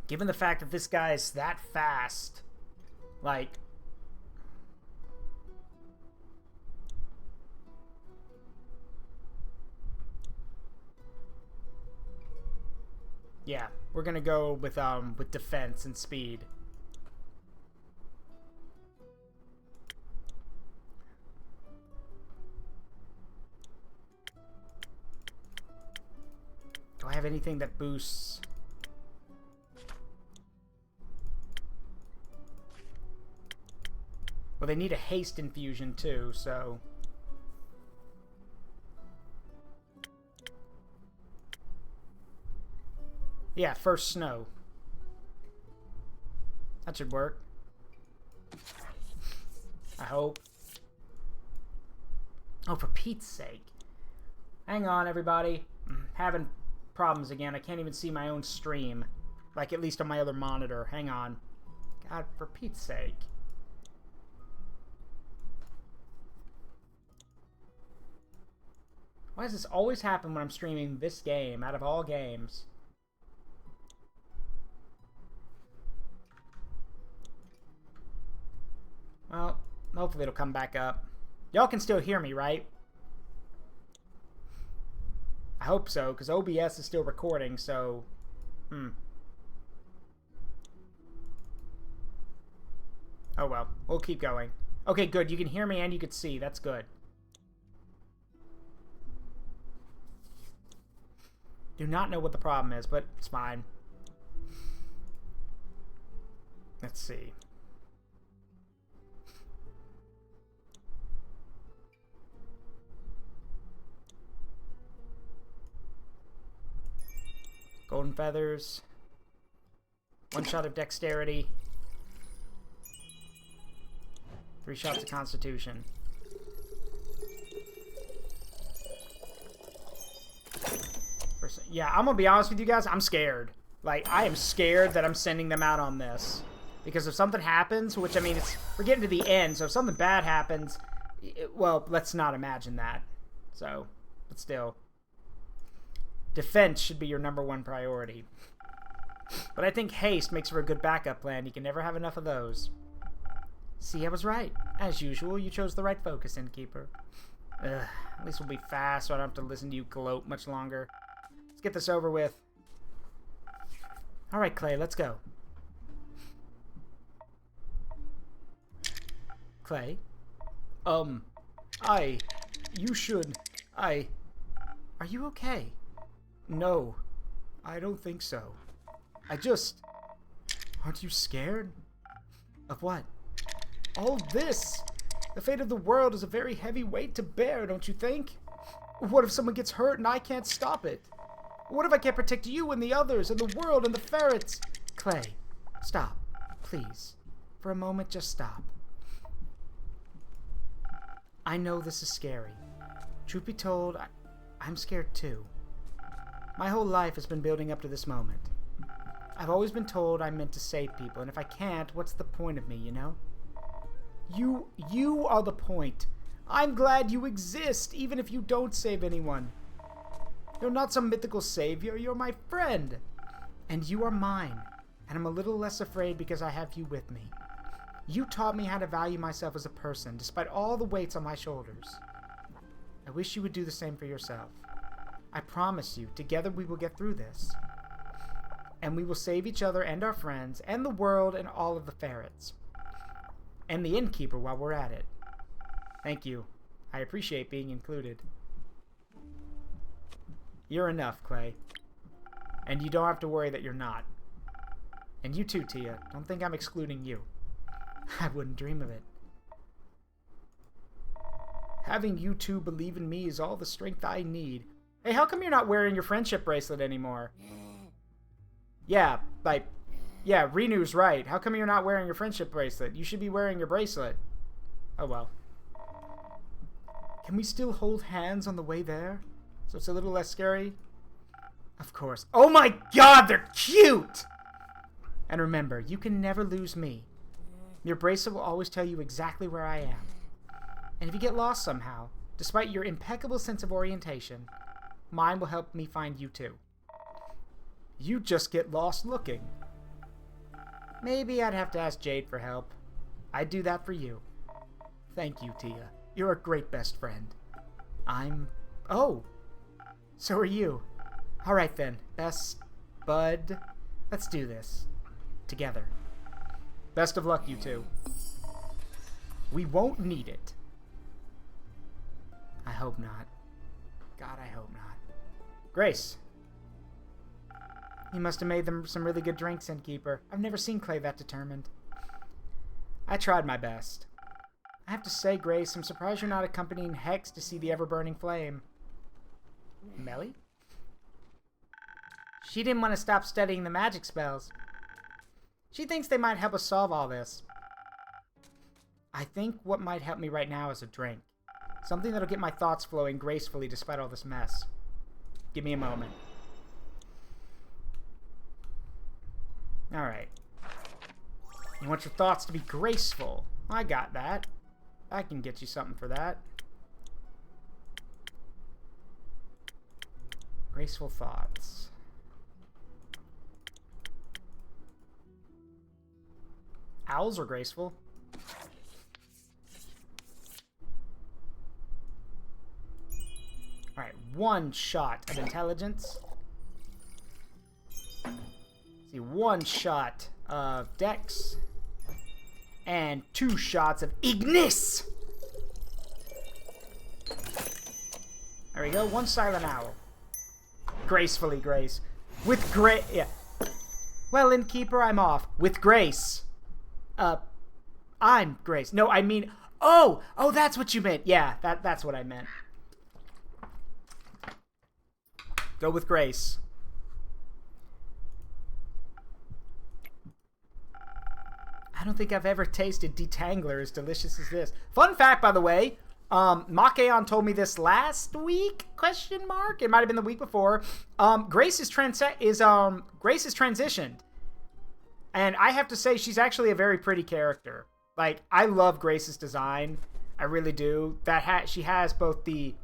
Given the fact that this guy's that fast, like... Yeah, we're gonna go with defense and speed. Do I have anything that boosts? Well, they need a haste infusion too, so... Yeah, first snow. That should work. I hope. Oh, for Pete's sake. Hang on, everybody. I'm having problems again. I can't even see my own stream. Like, at least on my other monitor. Hang on. God, for Pete's sake. Why does this always happen when I'm streaming this game, out of all games? Well, hopefully it'll come back up. Y'all can still hear me, right? I hope so, because OBS is still recording, so... Oh well, we'll keep going. Okay, good. You can hear me and you can see. That's good. Do not know what the problem is, but it's fine. Let's see. Golden feathers. 1 shot of dexterity. 3 shots of constitution. Yeah, I'm gonna be honest with you guys. I'm scared. Like, I am scared that I'm sending them out on this. Because if something happens, which, I mean, we're getting to the end, so if something bad happens, well, let's not imagine that. So, but still. Defense should be your #1 priority. But I think haste makes for a good backup plan. You can never have enough of those. See, I was right. As usual, you chose the right focus, Innkeeper. Ugh, at least we'll be fast, so I don't have to listen to you gloat much longer. Let's get this over with. Alright, Clay, let's go. Clay? You should. Are you okay? No, I don't think so. Aren't you scared? Of what? All this! The fate of the world is a very heavy weight to bear, don't you think? What if someone gets hurt and I can't stop it? What if I can't protect you and the others and the world and the ferrets? Clay, stop. Please. For a moment, just stop. I know this is scary. Truth be told, I'm scared too. My whole life has been building up to this moment. I've always been told I'm meant to save people, and if I can't, what's the point of me, you know? You are the point. I'm glad you exist, even if you don't save anyone. You're not some mythical savior, you're my friend. And you are mine, and I'm a little less afraid because I have you with me. You taught me how to value myself as a person, despite all the weights on my shoulders. I wish you would do the same for yourself. I promise you, together we will get through this. And we will save each other and our friends, and the world, and all of the ferrets. And the innkeeper while we're at it. Thank you. I appreciate being included. You're enough, Clay. And you don't have to worry that you're not. And you too, Tia. Don't think I'm excluding you. I wouldn't dream of it. Having you two believe in me is all the strength I need. Hey, how come you're not wearing your friendship bracelet anymore? Yeah, Renu's right. How come you're not wearing your friendship bracelet? You should be wearing your bracelet. Oh well. Can we still hold hands on the way there? So it's a little less scary? Of course. Oh my god, they're cute! And remember, you can never lose me. Your bracelet will always tell you exactly where I am. And if you get lost somehow, despite your impeccable sense of orientation, mine will help me find you too. You just get lost looking. Maybe I'd have to ask Jade for help. I'd do that for you. Thank you, Tia. You're a great best friend. Oh! So are you. Alright then, best bud. Let's do this. Together. Best of luck, you two. We won't need it. I hope not. God, I hope not. Grace. You must have made them some really good drinks, Innkeeper. I've never seen Clay that determined. I tried my best. I have to say, Grace, I'm surprised you're not accompanying Hex to see the ever-burning flame. Melly? She didn't want to stop studying the magic spells. She thinks they might help us solve all this. I think what might help me right now is a drink. Something that'll get my thoughts flowing gracefully despite all this mess. Give me a moment. Alright. You want your thoughts to be graceful. I got that. I can get you something for that. Graceful thoughts. Owls are graceful. Alright, 1 shot of intelligence. See, 1 shot of dex. And 2 shots of Ignis! There we go, 1 silent owl. Gracefully, Grace. With grace. Yeah. Well, Innkeeper, I'm off. With grace. I'm Grace. No, I mean... Oh, that's what you meant. Yeah, that's what I meant. Go with grace. I don't think I've ever tasted detangler as delicious as this. Fun fact, by the way, Makeon told me this last week, question mark? It might have been the week before. Grace is transitioned. And I have to say, she's actually a very pretty character. Like, I love Grace's design. I really do. She has both the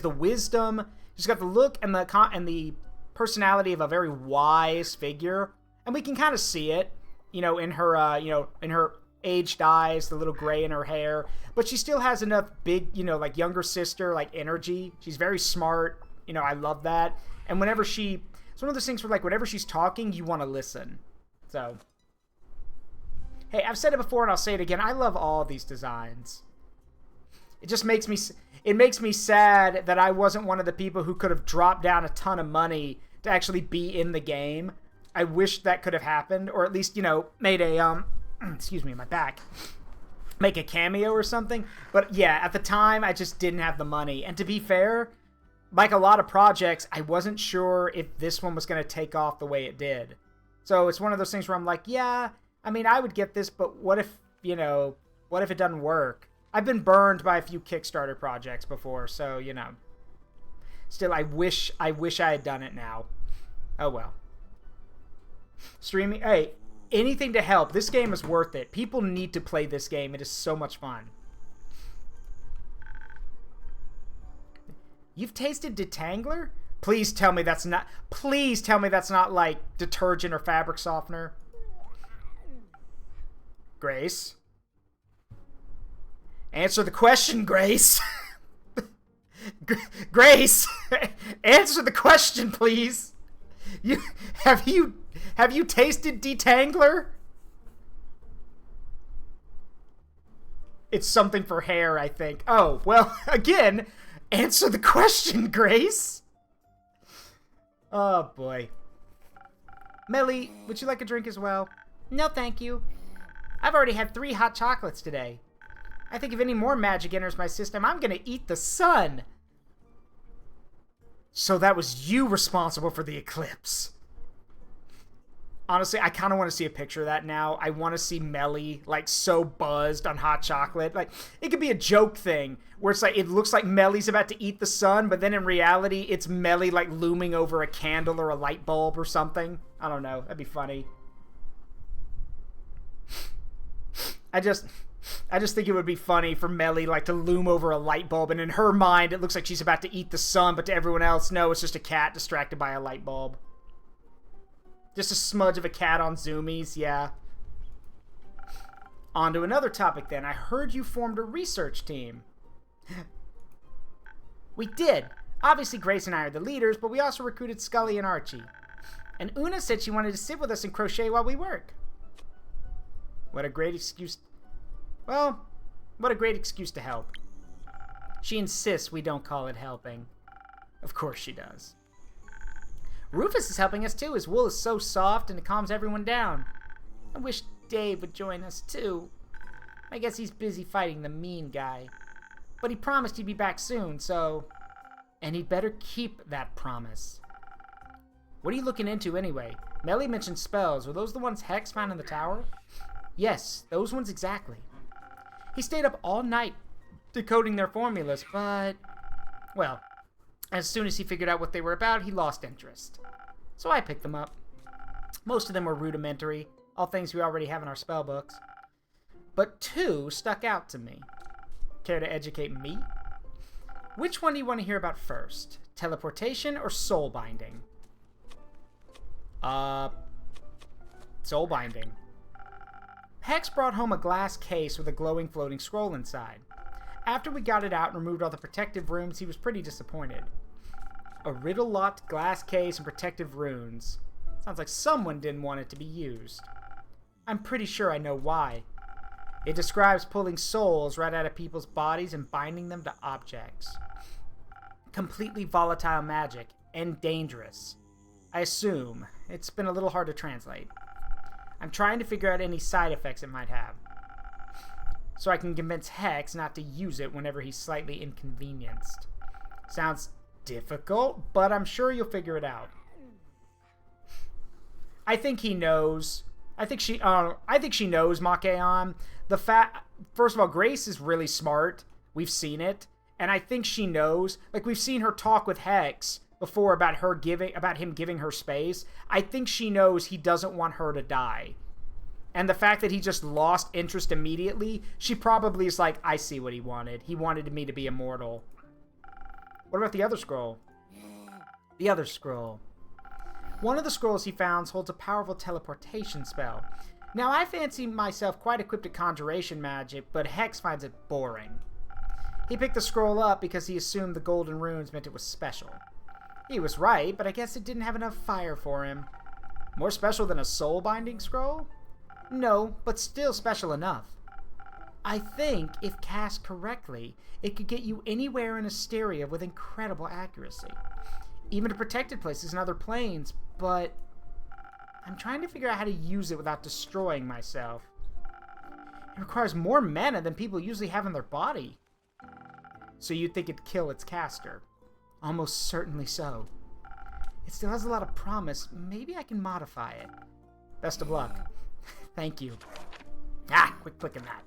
wisdom, she's got the look and the personality of a very wise figure. And we can kind of see it, in her, in her aged eyes, the little gray in her hair. But she still has enough big, like younger sister, like energy. She's very smart. I love that. And it's one of those things where, like, whenever she's talking, you want to listen. So, hey, I've said it before and I'll say it again. I love all these designs. It just makes me sad that I wasn't one of the people who could have dropped down a ton of money to actually be in the game. I wish that could have happened, or at least, made a, excuse me, my back, make a cameo or something. But yeah, at the time, I just didn't have the money. And to be fair, like a lot of projects, I wasn't sure if this one was going to take off the way it did. So it's one of those things where I'm like, yeah, I mean, I would get this, but what if it doesn't work? I've been burned by a few Kickstarter projects before, so, Still, I wish I had done it now. Oh, well. Streaming, hey, anything to help. This game is worth it. People need to play this game. It is so much fun. You've tasted Detangler? Please tell me that's not like detergent or fabric softener. Grace? Answer the question, Grace. Grace, answer the question, please. Have you tasted Detangler? It's something for hair, I think. Oh, well, again, answer the question, Grace. Oh, boy. Melly, would you like a drink as well? No, thank you. I've already had 3 hot chocolates today. I think if any more magic enters my system, I'm gonna eat the sun. So that was you responsible for the eclipse. Honestly, I kind of want to see a picture of that now. I want to see Melly, like, so buzzed on hot chocolate. Like, it could be a joke thing, where it's like, it looks like Melly's about to eat the sun, but then in reality, it's Melly, like, looming over a candle or a light bulb or something. I don't know. That'd be funny. I just think it would be funny for Melly, like, to loom over a light bulb, and in her mind, it looks like she's about to eat the sun, but to everyone else, no, it's just a cat distracted by a light bulb. Just a smudge of a cat on zoomies, yeah. On to another topic then. I heard you formed a research team. We did. Obviously, Grace and I are the leaders, but we also recruited Scully and Archie. And Una said she wanted to sit with us and crochet while we work. What a great excuse. Well, what a great excuse to help. She insists we don't call it helping. Of course she does. Rufus is helping us too. His wool is so soft and it calms everyone down. I wish Dave would join us too. I guess he's busy fighting the mean guy. But he promised he'd be back soon, so... And he'd better keep that promise. What are you looking into anyway? Melly mentioned spells. Were those the ones Hex found in the tower? Yes, those ones exactly. He stayed up all night decoding their formulas, but... Well, as soon as he figured out what they were about, he lost interest. So I picked them up. Most of them were rudimentary, all things we already have in our spell books. But 2 stuck out to me. Care to educate me? Which one do you want to hear about first? Teleportation or soul binding? Soul binding. Hex brought home a glass case with a glowing floating scroll inside. After we got it out and removed all the protective runes, he was pretty disappointed. A riddle-locked glass case and protective runes. Sounds like someone didn't want it to be used. I'm pretty sure I know why. It describes pulling souls right out of people's bodies and binding them to objects. Completely volatile magic, and dangerous. I assume. It's been a little hard to translate. I'm trying to figure out any side effects it might have, so I can convince Hex not to use it whenever he's slightly inconvenienced. Sounds difficult, but I'm sure you'll figure it out. I think he knows. I think she knows Makeon. First of all, Grace is really smart. We've seen it. And I think she knows. Like, we've seen her talk with Hex before about him giving her space. I think she knows he doesn't want her to die. And the fact that he just lost interest immediately, she probably is like, I see what he wanted. He wanted me to be immortal. What about the other scroll? The other scroll. One of the scrolls he found holds a powerful teleportation spell. Now, I fancy myself quite equipped at conjuration magic, but Hex finds it boring. He picked the scroll up because he assumed the golden runes meant it was special. He was right, but I guess it didn't have enough fire for him. More special than a soul-binding scroll? No, but still special enough. I think, if cast correctly, it could get you anywhere in Asteria with incredible accuracy. Even to protected places and other planes, but I'm trying to figure out how to use it without destroying myself. It requires more mana than people usually have in their body. So you'd think it'd kill its caster. Almost certainly so. It still has a lot of promise. Maybe I can modify it. Best of luck. Thank you. Quick clicking that.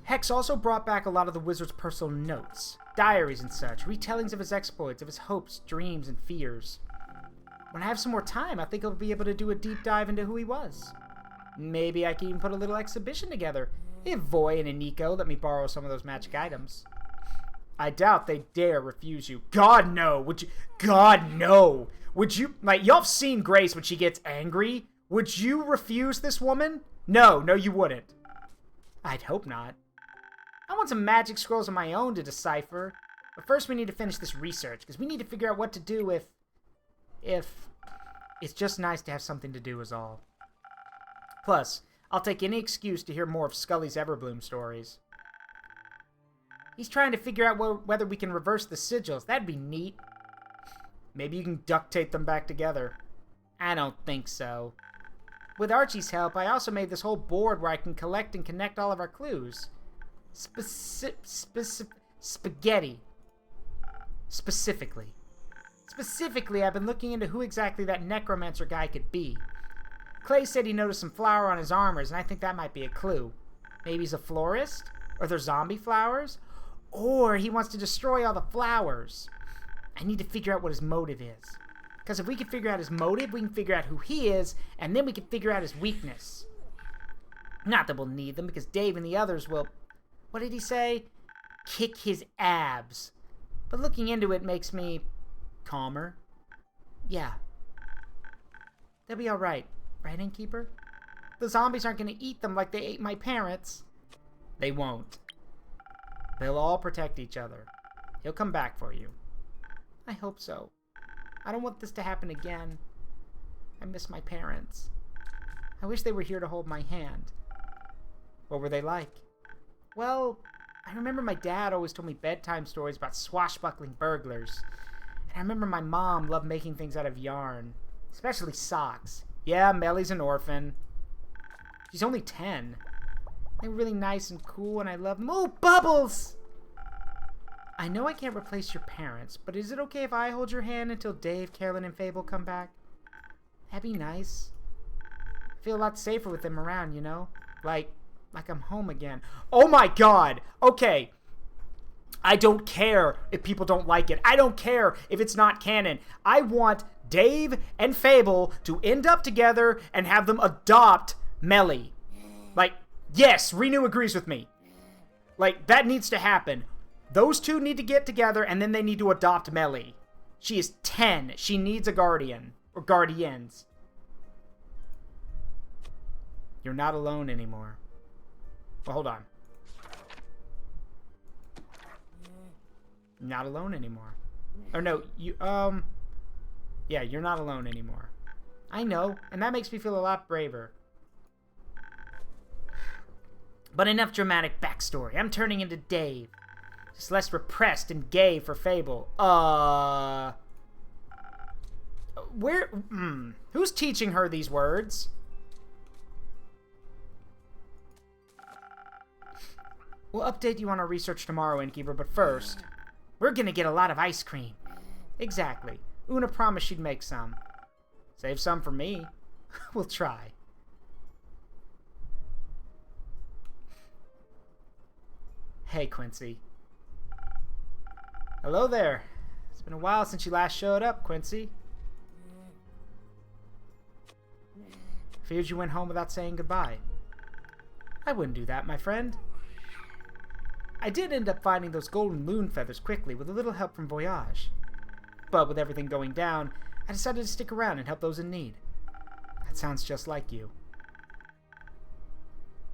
Hex also brought back a lot of the wizard's personal notes, diaries and such, retellings of his exploits, of his hopes, dreams, and fears. When I have some more time, I think I'll be able to do a deep dive into who he was. Maybe I can even put a little exhibition together, if Voy and Nico let me borrow some of those magic items. I doubt they dare refuse you. God, no! Would you? God, no! Would you, like, y'all have seen Grace when she gets angry. Would you refuse this woman? No, you wouldn't. I'd hope not. I want some magic scrolls of my own to decipher. But first we need to finish this research, because we need to figure out what to do if it's just nice to have something to do is all. Plus, I'll take any excuse to hear more of Scully's Everbloom stories. He's trying to figure out whether we can reverse the sigils. That'd be neat. Maybe you can duct tape them back together. I don't think so. With Archie's help, I also made this whole board where I can collect and connect all of our clues. Spaghetti. Specifically. Specifically, I've been looking into who exactly that necromancer guy could be. Clay said he noticed some flower on his armors, and I think that might be a clue. Maybe he's a florist? Or they're zombie flowers? Or he wants to destroy all the flowers. I need to figure out what his motive is. Because if we can figure out his motive, we can figure out who he is, and then we can figure out his weakness. Not that we'll need them, because Dave and the others will, what did he say? Kick his abs. But looking into it makes me calmer. Yeah. They'll be alright. Right, Innkeeper? The zombies aren't going to eat them like they ate my parents. They won't. They'll all protect each other. He'll come back for you. I hope so. I don't want this to happen again. I miss my parents. I wish they were here to hold my hand. What were they like? Well, I remember my dad always told me bedtime stories about swashbuckling burglars. And I remember my mom loved making things out of yarn. Especially socks. Yeah, Mellie's an orphan. She's only 10. They're really nice and cool, and I love them. Oh, Bubbles! I know I can't replace your parents, but is it okay if I hold your hand until Dave, Carolyn, and Fable come back? That'd be nice. I feel a lot safer with them around, you know? Like I'm home again. Oh my god! Okay. I don't care if people don't like it. I don't care if it's not canon. I want Dave and Fable to end up together and have them adopt Melly. Like, yes, Renu agrees with me. Like, that needs to happen. Those two need to get together, and then they need to adopt Melly. She is 10. She needs a guardian. Or guardians. You're not alone anymore. Well, hold on. You're not alone anymore. Or no, you, yeah, you're not alone anymore. I know, and that makes me feel a lot braver. But enough dramatic backstory. I'm turning into Dave. Just less repressed and gay for Fable. Who's teaching her these words? We'll update you on our research tomorrow, Innkeeper, but first, we're gonna get a lot of ice cream. Exactly. Una promised she'd make some. Save some for me. We'll try. Hey, Quincy. Hello there. It's been a while since you last showed up, Quincy. Feared you went home without saying goodbye. I wouldn't do that, my friend. I did end up finding those golden loon feathers quickly with a little help from Voyage. But with everything going down, I decided to stick around and help those in need. That sounds just like you.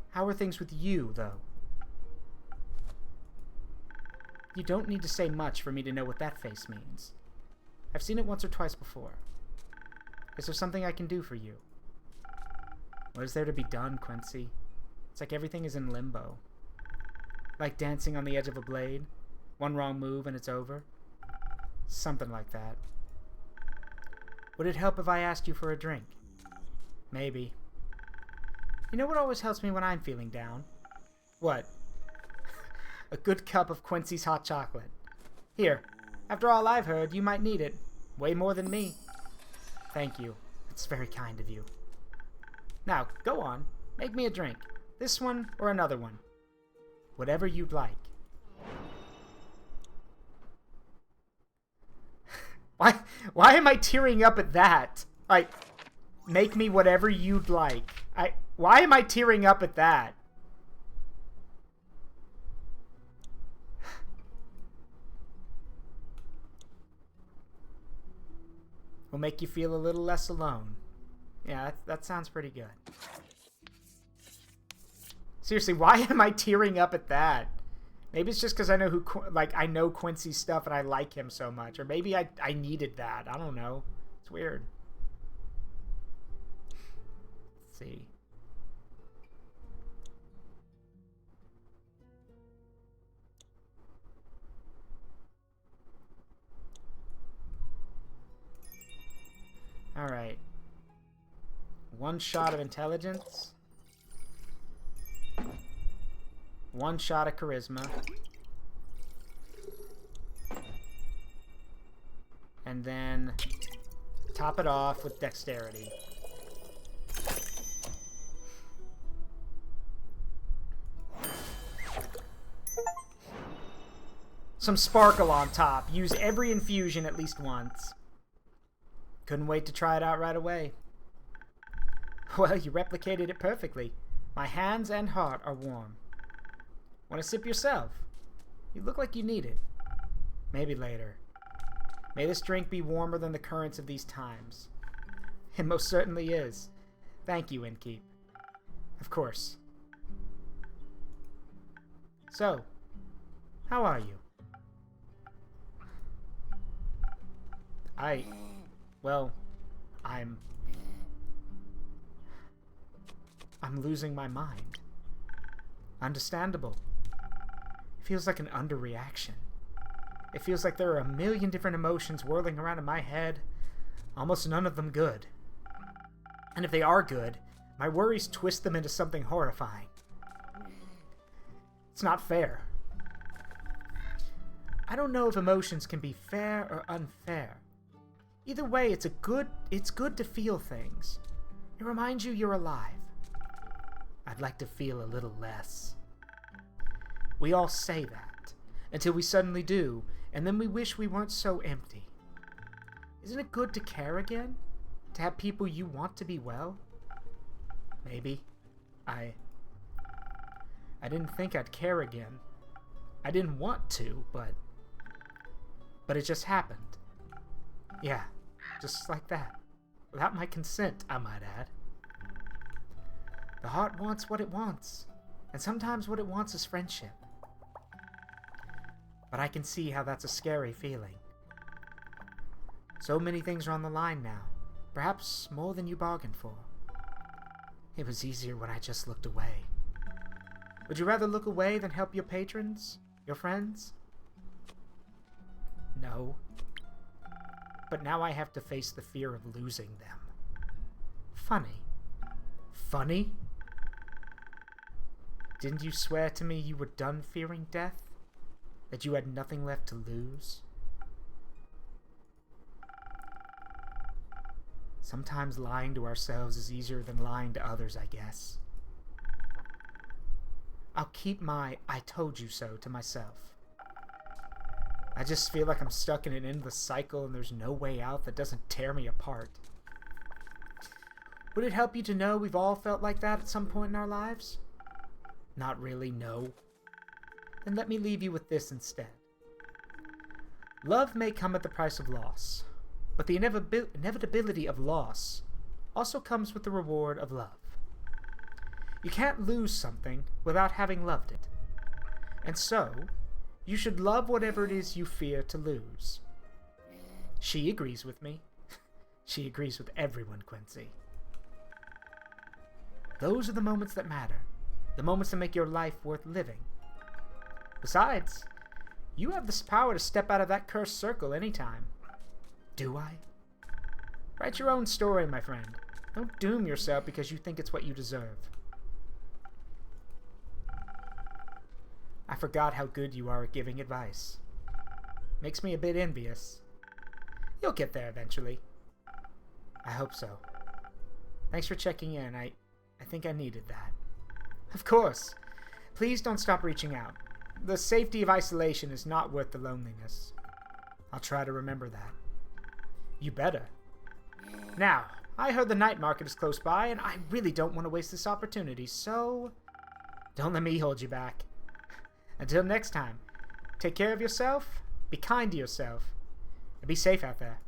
How are things with you, though? You don't need to say much for me to know what that face means. I've seen it once or twice before. Is there something I can do for you? What is there to be done, Quincy? It's like everything is in limbo. Like dancing on the edge of a blade. One wrong move and it's over. Something like that. Would it help if I asked you for a drink? Maybe. You know what always helps me when I'm feeling down? What? A good cup of Quincy's hot chocolate. Here, after all I've heard, you might need it. Way more than me. Thank you. It's very kind of you. Now, go on. Make me a drink. This one or another one. Whatever you'd like. Why am I tearing up at that? Like, make me whatever you'd like. Why am I tearing up at that? Will make you feel a little less alone. Yeah, that sounds pretty good. Seriously, why am I tearing up at that? Maybe it's just because I know I know Quincy's stuff and I like him so much. Or maybe I needed that. I don't know. It's weird. Let's see. Alright. One shot of intelligence. One shot of charisma. And then top it off with dexterity. Some sparkle on top. Use every infusion at least once. Couldn't wait to try it out right away. Well, you replicated it perfectly. My hands and heart are warm. Want to sip yourself? You look like you need it. Maybe later. May this drink be warmer than the currents of these times. It most certainly is. Thank you, Innkeep. Of course. So, how are you? Well, I'm losing my mind. Understandable. It feels like an underreaction. It feels like there are a million different emotions whirling around in my head, almost none of them good. And if they are good, my worries twist them into something horrifying. It's not fair. I don't know if emotions can be fair or unfair. Either way, it's good to feel things. It reminds you you're alive. I'd like to feel a little less. We all say that, until we suddenly do, and then we wish we weren't so empty. Isn't it good to care again? To have people you want to be well? Maybe. I didn't think I'd care again. I didn't want to, but it just happened. Yeah, just like that. Without my consent, I might add. The heart wants what it wants, and sometimes what it wants is friendship. But I can see how that's a scary feeling. So many things are on the line now, perhaps more than you bargained for. It was easier when I just looked away. Would you rather look away than help your patrons? Your friends? No. But now I have to face the fear of losing them. Funny. Funny? Didn't you swear to me you were done fearing death? That you had nothing left to lose? Sometimes lying to ourselves is easier than lying to others, I guess. I'll keep my "I told you so" to myself. I just feel like I'm stuck in an endless cycle and there's no way out that doesn't tear me apart. Would it help you to know we've all felt like that at some point in our lives? Not really, no. Then let me leave you with this instead. Love may come at the price of loss, but the inevitability of loss also comes with the reward of love. You can't lose something without having loved it. And so, you should love whatever it is you fear to lose. She agrees with me. She agrees with everyone, Quincy. Those are the moments that matter. The moments that make your life worth living. Besides, you have this power to step out of that cursed circle anytime. Do I? Write your own story, my friend. Don't doom yourself because you think it's what you deserve. I forgot how good you are at giving advice. Makes me a bit envious. You'll get there eventually. I hope so. Thanks for checking in. I think I needed that. Of course. Please don't stop reaching out. The safety of isolation is not worth the loneliness. I'll try to remember that. You better. Now, I heard the night market is close by, and I really don't want to waste this opportunity, so don't let me hold you back. Until next time, take care of yourself, be kind to yourself, and be safe out there.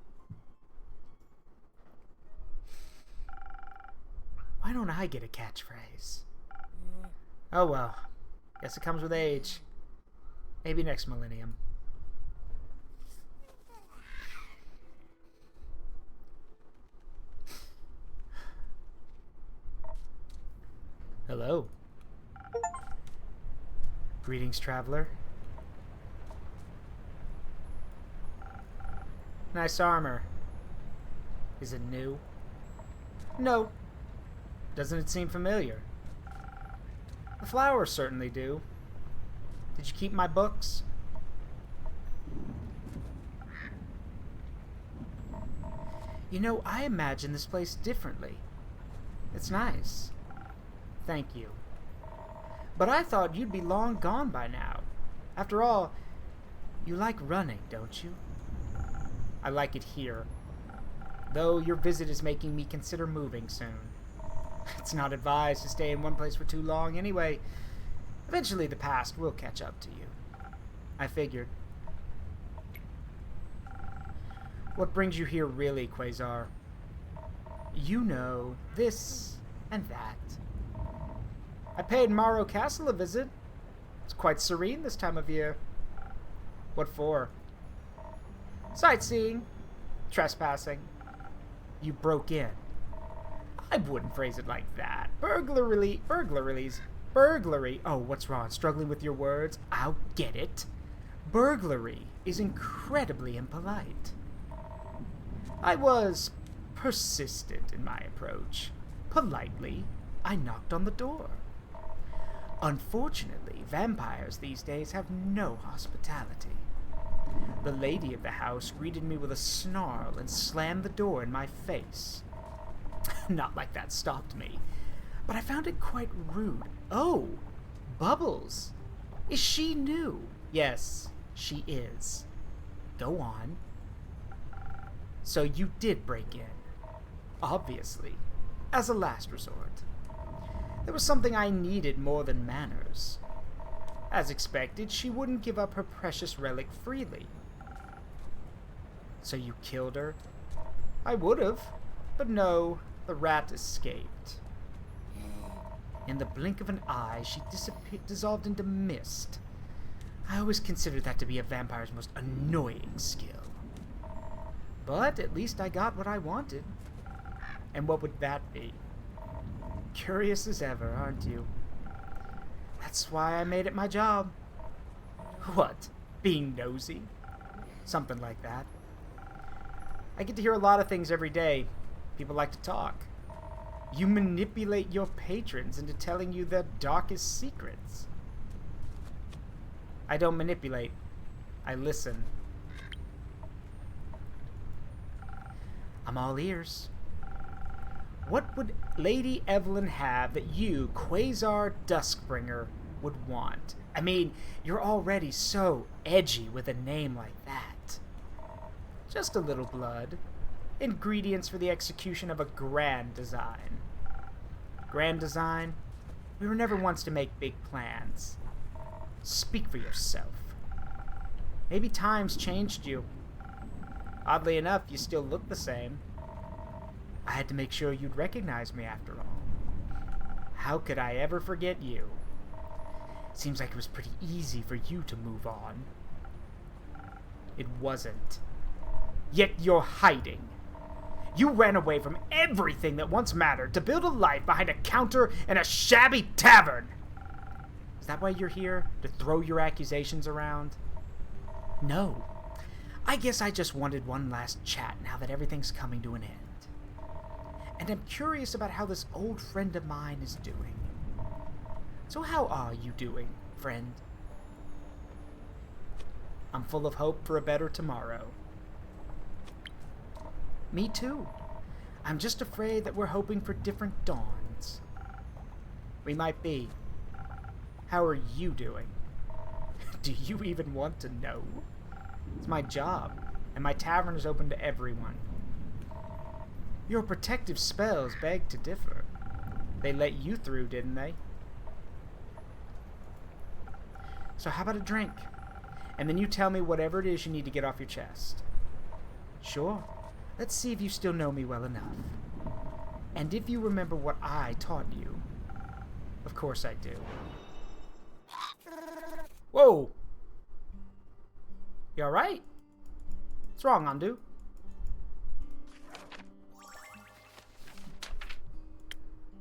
Why don't I get a catchphrase? Oh well, guess it comes with age. Maybe next millennium. Hello. Greetings, traveler. Nice armor. Is it new? No. Doesn't it seem familiar? The flowers certainly do. Did you keep my books? You know, I imagine this place differently. It's nice. Thank you. But I thought you'd be long gone by now. After all, you like running, don't you? I like it here. Though your visit is making me consider moving soon. It's not advised to stay in one place for too long anyway. Eventually the past will catch up to you. I figured. What brings you here really, Quasar? You know, this and that. I paid Morrow Castle a visit. It's quite serene this time of year. What for? Sightseeing. Trespassing. You broke in. I wouldn't phrase it like that. Burglary. Oh, what's wrong? Struggling with your words? I'll get it. Burglary is incredibly impolite. I was persistent in my approach. Politely, I knocked on the door. Unfortunately, vampires these days have no hospitality. The lady of the house greeted me with a snarl and slammed the door in my face. Not like that stopped me, but I found it quite rude. Oh, Bubbles. Is she new? Yes, she is. Go on. So you did break in. Obviously, as a last resort. There was something I needed more than manners. As expected, she wouldn't give up her precious relic freely. So you killed her? I would have, but no, the rat escaped. In the blink of an eye, she dissolved into mist. I always considered that to be a vampire's most annoying skill. But at least I got what I wanted. And what would that be? Curious as ever, aren't you? That's why I made it my job. What? Being nosy? Something like that. I get to hear a lot of things every day. People like to talk. You manipulate your patrons into telling you their darkest secrets. I don't manipulate. I listen. I'm all ears. What would Lady Evelyn have that you, Quasar Duskbringer, would want? I mean, you're already so edgy with a name like that. Just a little blood. Ingredients for the execution of a grand design. Grand design? We were never once to make big plans. Speak for yourself. Maybe times changed you. Oddly enough, you still look the same. I had to make sure you'd recognize me after all. How could I ever forget you? Seems like it was pretty easy for you to move on. It wasn't. Yet you're hiding. You ran away from everything that once mattered to build a life behind a counter in a shabby tavern. Is that why you're here? To throw your accusations around? No. I guess I just wanted one last chat now that everything's coming to an end. And I'm curious about how this old friend of mine is doing. So how are you doing, friend? I'm full of hope for a better tomorrow. Me too. I'm just afraid that we're hoping for different dawns. We might be. How are you doing? Do you even want to know? It's my job, and my tavern is open to everyone. Your protective spells beg to differ. They let you through, didn't they? So how about a drink? And then you tell me whatever it is you need to get off your chest. Sure. Let's see if you still know me well enough. And if you remember what I taught you. Of course I do. Whoa! You alright? What's wrong, Andu?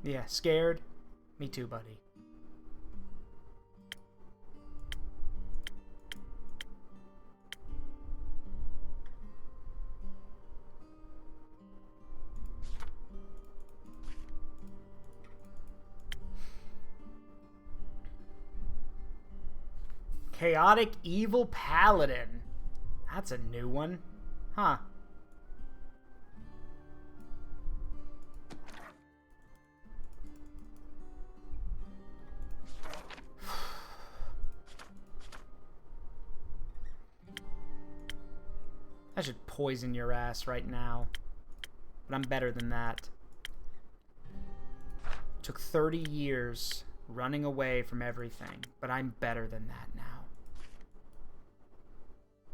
Yeah, scared? Me too, buddy. Chaotic Evil Paladin. That's a new one. Huh. I should poison your ass right now. But I'm better than that. Took 30 years running away from everything, but I'm better than that now.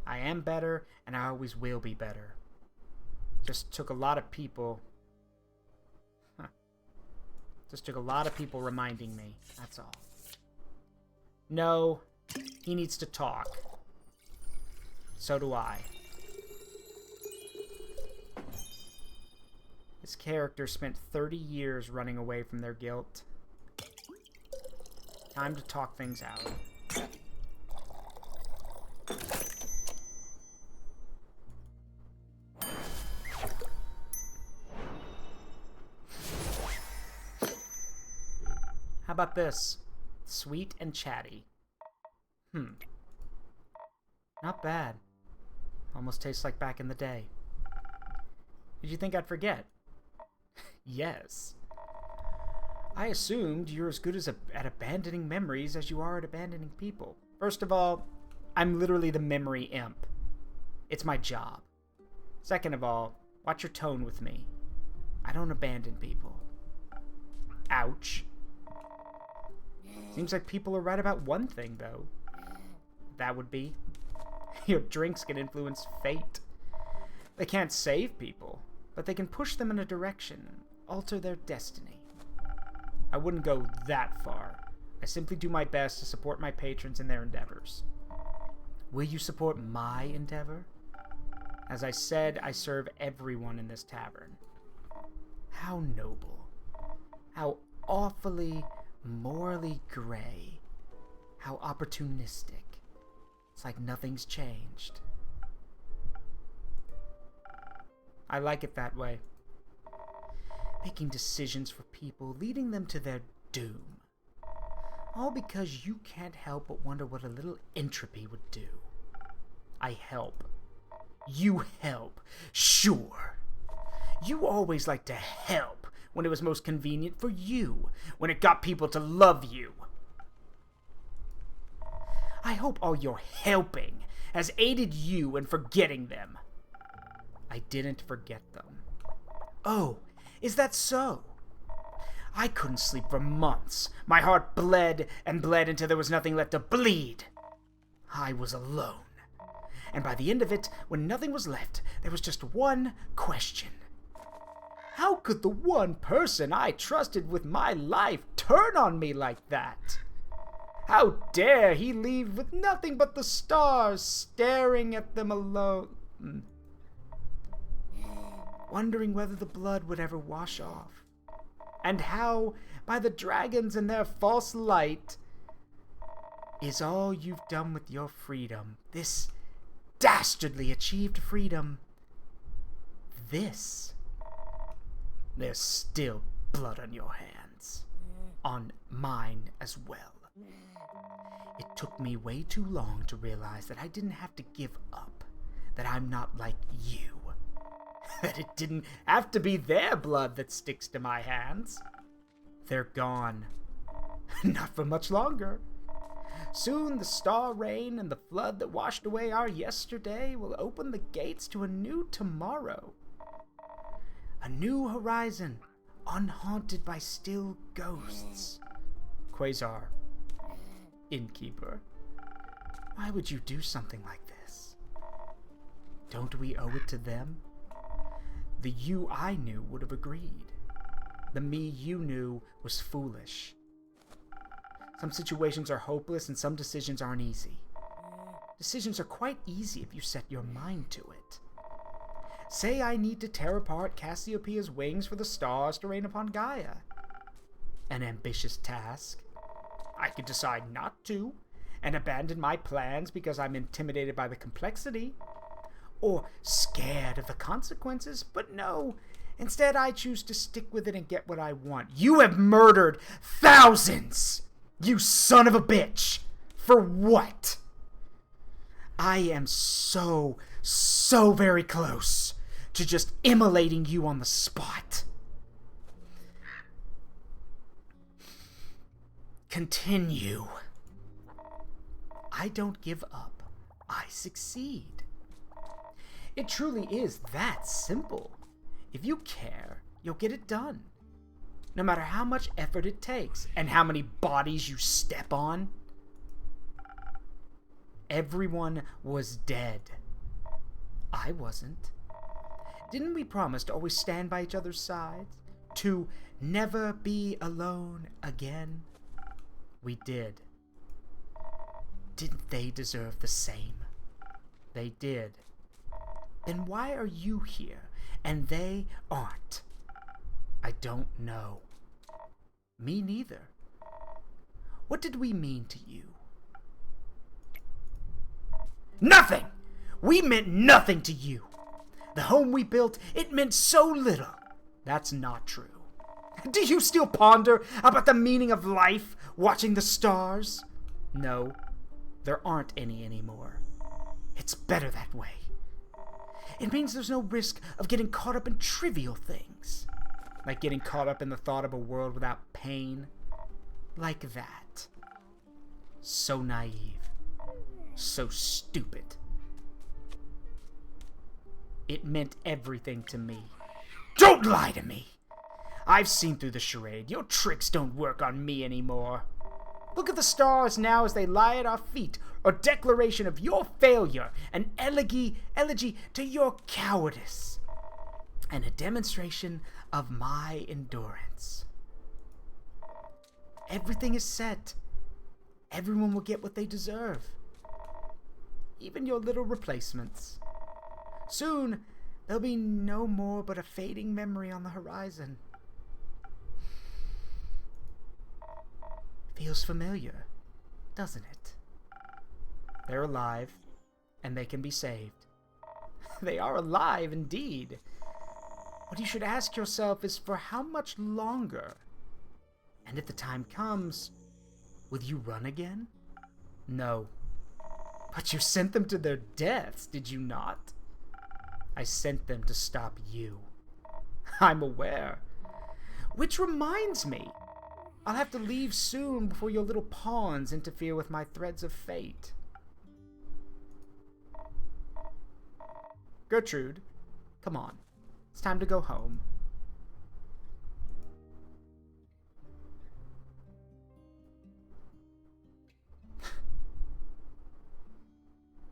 I am better, and I always will be better. Just took a lot of people... Just took a lot of people reminding me, that's all. No, he needs to talk. So do I. This character spent 30 years running away from their guilt. Time to talk things out. How about this? Sweet and chatty. Not bad. Almost tastes like back in the day. Did you think I'd forget? Yes. I assumed you're as good at abandoning memories as you are at abandoning people. First of all, I'm literally the memory imp. It's my job. Second of all, watch your tone with me. I don't abandon people. Ouch. Seems like people are right about one thing, though. That would be, your drinks can influence fate. They can't save people, but they can push them in a direction, alter their destiny. I wouldn't go that far. I simply do my best to support my patrons in their endeavors. Will you support my endeavor? As I said, I serve everyone in this tavern. How noble. How awfully morally gray. How opportunistic. It's like nothing's changed. I like it that way. Making decisions for people, leading them to their doom. All because you can't help but wonder what a little entropy would do. I help. You help. Sure. You always like to help when it was most convenient for you, when it got people to love you. I hope all your helping has aided you in forgetting them. I didn't forget them. Oh, is that so? I couldn't sleep for months. My heart bled and bled until there was nothing left to bleed. I was alone. And by the end of it, when nothing was left, there was just one question. How could the one person I trusted with my life turn on me like that? How dare he leave with nothing but the stars staring at them alone? Wondering whether the blood would ever wash off. And how, by the dragons and their false light, is all you've done with your freedom, this dastardly achieved freedom, this. There's still blood on your hands. On mine as well. It took me way too long to realize that I didn't have to give up. That I'm not like you. That it didn't have to be their blood that sticks to my hands. They're gone. Not for much longer. Soon the star rain and the flood that washed away our yesterday will open the gates to a new tomorrow. A new horizon, unhaunted by still ghosts. Quasar. Innkeeper. Why would you do something like this? Don't we owe it to them? The you I knew would have agreed. The me you knew was foolish. Some situations are hopeless and some decisions aren't easy. Decisions are quite easy if you set your mind to it. Say I need to tear apart Cassiopeia's wings for the stars to rain upon Gaia. An ambitious task. I could decide not to, and abandon my plans because I'm intimidated by the complexity. Or scared of the consequences, but no. Instead, I choose to stick with it and get what I want. You have murdered thousands! You son of a bitch! For what? I am so very close to just immolating you on the spot. Continue. I don't give up. I succeed. It truly is that simple. If you care, you'll get it done. No matter how much effort it takes and how many bodies you step on. Everyone was dead. I wasn't. Didn't we promise to always stand by each other's sides? To never be alone again? We did. Didn't they deserve the same? They did. Then why are you here and they aren't? I don't know. Me neither. What did we mean to you? Nothing! We meant nothing to you. The home we built, it meant so little. That's not true. Do you still ponder about the meaning of life, watching the stars? No, there aren't any anymore. It's better that way. It means there's no risk of getting caught up in trivial things. Like getting caught up in the thought of a world without pain. Like that. So naive. So stupid. It meant everything to me. Don't lie to me! I've seen through the charade. Your tricks don't work on me anymore. Look at the stars now as they lie at our feet, a declaration of your failure, an elegy to your cowardice, and a demonstration of my endurance. Everything is set. Everyone will get what they deserve. Even your little replacements. Soon, there'll be no more but a fading memory on the horizon. Feels familiar, doesn't it? They're alive, and they can be saved. They are alive indeed. What you should ask yourself is for how much longer? And if the time comes, will you run again? No. But you sent them to their deaths, did you not? I sent them to stop you. I'm aware. Which reminds me, I'll have to leave soon before your little pawns interfere with my threads of fate. Gertrude, come on. It's time to go home.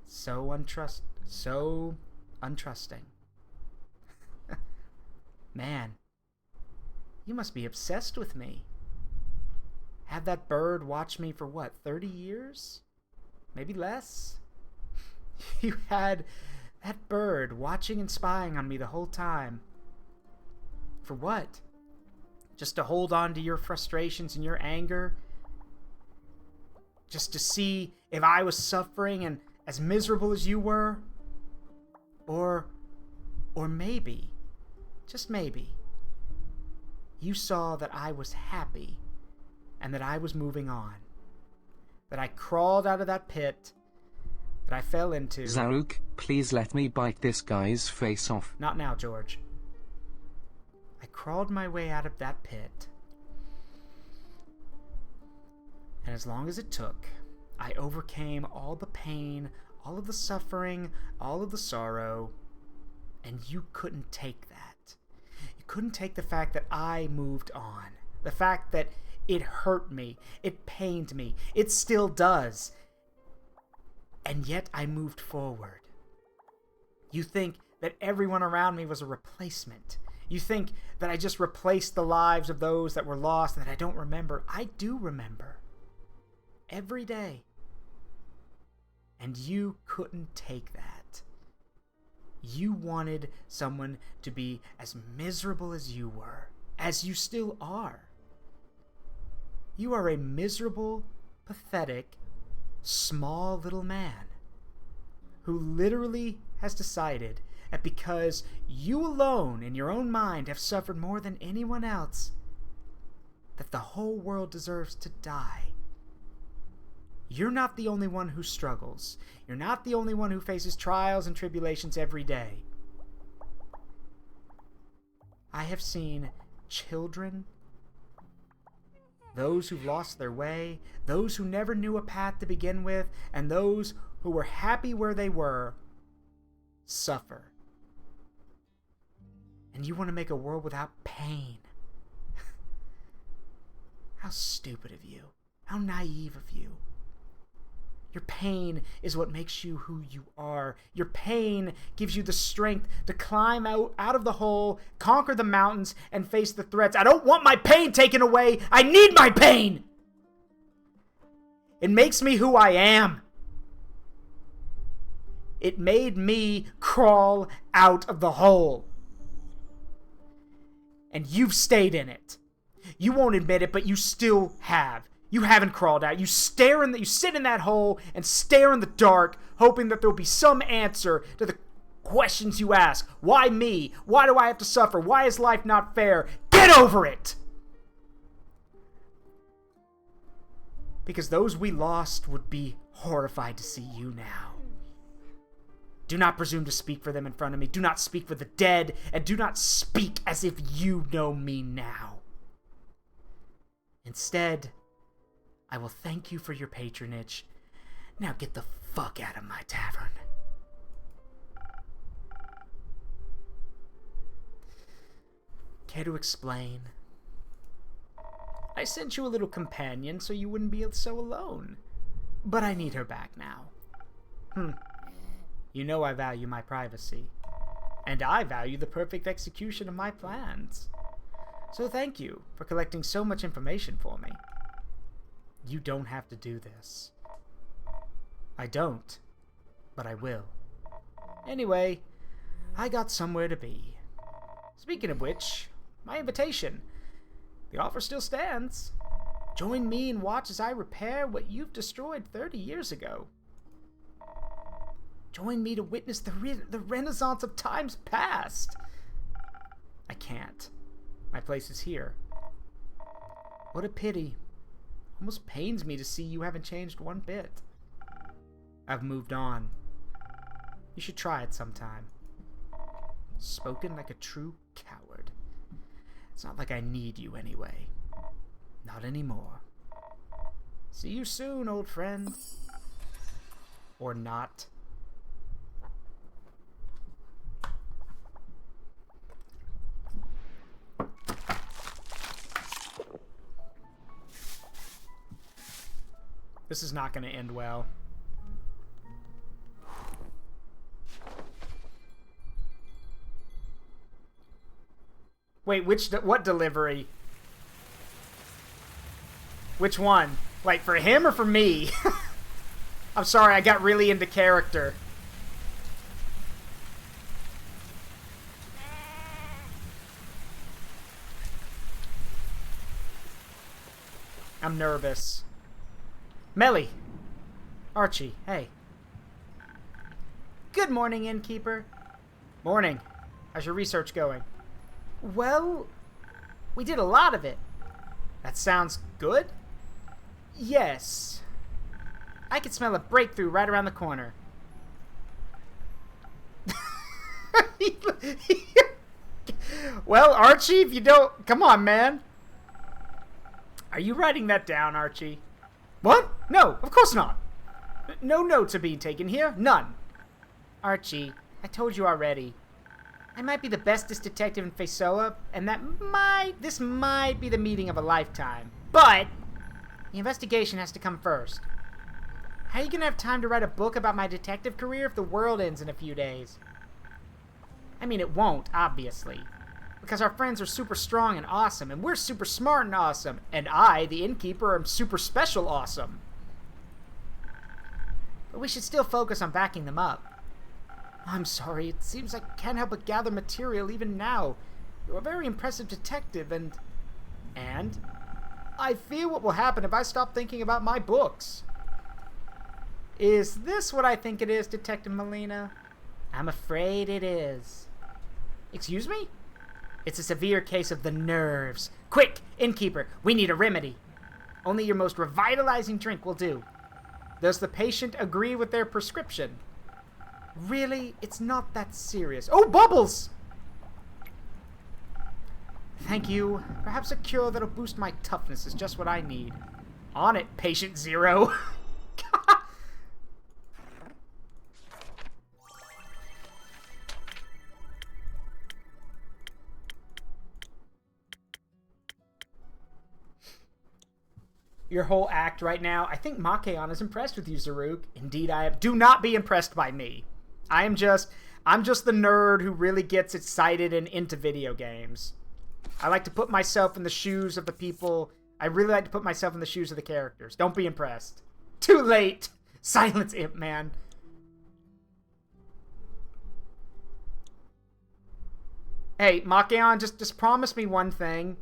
So untrusting. Man, you must be obsessed with me. Have that bird watch me for what, 30 years? Maybe less? You had that bird watching and spying on me the whole time. For what? Just to hold on to your frustrations and your anger? Just to see if I was suffering and as miserable as you were? Or maybe, just maybe, you saw that I was happy and that I was moving on. That I crawled out of that pit that I fell into. Zaruk, please let me bite this guy's face off. Not now, George. I crawled my way out of that pit. And as long as it took, I overcame all the pain, all of the suffering, all of the sorrow, and you couldn't take that. You couldn't take the fact that I moved on. The fact that it hurt me. It pained me. It still does. And yet I moved forward. You think that everyone around me was a replacement. You think that I just replaced the lives of those that were lost and that I don't remember. I do remember. Every day. And you couldn't take that. You wanted someone to be as miserable as you were, as you still are. You are a miserable, pathetic, small little man who literally has decided that because you alone in your own mind have suffered more than anyone else, that the whole world deserves to die. You're not the only one who struggles. You're not the only one who faces trials and tribulations every day. I have seen children, those who've lost their way, those who never knew a path to begin with, and those who were happy where they were, suffer. And you want to make a world without pain. How stupid of you. How naive of you. Your pain is what makes you who you are. Your pain gives you the strength to climb out of the hole, conquer the mountains, and face the threats. I don't want my pain taken away. I need my pain. It makes me who I am. It made me crawl out of the hole. And you've stayed in it. You won't admit it, but you still have. You haven't crawled out. You sit in that hole and stare in the dark, hoping that there'll be some answer to the questions you ask. Why me? Why do I have to suffer? Why is life not fair? Get over it! Because those we lost would be horrified to see you now. Do not presume to speak for them in front of me. Do not speak for the dead, and do not speak as if you know me now. Instead, I will thank you for your patronage. Now get the fuck out of my tavern. Care to explain? I sent you a little companion so you wouldn't be so alone. But I need her back now. You know I value my privacy. And I value the perfect execution of my plans. So thank you for collecting so much information for me. You don't have to do this. I don't, but I will. Anyway, I got somewhere to be. Speaking of which, my invitation. The offer still stands. Join me and watch as I repair what you've destroyed 30 years ago. Join me to witness the renaissance of times past. I can't. My place is here. What a pity. Almost pains me to see you haven't changed one bit. I've moved on. You should try it sometime. Spoken like a true coward. It's not like I need you anyway. Not anymore. See you soon, old friend. Or not. This is not going to end well. Wait, what delivery? Which one? Like, for him or for me? I'm sorry, I got really into character. I'm nervous. Melly. Archie, hey. Good morning, innkeeper. Morning. How's your research going? Well, we did a lot of it. That sounds good? Yes. I can smell a breakthrough right around the corner. Well, Archie, if you don't... Come on, man. Are you writing that down, Archie? What? No, of course not. No notes are being taken here. None. Archie, I told you already. I might be the bestest detective in Fasoa, and this might be the meeting of a lifetime. But the investigation has to come first. How are you going to have time to write a book about my detective career if the world ends in a few days? I mean, it won't, obviously. Because our friends are super strong and awesome, and we're super smart and awesome, and I, the innkeeper, am super special awesome. But we should still focus on backing them up. I'm sorry, it seems I can't help but gather material even now. You're a very impressive detective, and I fear what will happen if I stop thinking about my books. Is this what I think it is, Detective Molina? I'm afraid it is. Excuse me? It's a severe case of the nerves. Quick, innkeeper, we need a remedy. Only your most revitalizing drink will do. Does the patient agree with their prescription? Really? It's not that serious. Oh, bubbles! Thank you. Perhaps a cure that'll boost my toughness is just what I need. On it, patient zero. Your whole act right now. I think Makeon is impressed with you, Zaruk. Indeed, I am. Do not be impressed by me. I'm just the nerd who really gets excited and into video games. I like to put myself in the shoes of the people. I really like to put myself in the shoes of the characters. Don't be impressed. Too late. Silence, Imp Man. Hey, Makeon, just promise me one thing.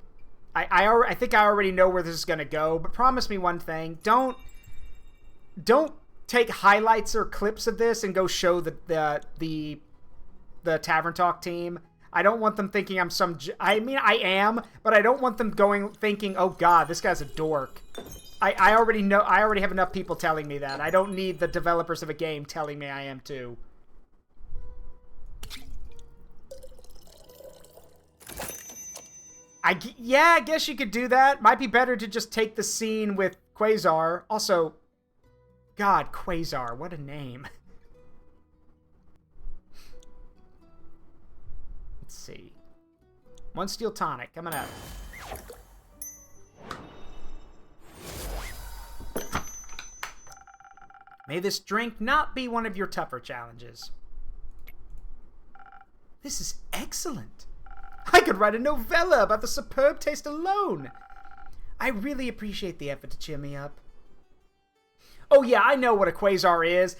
I think I already know where this is gonna go, but promise me one thing. Don't take highlights or clips of this and go show the Tavern Talk team. I don't want them thinking I'm some... I mean, I am, but I don't want them thinking, oh god, this guy's a dork. I already know... I already have enough people telling me that. I don't need the developers of a game telling me I am too. Yeah, I guess you could do that. Might be better to just take the scene with Quasar. Also, God, Quasar, what a name. Let's see. One steel tonic, coming up. May this drink not be one of your tougher challenges. This is excellent. I could write a novella about the superb taste alone. I really appreciate the effort to cheer me up. Oh yeah, I know what a Quasar is.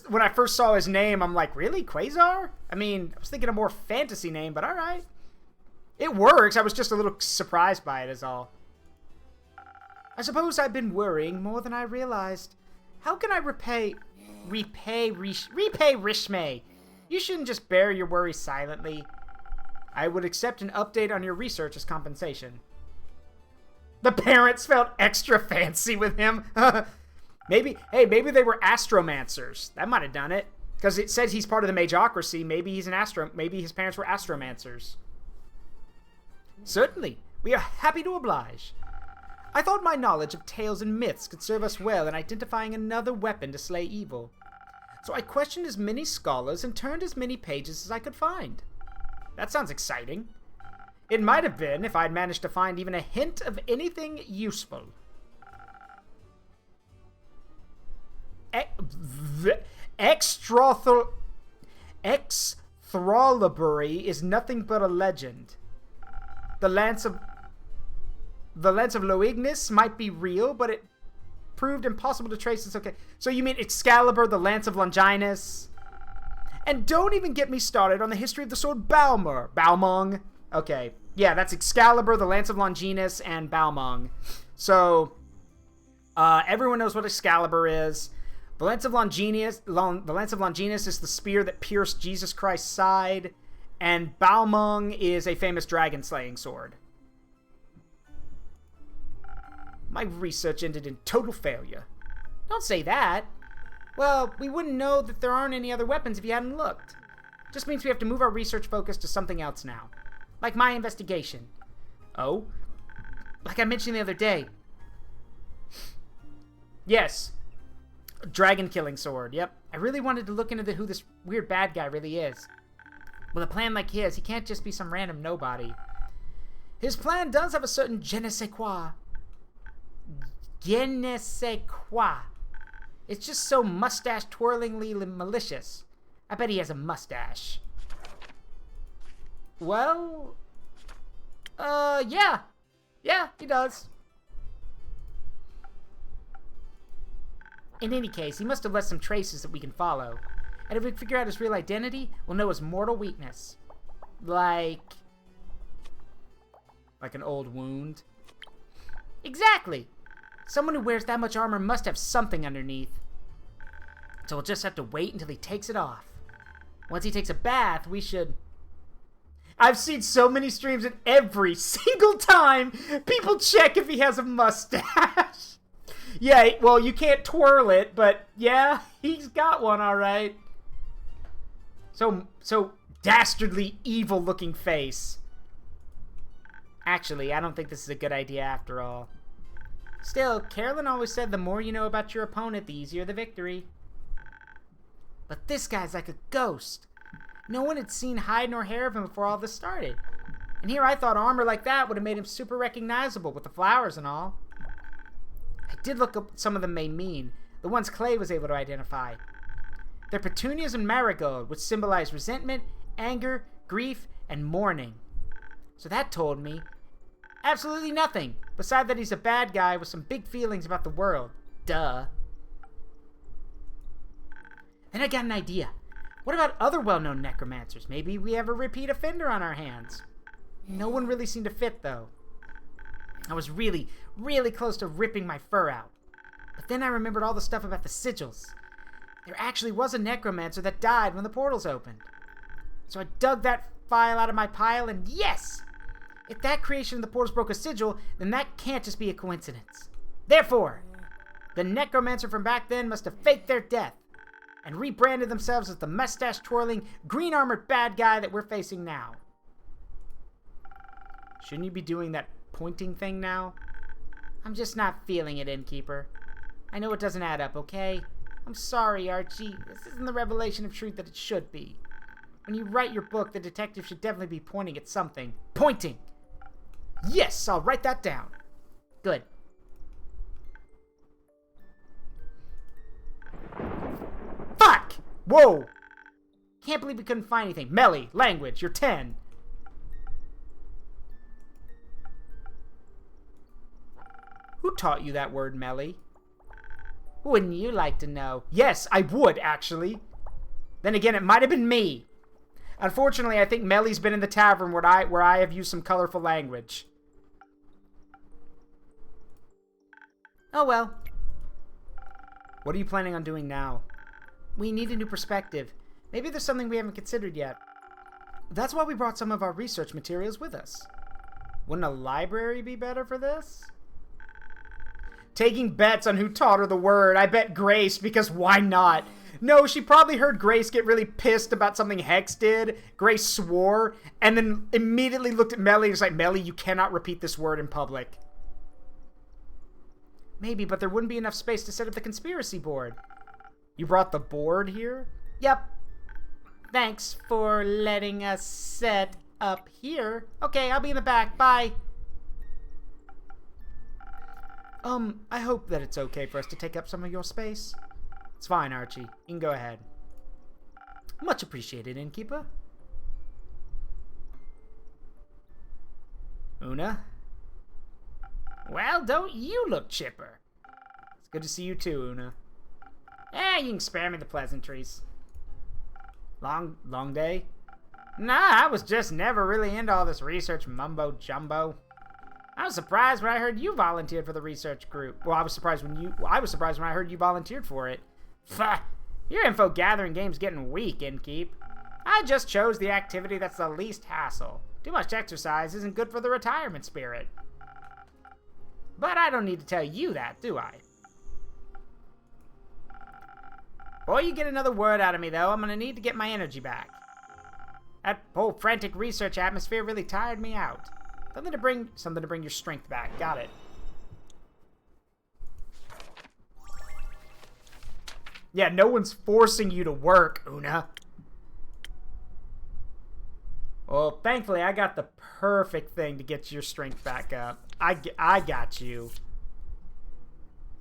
When I first saw his name, I'm like, really? Quasar? I mean, I was thinking a more fantasy name, but alright. It works, I was just a little surprised by it is all. I suppose I've been worrying more than I realized. How can I repay Rishme? You shouldn't just bear your worries silently. I would accept an update on your research as compensation. The parents felt extra fancy with him. Maybe they were astromancers. That might have done it. Because it says he's part of the Magocracy. Maybe he's maybe his parents were astromancers. Certainly. We are happy to oblige. I thought my knowledge of tales and myths could serve us well in identifying another weapon to slay evil. So I questioned as many scholars and turned as many pages as I could find. That sounds exciting. It might have been if I'd managed to find even a hint of anything useful. Exthralabury is nothing but a legend. The Lance of Loignis might be real, but it proved impossible to trace. It's okay. So you mean Excalibur, the Lance of Longinus? And don't even get me started on the history of the sword Balmung. Okay. Yeah, that's Excalibur, the Lance of Longinus, and Balmung. So, everyone knows what Excalibur is. The Lance of Longinus is the spear that pierced Jesus Christ's side, and Balmung is a famous dragon-slaying sword. My research ended in total failure. Don't say that. Well, we wouldn't know that there aren't any other weapons if you hadn't looked. Just means we have to move our research focus to something else now. Like my investigation. Oh? Like I mentioned the other day. Yes. Dragon-killing sword, yep. I really wanted to look into who this weird bad guy really is. With a plan like his, he can't just be some random nobody. His plan does have a certain je ne sais quoi. Je ne sais quoi. It's just so mustache-twirlingly malicious. I bet he has a mustache. Well... yeah. Yeah, he does. In any case, he must have left some traces that we can follow. And if we figure out his real identity, we'll know his mortal weakness. Like an old wound. Exactly! Someone who wears that much armor must have something underneath. So we'll just have to wait until he takes it off. Once he takes a bath, we should... I've seen so many streams and every single time people check if he has a mustache. Yeah, well, you can't twirl it, but yeah, he's got one, all right. So dastardly evil-looking face. Actually, I don't think this is a good idea after all. Still, Carolyn always said the more you know about your opponent, the easier the victory. But this guy's like a ghost. No one had seen hide nor hair of him before all this started. And here I thought armor like that would have made him super recognizable with the flowers and all. I did look up what some of them may mean, the ones Clay was able to identify. They're petunias and marigold, which symbolize resentment, anger, grief, and mourning. So that told me absolutely nothing, beside that he's a bad guy with some big feelings about the world. Duh. Then I got an idea. What about other well-known necromancers? Maybe we have a repeat offender on our hands. No one really seemed to fit, though. I was really, really close to ripping my fur out. But then I remembered all the stuff about the sigils. There actually was a necromancer that died when the portals opened. So I dug that file out of my pile, and yes! If that creation of the portals broke a sigil, then that can't just be a coincidence. Therefore, the necromancer from back then must have faked their death and rebranded themselves as the mustache-twirling, green-armored bad guy that we're facing now. Shouldn't you be doing that pointing thing now? I'm just not feeling it, Innkeeper. I know it doesn't add up, okay? I'm sorry, Archie. This isn't the revelation of truth that it should be. When you write your book, the detective should definitely be pointing at something. Pointing! Yes, I'll write that down. Good. Fuck! Whoa! Can't believe we couldn't find anything. Melly, language, you're 10. Who taught you that word, Melly? Wouldn't you like to know? Yes, I would, actually. Then again, it might have been me. Unfortunately, I think Melly's been in the tavern where I have used some colorful language. Oh well. What are you planning on doing now? We need a new perspective. Maybe there's something we haven't considered yet. That's why we brought some of our research materials with us. Wouldn't a library be better for this? Taking bets on who taught her the word. I bet Grace, because why not? No, she probably heard Grace get really pissed about something Hex did. Grace swore, and then immediately looked at Melly and was like, Melly, you cannot repeat this word in public. Maybe, but there wouldn't be enough space to set up the conspiracy board. You brought the board here? Yep. Thanks for letting us set up here. Okay, I'll be in the back. Bye. I hope that it's okay for us to take up some of your space. It's fine, Archie. You can go ahead. Much appreciated, innkeeper. Una? Well, don't you look chipper. It's good to see you too, Una. Yeah, you can spare me the pleasantries. Long day? Nah, I was just never really into all this research mumbo-jumbo. I was surprised when I heard you volunteered for the research group. Well, I was surprised when I heard you volunteered for it. Pfft, your info gathering game's getting weak, Innkeep. I just chose the activity that's the least hassle. Too much exercise isn't good for the retirement spirit. But I don't need to tell you that, do I? Before you get another word out of me, though, I'm gonna need to get my energy back. That whole frantic research atmosphere really tired me out. Something to bring your strength back. Got it. Yeah, no one's forcing you to work, Una. Well, thankfully, I got the perfect thing to get your strength back up. I got you.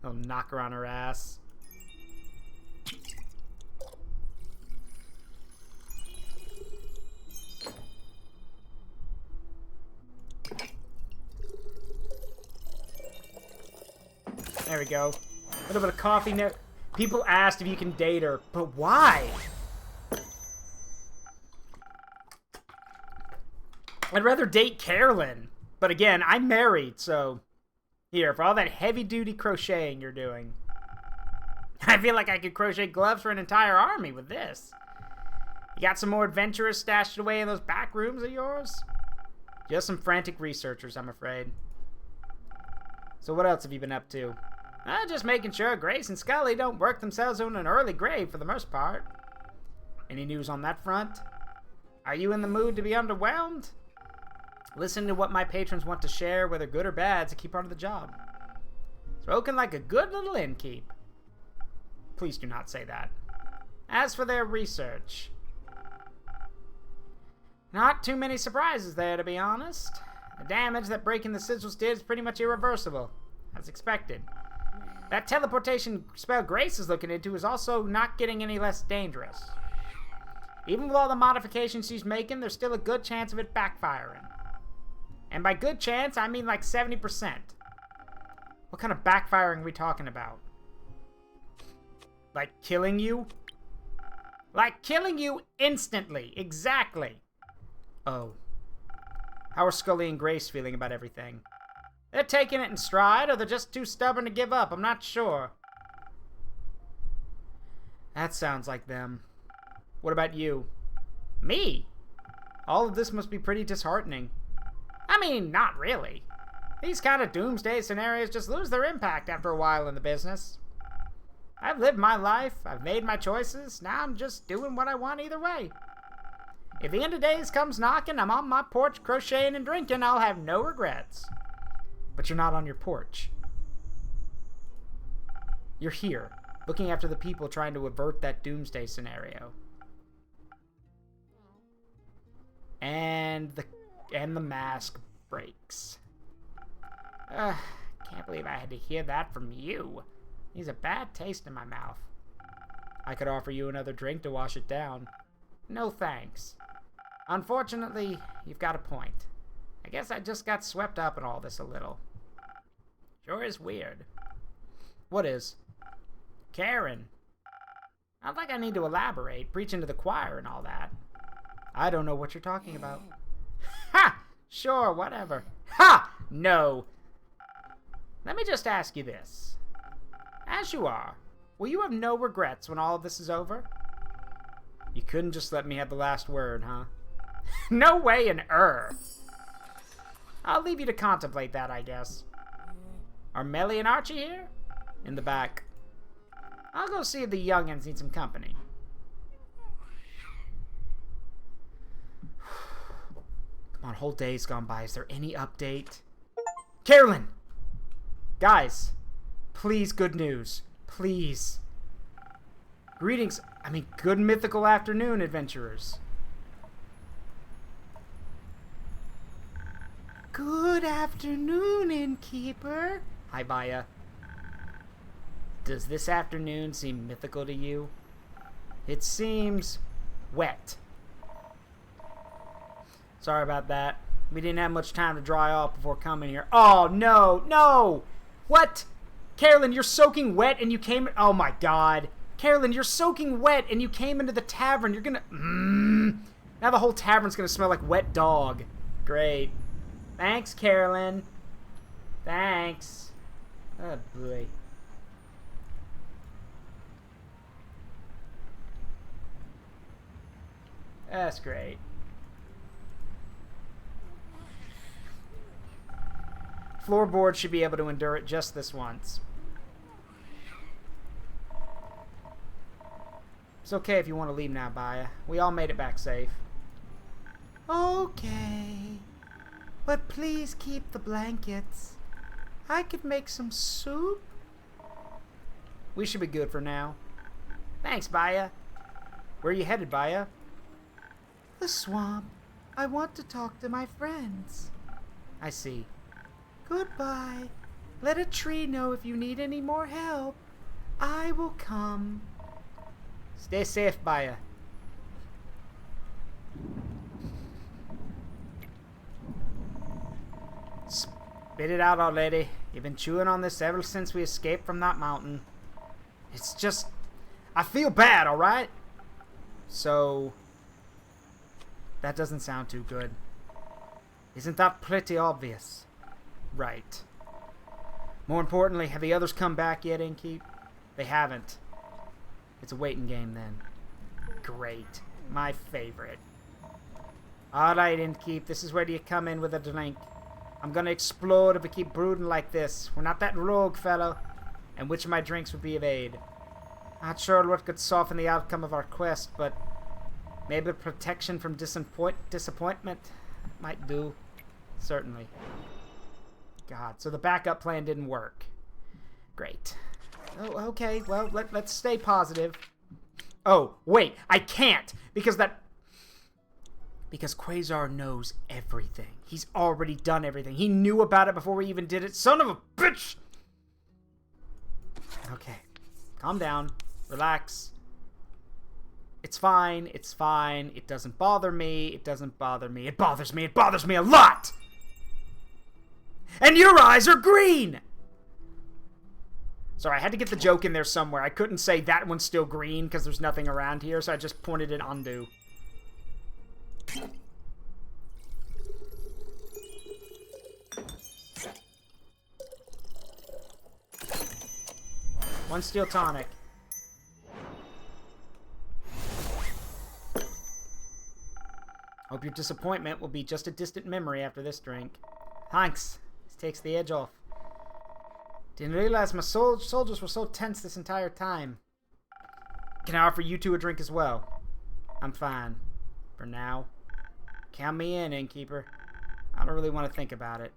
I'll knock her on her ass. There we go. A little bit of coffee now. People asked if you can date her, but why? I'd rather date Carolyn. But again, I'm married, so... Here, for all that heavy-duty crocheting you're doing. I feel like I could crochet gloves for an entire army with this. You got some more adventurers stashed away in those back rooms of yours? Just some frantic researchers, I'm afraid. So what else have you been up to? Just making sure Grace and Scully don't work themselves on an early grave for the most part. Any news on that front? Are you in the mood to be underwhelmed? Listen to what my patrons want to share, whether good or bad, to keep part of the job. Spoken like a good little innkeep. Please do not say that. As for their research, not too many surprises there, to be honest. The damage that breaking the sigils did is pretty much irreversible, as expected. That teleportation spell Grace is looking into is also not getting any less dangerous. Even with all the modifications she's making, there's still a good chance of it backfiring. And by good chance, I mean like 70%. What kind of backfiring are we talking about? Like killing you? Like killing you instantly. Exactly. Oh. How are Scully and Grace feeling about everything? They're taking it in stride, or they're just too stubborn to give up. I'm not sure. That sounds like them. What about you? Me? All of this must be pretty disheartening. I mean, not really. These kind of doomsday scenarios just lose their impact after a while in the business. I've lived my life, I've made my choices, now I'm just doing what I want either way. If the end of days comes knocking, I'm on my porch crocheting and drinking, I'll have no regrets. But you're not on your porch. You're here, looking after the people trying to avert that doomsday scenario. And the mask breaks. Can't believe I had to hear that from you. Leaves a bad taste in my mouth. I could offer you another drink to wash it down. No thanks. Unfortunately, you've got a point. I guess I just got swept up in all this a little. Sure is weird. What is? Karen. Not like I need to elaborate, preaching to the choir and all that. I don't know what you're talking about. Ha! Sure, whatever. Ha! No. Let me just ask you this. As you are, will you have no regrets when all of this is over? You couldn't just let me have the last word, huh? No way in I'll leave you to contemplate that, I guess. Are Melly and Archie here? In the back. I'll go see if the youngins need some company. Come on, whole day's gone by. Is there any update? Carolyn! Guys, please, good news. Please. Greetings. Good mythical afternoon, adventurers. Good afternoon, innkeeper. Hi, Baya. Does this afternoon seem mythical to you? It seems wet. Sorry about that. We didn't have much time to dry off before coming here. Oh, no, no! What? Carolyn, you're soaking wet and you came... Oh, my God. Carolyn, you're soaking wet and you came into the tavern. You're gonna... Now the whole tavern's gonna smell like wet dog. Great. Thanks, Carolyn. Thanks. Oh, boy. That's great. Floorboards should be able to endure it just this once. It's okay if you want to leave now, Baya. We all made it back safe. Okay. But please keep the blankets. I could make some soup. We should be good for now. Thanks, Baya. Where are you headed, Baya? The swamp. I want to talk to my friends. I see. Goodbye. Let a tree know if you need any more help. I will come. Stay safe, Baya. Spit it out already. You've been chewing on this ever since we escaped from that mountain. It's just... I feel bad, alright? So... That doesn't sound too good. Isn't that pretty obvious? Right. More importantly, have the others come back yet, Innkeep? They haven't. It's a waiting game then. Great. My favorite. Alright, Innkeep, this is where you come in with a drink. I'm gonna explode if we keep brooding like this. We're not that rogue, fellow. And which of my drinks would be of aid? Not sure what could soften the outcome of our quest, but maybe protection from disappointment might do. Certainly. God, so the backup plan didn't work. Great. Oh, okay, well, let's stay positive. Oh, wait, I can't! Because Quasar knows everything. He's already done everything. He knew about it before we even did it. Son of a bitch! Okay. Calm down. Relax. It's fine. It's fine. It doesn't bother me. It doesn't bother me. It bothers me. It bothers me a lot! And your eyes are green! Sorry, I had to get the joke in there somewhere. I couldn't say that one's still green because there's nothing around here, so I just pointed it undo. One steel tonic. Hope your disappointment will be just a distant memory after this drink. Thanks. This takes the edge off. Didn't realize my soldiers were so tense this entire time. Can I offer you two a drink as well? I'm fine. For now. Count me in, Innkeeper. I don't really want to think about it.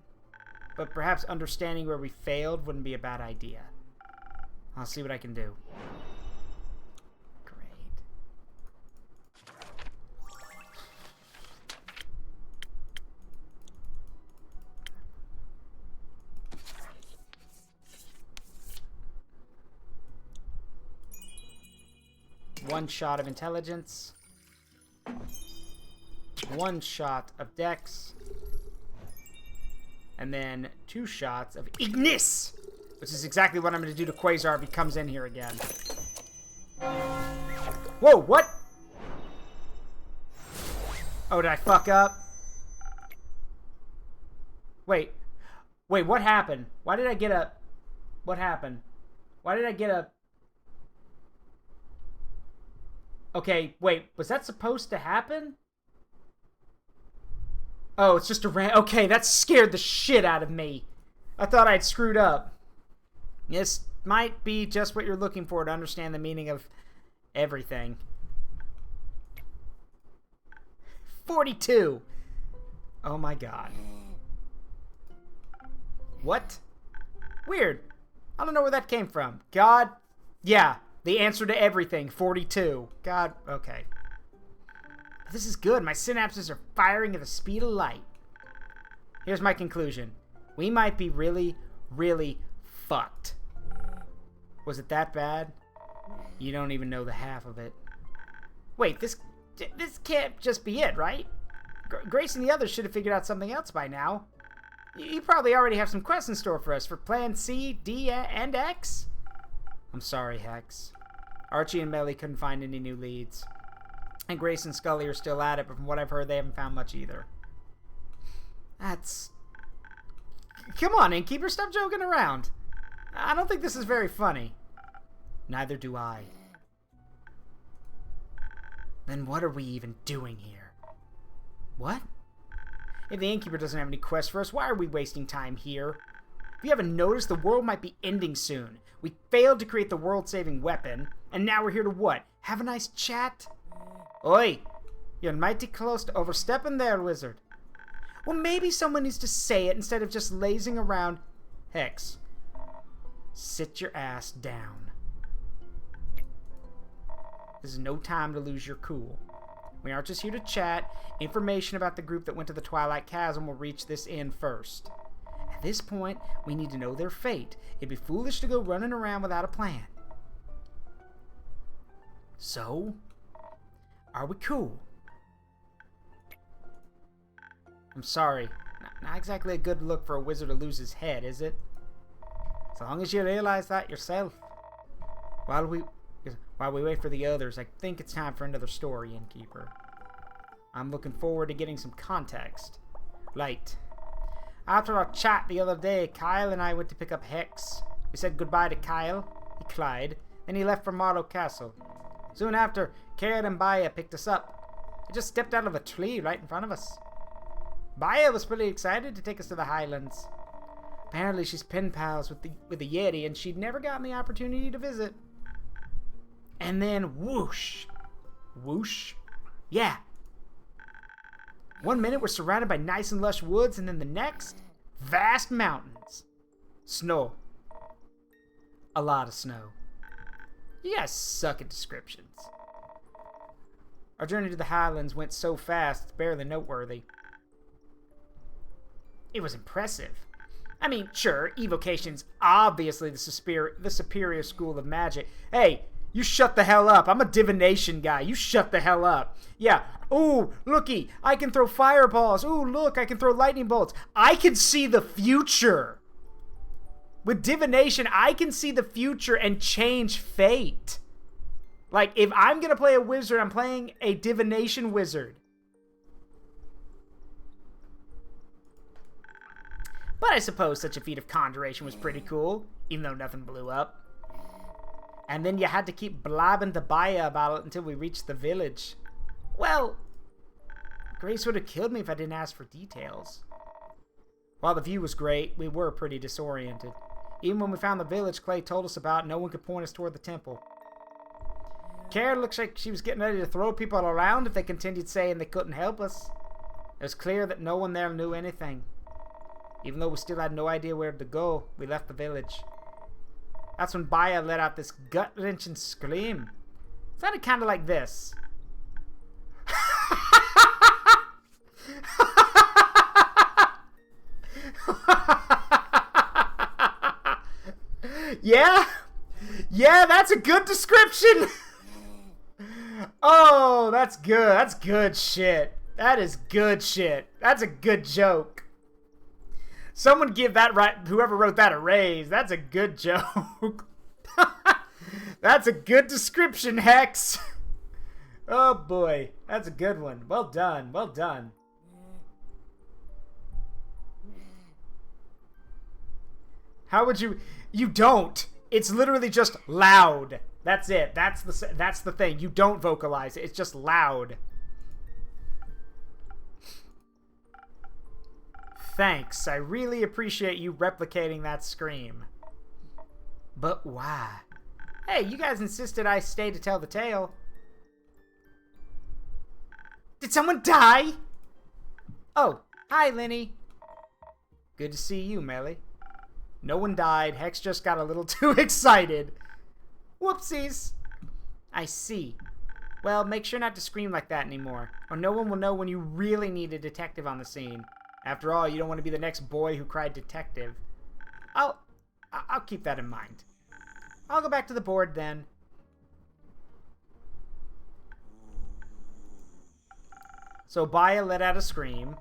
But perhaps understanding where we failed wouldn't be a bad idea. I'll see what I can do. Great. One shot of intelligence. One shot of dex. And then 2 shots of Ignis! Which is exactly what I'm going to do to Quasar if he comes in here again. Whoa, what? Oh, did I fuck up? Wait, what happened? Why did I get a... What happened? Why did I get a... Okay, wait, was that supposed to happen? Oh, it's just a okay, that scared the shit out of me. I thought I'd screwed up. Yes, might be just what you're looking for to understand the meaning of everything. 42. Oh my god. What? Weird. I don't know where that came from. God. Yeah, the answer to everything. 42. God. Okay. This is good. My synapses are firing at the speed of light. Here's my conclusion. We might be really, really fucked. Was it that bad? You don't even know the half of it. Wait, this can't just be it, right? Grace and the others should have figured out something else by now. You probably already have some quests in store for us for Plan C, D, and X? I'm sorry, Hex. Archie and Melly couldn't find any new leads. And Grace and Scully are still at it, but from what I've heard, they haven't found much either. That's... Come on, Innkeeper, stop joking around. I don't think this is very funny. Neither do I. Then what are we even doing here? What? If the Innkeeper doesn't have any quests for us, why are we wasting time here? If you haven't noticed, the world might be ending soon. We failed to create the world-saving weapon, and now we're here to what? Have a nice chat? Oi! You're mighty close to overstepping there, wizard. Well, maybe someone needs to say it instead of just lazing around. Hex, sit your ass down. This is no time to lose your cool. We aren't just here to chat. Information about the group that went to the Twilight Chasm will reach this inn first. At this point, we need to know their fate. It'd be foolish to go running around without a plan. So, are we cool? I'm sorry. Not exactly a good look for a wizard to lose his head, is it? As long as you realize that yourself. While we wait for the others, I think it's time for another story, Innkeeper. I'm looking forward to getting some context. Right. After our chat the other day, Kyle and I went to pick up Hex. We said goodbye to Kyle. He cried. Then he left for Marlow Castle. Soon after, Karen and Baya picked us up. They just stepped out of a tree right in front of us. Baya was pretty excited to take us to the Highlands. Apparently she's pen pals with the Yeti, and she'd never gotten the opportunity to visit. And then whoosh. Whoosh? Yeah. 1 minute we're surrounded by nice and lush woods, and then the next, vast mountains. Snow. A lot of snow. You guys suck at descriptions. Our journey to the Highlands went so fast, it's barely noteworthy. It was impressive. I mean, sure, evocation's obviously the superior school of magic. Hey, you shut the hell up. I'm a divination guy. You shut the hell up. Yeah. Ooh, looky. I can throw fireballs. Ooh, look. I can throw lightning bolts. I can see the future. With divination, I can see the future and change fate. Like, if I'm going to play a wizard, I'm playing a divination wizard. But I suppose such a feat of conjuration was pretty cool, even though nothing blew up. And then you had to keep blabbing to Baya about it until we reached the village. Well, Grace would have killed me if I didn't ask for details. While the view was great, we were pretty disoriented. Even when we found the village Clay told us about, no one could point us toward the temple. Karen looked like she was getting ready to throw people around if they continued saying they couldn't help us. It was clear that no one there knew anything. Even though we still had no idea where to go, we left the village. That's when Baya let out this gut-wrenching scream. It sounded kind of like this. Yeah? Yeah, that's a good description! Oh, that's good. That's good shit. That is good shit. That's a good joke. Someone give that whoever wrote that a raise. That's a good joke. That's a good description, Hex. Oh boy, that's a good one. Well done, well done. How would you? You don't. It's literally just loud. That's it. That's the thing. You don't vocalize it. It's just loud. Thanks. I really appreciate you replicating that scream. But why? Hey, you guys insisted I stay to tell the tale. Did someone die? Oh, hi, Lenny. Good to see you, Melly. No one died. Hex just got a little too excited. Whoopsies. I see. Well, make sure not to scream like that anymore, or no one will know when you really need a detective on the scene. After all, you don't want to be the next boy who cried detective. I'll keep that in mind. I'll go back to the board then. So Baya let out a scream.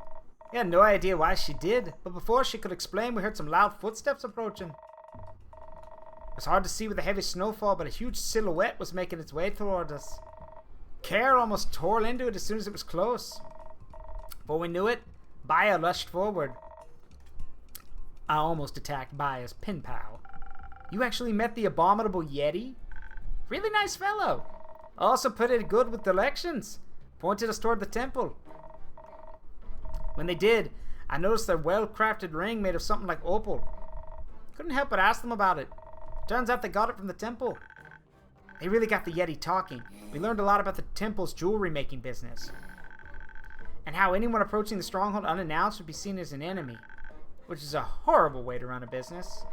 We had no idea why she did, but before she could explain, we heard some loud footsteps approaching. It was hard to see with the heavy snowfall, but a huge silhouette was making its way toward us. Care almost tore into it as soon as it was close. Before we knew it, Baya rushed forward. I almost attacked Baya's pen pal. You actually met the abominable Yeti? Really nice fellow. Also put it good with directions. Pointed us toward the temple. When they did, I noticed their well-crafted ring made of something like opal. Couldn't help but ask them about it. Turns out they got it from the temple. They really got the Yeti talking. We learned a lot about the temple's jewelry-making business. And how anyone approaching the stronghold unannounced would be seen as an enemy. Which is a horrible way to run a business.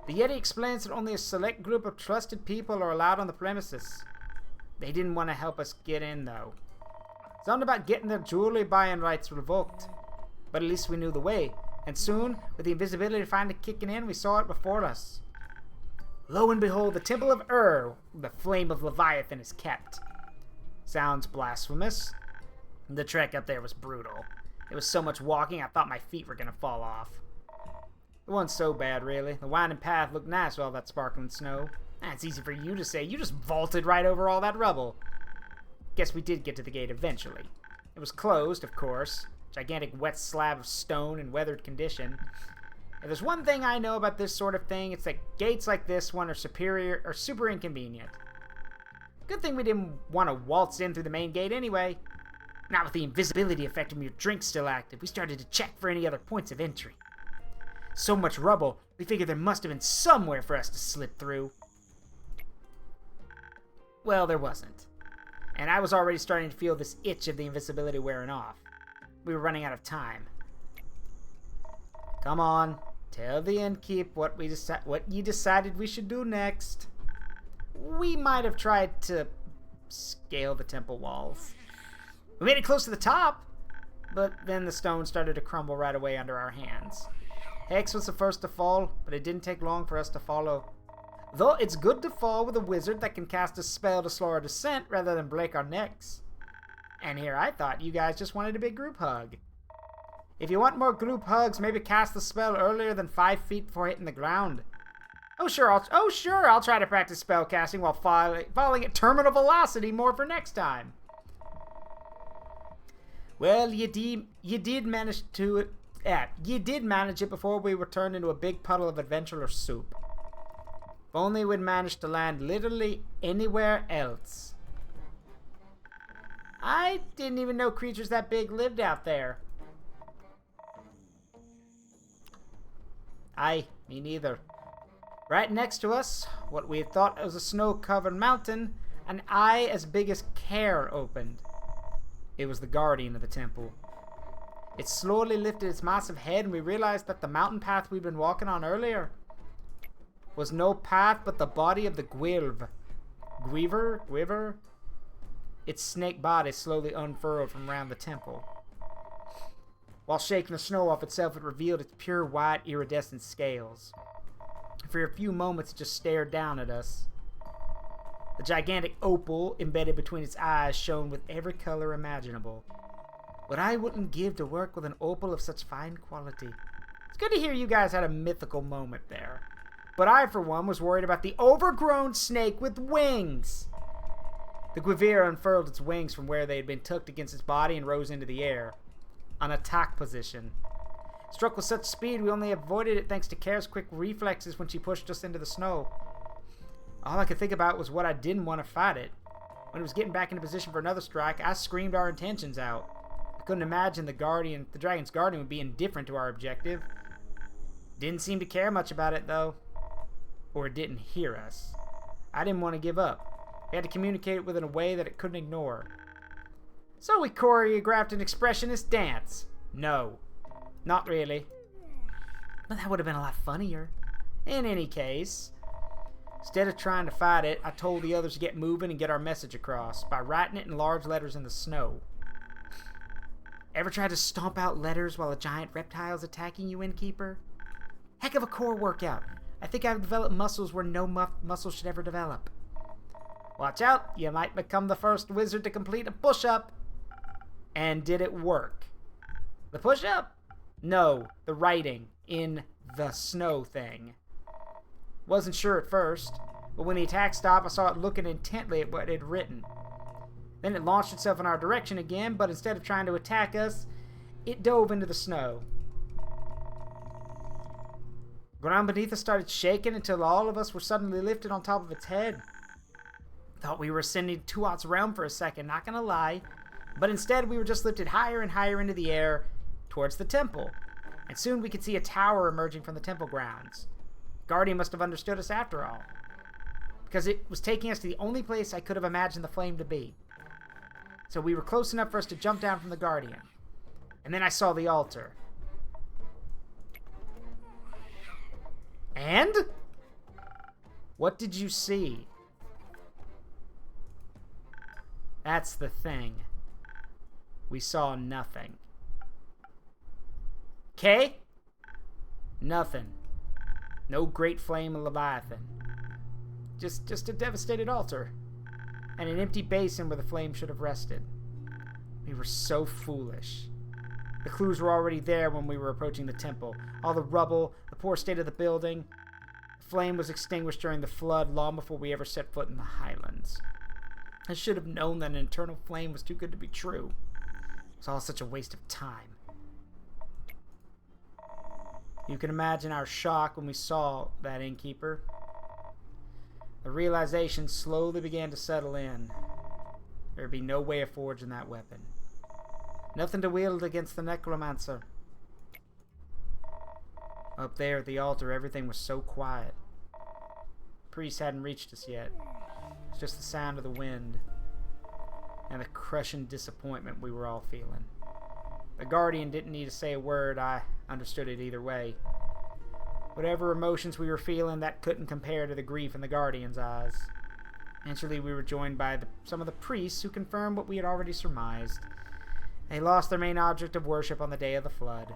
The Yeti explains that only a select group of trusted people are allowed on the premises. They didn't want to help us get in, though. Something about getting their jewelry buying rights revoked. But at least we knew the way. And soon, with the invisibility finally kicking in, we saw it before us. Lo and behold, the Temple of the flame of Leviathan is kept. Sounds blasphemous. The trek up there was brutal. It was so much walking, I thought my feet were going to fall off. It wasn't so bad, really. The winding path looked nice with all that sparkling snow. It's easy for you to say. You just vaulted right over all that rubble. Guess we did get to the gate eventually. It was closed, of course. Gigantic wet slab of stone in weathered condition. If there's one thing I know about this sort of thing, it's that gates like this one are super inconvenient. Good thing we didn't want to waltz in through the main gate anyway. Not with the invisibility effect from your drink still active. We started to check for any other points of entry. So much rubble, we figured there must have been somewhere for us to slip through. Well, there wasn't. And I was already starting to feel this itch of the invisibility wearing off. We were running out of time. Come on, tell the innkeep what you decided we should do next. We might have tried to scale the temple walls. We made it close to the top, but then the stone started to crumble right away under our hands. Hex was the first to fall, but it didn't take long for us to follow. Though it's good to fall with a wizard that can cast a spell to slow our descent rather than break our necks. And here I thought you guys just wanted a big group hug. If you want more group hugs, maybe cast the spell earlier than 5 feet before hitting the ground. Oh sure, I'll try to practice spell casting while falling at terminal velocity more for next time. Well, you did manage it before we were turned into a big puddle of adventurer soup. If only we'd managed to land literally anywhere else. I didn't even know creatures that big lived out there. Me neither. Right next to us, what we had thought was a snow-covered mountain, an eye as big as Care opened. It was the guardian of the temple. It slowly lifted its massive head, and we realized that the mountain path we'd been walking on earlier was no path but the body of the Guiver? Its snake body slowly unfurled from around the temple. While shaking the snow off itself, it revealed its pure white iridescent scales. For a few moments, it just stared down at us. The gigantic opal embedded between its eyes shone with every color imaginable. What I wouldn't give to work with an opal of such fine quality. It's good to hear you guys had a mythical moment there. But I, for one, was worried about the overgrown snake with wings. The Guivera unfurled its wings from where they had been tucked against its body and rose into the air. An attack position. Struck with such speed, we only avoided it thanks to Care's quick reflexes when she pushed us into the snow. All I could think about was what I didn't want to fight it. When it was getting back into position for another strike, I screamed our intentions out. I couldn't imagine the dragon's guardian would be indifferent to our objective. Didn't seem to care much about it, though. or it didn't hear us. I didn't want to give up. We had to communicate it with in a way that it couldn't ignore. So we choreographed an expressionist dance. No, not really. But that would have been a lot funnier. In any case, instead of trying to fight it, I told the others to get moving and get our message across by writing it in large letters in the snow. Ever tried to stomp out letters while a giant reptile's attacking you, innkeeper? Heck of a core workout. I think I've developed muscles where no muscle should ever develop. Watch out, you might become the first wizard to complete a push-up. And did it work? The push-up? No, the writing in the snow thing. Wasn't sure at first, but when the attack stopped, I saw it looking intently at what it had written. Then it launched itself in our direction again, but instead of trying to attack us, it dove into the snow. The ground beneath us started shaking until all of us were suddenly lifted on top of its head. Thought we were ascending to Tuat's realm for a second, not gonna lie, but instead we were just lifted higher and higher into the air towards the temple, and soon we could see a tower emerging from the temple grounds. Guardian must have understood us after all, because it was taking us to the only place I could have imagined the flame to be. So we were close enough for us to jump down from the Guardian. And then I saw the altar. And? What did you see? That's the thing. We saw nothing. 'Kay? Nothing. No great flame of Leviathan. Just a devastated altar. And an empty basin where the flame should have rested. We were so foolish. The clues were already there when we were approaching the temple. All the rubble, the poor state of the building. The flame was extinguished during the flood long before we ever set foot in the highlands. I should have known that an eternal flame was too good to be true. It was all such a waste of time. You can imagine our shock when we saw that, innkeeper. The realization slowly began to settle in. There would be no way of forging that weapon. Nothing to wield against the necromancer. Up there at the altar, everything was so quiet. The priest hadn't reached us yet. It was just the sound of the wind and the crushing disappointment we were all feeling. The Guardian didn't need to say a word. I understood it either way. Whatever emotions we were feeling, that couldn't compare to the grief in the Guardian's eyes. Eventually, we were joined by some of the priests who confirmed what we had already surmised. They lost their main object of worship on the day of the flood.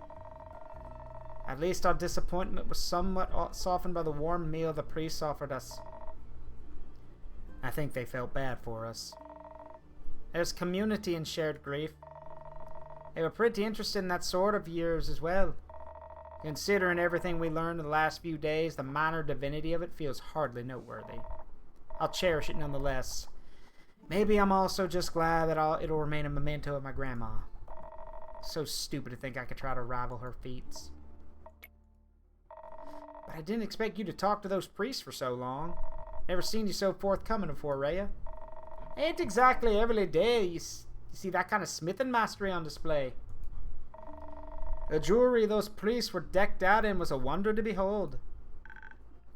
At least our disappointment was somewhat softened by the warm meal the priests offered us. I think they felt bad for us. There's community in shared grief. They were pretty interested in that sword of yours as well. Considering everything we learned in the last few days, the minor divinity of it feels hardly noteworthy. I'll cherish it nonetheless. Maybe I'm also just glad that it'll remain a memento of my grandma. So stupid to think I could try to rival her feats. But I didn't expect you to talk to those priests for so long. Never seen you so forthcoming before, Rhea. Ain't exactly every day you see that kind of smithing mastery on display. The jewelry those priests were decked out in was a wonder to behold.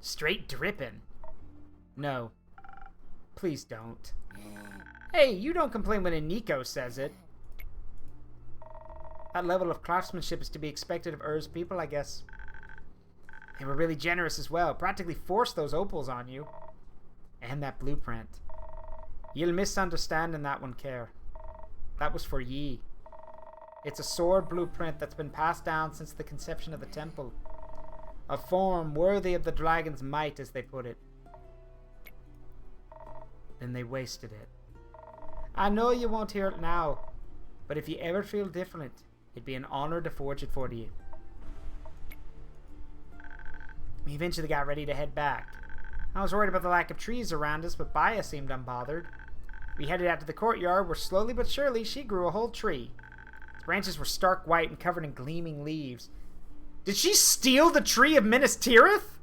Straight dripping. No. Please don't. Hey, you don't complain when Nico says it. That level of craftsmanship is to be expected of Ur's people, I guess. They were really generous as well. Practically forced those opals on you. And that blueprint. You'll misunderstand in that one, Care. That was for ye. It's a sword blueprint that's been passed down since the conception of the temple. A form worthy of the dragon's might, as they put it. Then they wasted it. I know you won't hear it now, but if you ever feel different, it'd be an honor to forge it for you. We eventually got ready to head back. I was worried about the lack of trees around us, but Baya seemed unbothered. We headed out to the courtyard where slowly but surely she grew a whole tree. Its branches were stark white and covered in gleaming leaves. Did she steal the tree of Minas Tirith?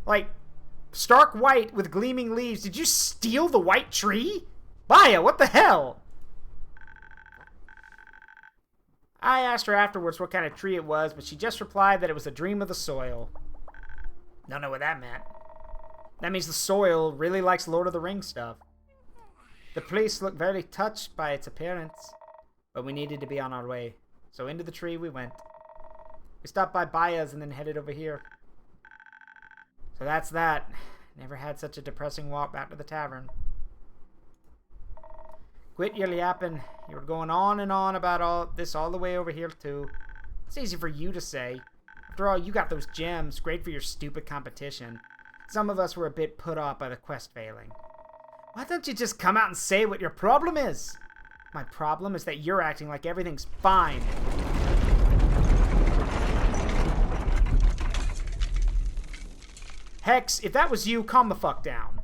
Like, stark white with gleaming leaves. Did you steal the white tree? Baya, what the hell? I asked her afterwards what kind of tree it was, but she just replied that it was a dream of the soil. Don't know what that meant. That means the soil really likes Lord of the Rings stuff. The police looked very touched by its appearance, but we needed to be on our way. So into the tree we went. We stopped by Baya's and then headed over here. So that's that. Never had such a depressing walk back to the tavern. Quit your yapping. You were going on and on about all this all the way over here too. It's easy for you to say. After all, you got those gems. Great for your stupid competition. Some of us were a bit put off by the quest failing. Why don't you just come out and say what your problem is? My problem is that you're acting like everything's fine. Hex, if that was you, calm the fuck down.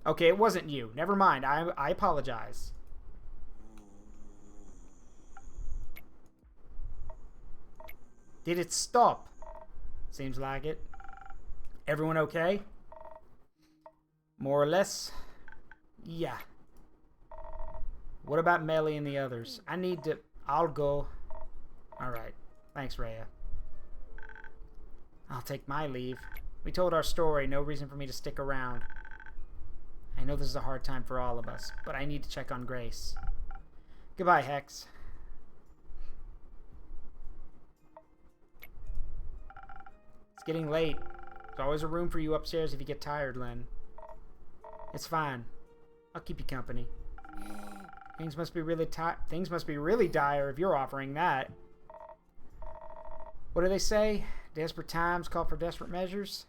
Okay, it wasn't you. Never mind. I apologize. Did it stop? Seems like it. Everyone okay? More or less? Yeah. What about Melly and the others? I need to... I'll go. Alright. Thanks, Rhea. I'll take my leave. We told our story. No reason for me to stick around. I know this is a hard time for all of us, but I need to check on Grace. Goodbye, Hex. It's getting late. There's always a room for you upstairs if you get tired, Len. It's fine. I'll keep you company. Things must be really dire if you're offering that. What do they say? Desperate times call for desperate measures?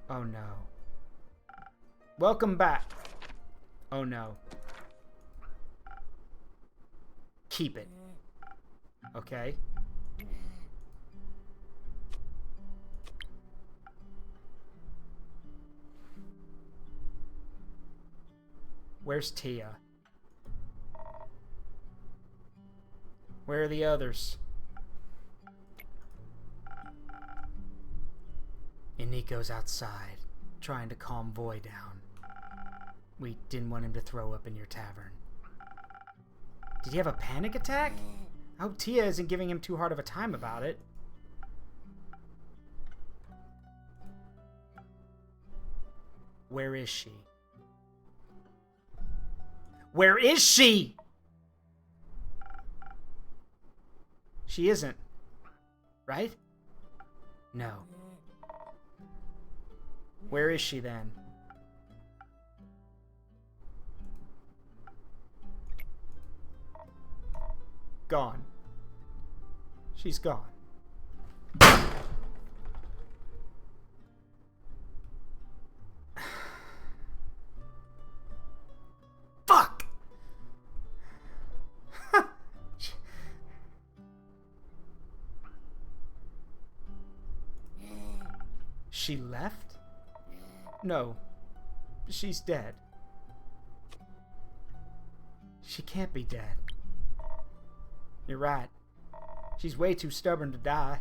Oh no. Welcome back. Oh no. Keep it. Okay. Where's Tia? Where are the others? And Nico's outside, trying to calm Voy down. We didn't want him to throw up in your tavern. Did he have a panic attack? I hope Tia isn't giving him too hard of a time about it. Where is she? Where is she? She isn't. Right? No. Where is she then? Gone. She's gone. Fuck! She left? No. She's dead. She can't be dead. You're right. She's way too stubborn to die.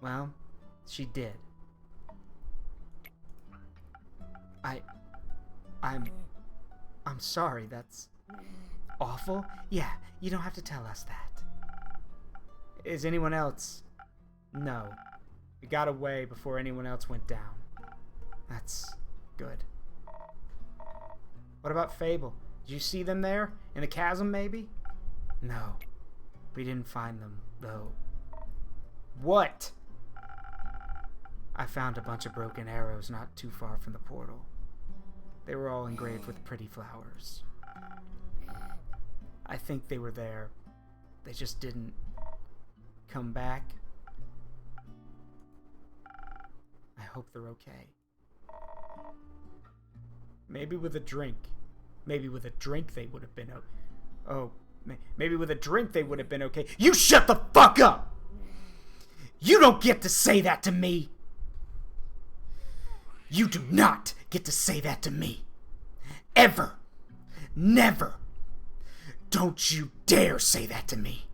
Well, she did. I'm sorry, that's awful. Yeah, you don't have to tell us that. Is anyone else? No. We got away before anyone else went down. That's good. What about Fable? Did you see them there? In the chasm, maybe? No. We didn't find them, though. What? I found a bunch of broken arrows not too far from the portal. They were all engraved with pretty flowers. I think they were there. They just didn't come back. I hope they're okay. Maybe with a drink. Maybe with a drink they would have been maybe with a drink they would have been okay. You shut the fuck up! You don't get to say that to me! You do not get to say that to me. Ever. Never. Don't you dare say that to me.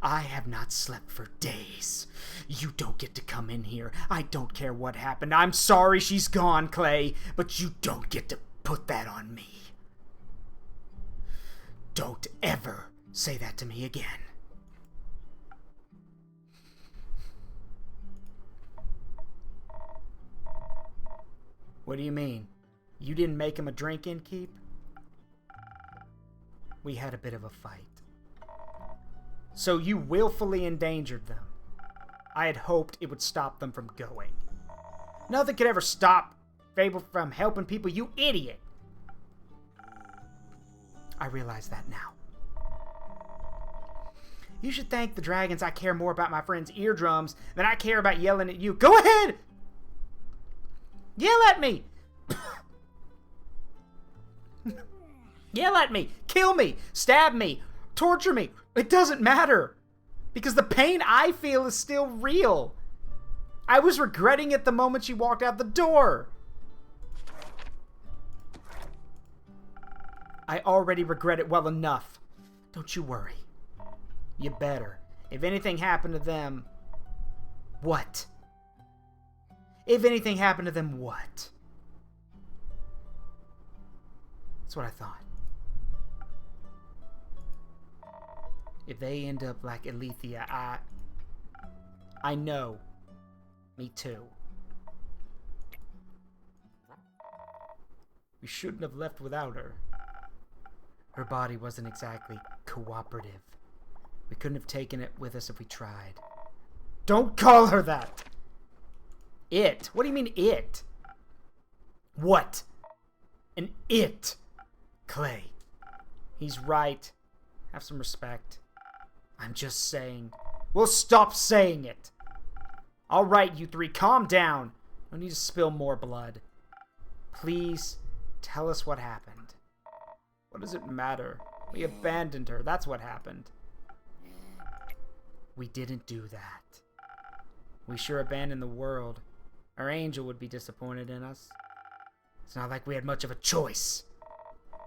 I have not slept for days. You don't get to come in here. I don't care what happened. I'm sorry she's gone, Clay, but you don't get to put that on me. Don't ever say that to me again. What do you mean? You didn't make him a drink innkeep? We had a bit of a fight. So you willfully endangered them. I had hoped it would stop them from going. Nothing could ever stop Fable from helping people, you idiot! I realize that now. You should thank the dragons I care more about my friend's eardrums than I care about yelling at you. Go ahead! Yell at me! Yell at me! Kill me! Stab me! Torture me! It doesn't matter! Because the pain I feel is still real! I was regretting it the moment she walked out the door! I already regret it well enough. Don't you worry. You better. If anything happened to them... What? If anything happened to them, what? That's what I thought. If they end up like Alethea, I know. Me too. We shouldn't have left without her. Her body wasn't exactly cooperative. We couldn't have taken it with us if we tried. Don't call her that! It? What do you mean it? What? An it? Clay. He's right. Have some respect. I'm just saying. Well, stop saying it! Alright, you three, calm down. No need to spill more blood. Please, tell us what happened. What does it matter? We abandoned her. That's what happened. We didn't do that. We sure abandoned the world. Our angel would be disappointed in us. It's not like we had much of a choice.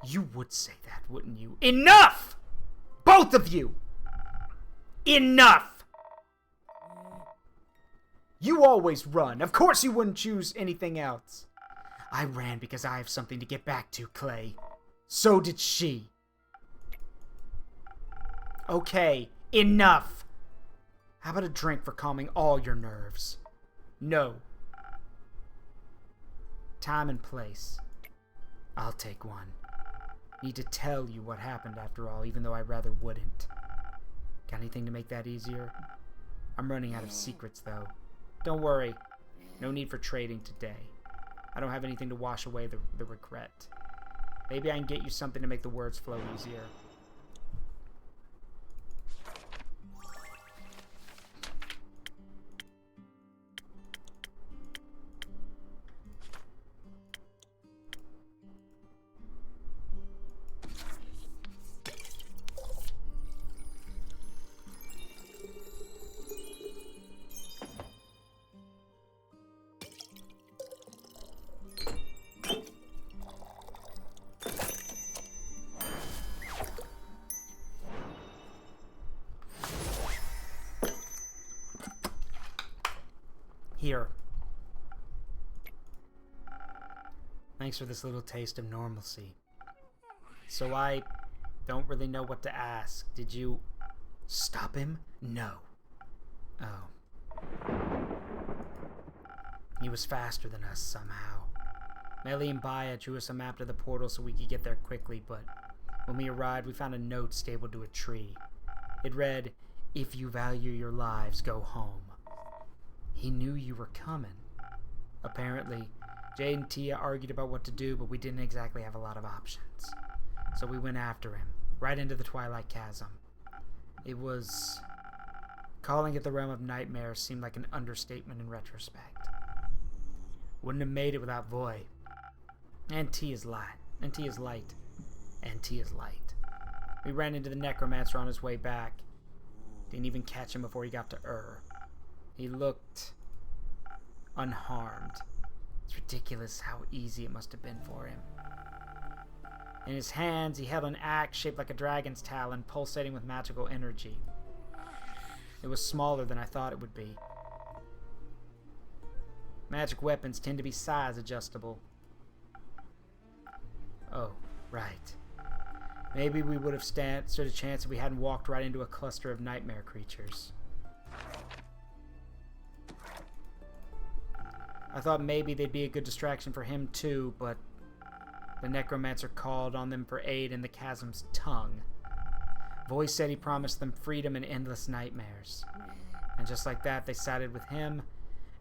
You would say that, wouldn't you? Enough! Both of you! Enough! You always run. Of course you wouldn't choose anything else. I ran because I have something to get back to, Clay. So did she. Okay, enough. How about a drink for calming all your nerves? No. Time and place. I'll take one. Need to tell you what happened after all, even though I rather wouldn't. Got anything to make that easier? I'm running out of secrets, though. Don't worry. No need for trading today. I don't have anything to wash away the regret. Maybe I can get you something to make the words flow easier. Here. Thanks for this little taste of normalcy. So I don't really know what to ask. Did you stop him? No. Oh. He was faster than us somehow. Melly and Baya drew us a map to the portal so we could get there quickly, but when we arrived, we found a note stapled to a tree. It read, "If you value your lives, go home." He knew you were coming. Apparently, Jade and Tia argued about what to do, but we didn't exactly have a lot of options. So we went after him, right into the Twilight Chasm. It was... Calling it the Realm of Nightmares seemed like an understatement in retrospect. Wouldn't have made it without Voy. And Tia's light. And Tia's light. And Tia's light. We ran into the Necromancer on his way back. Didn't even catch him before he got to Ur. He looked unharmed. It's ridiculous how easy it must have been for him. In his hands, he held an axe shaped like a dragon's talon, pulsating with magical energy. It was smaller than I thought it would be. Magic weapons tend to be size adjustable. Oh, right. Maybe we would have stood a chance if we hadn't walked right into a cluster of nightmare creatures. I thought maybe they'd be a good distraction for him too, but the necromancer called on them for aid in the chasm's tongue. Voice said he promised them freedom and endless nightmares. And just like that, they sided with him,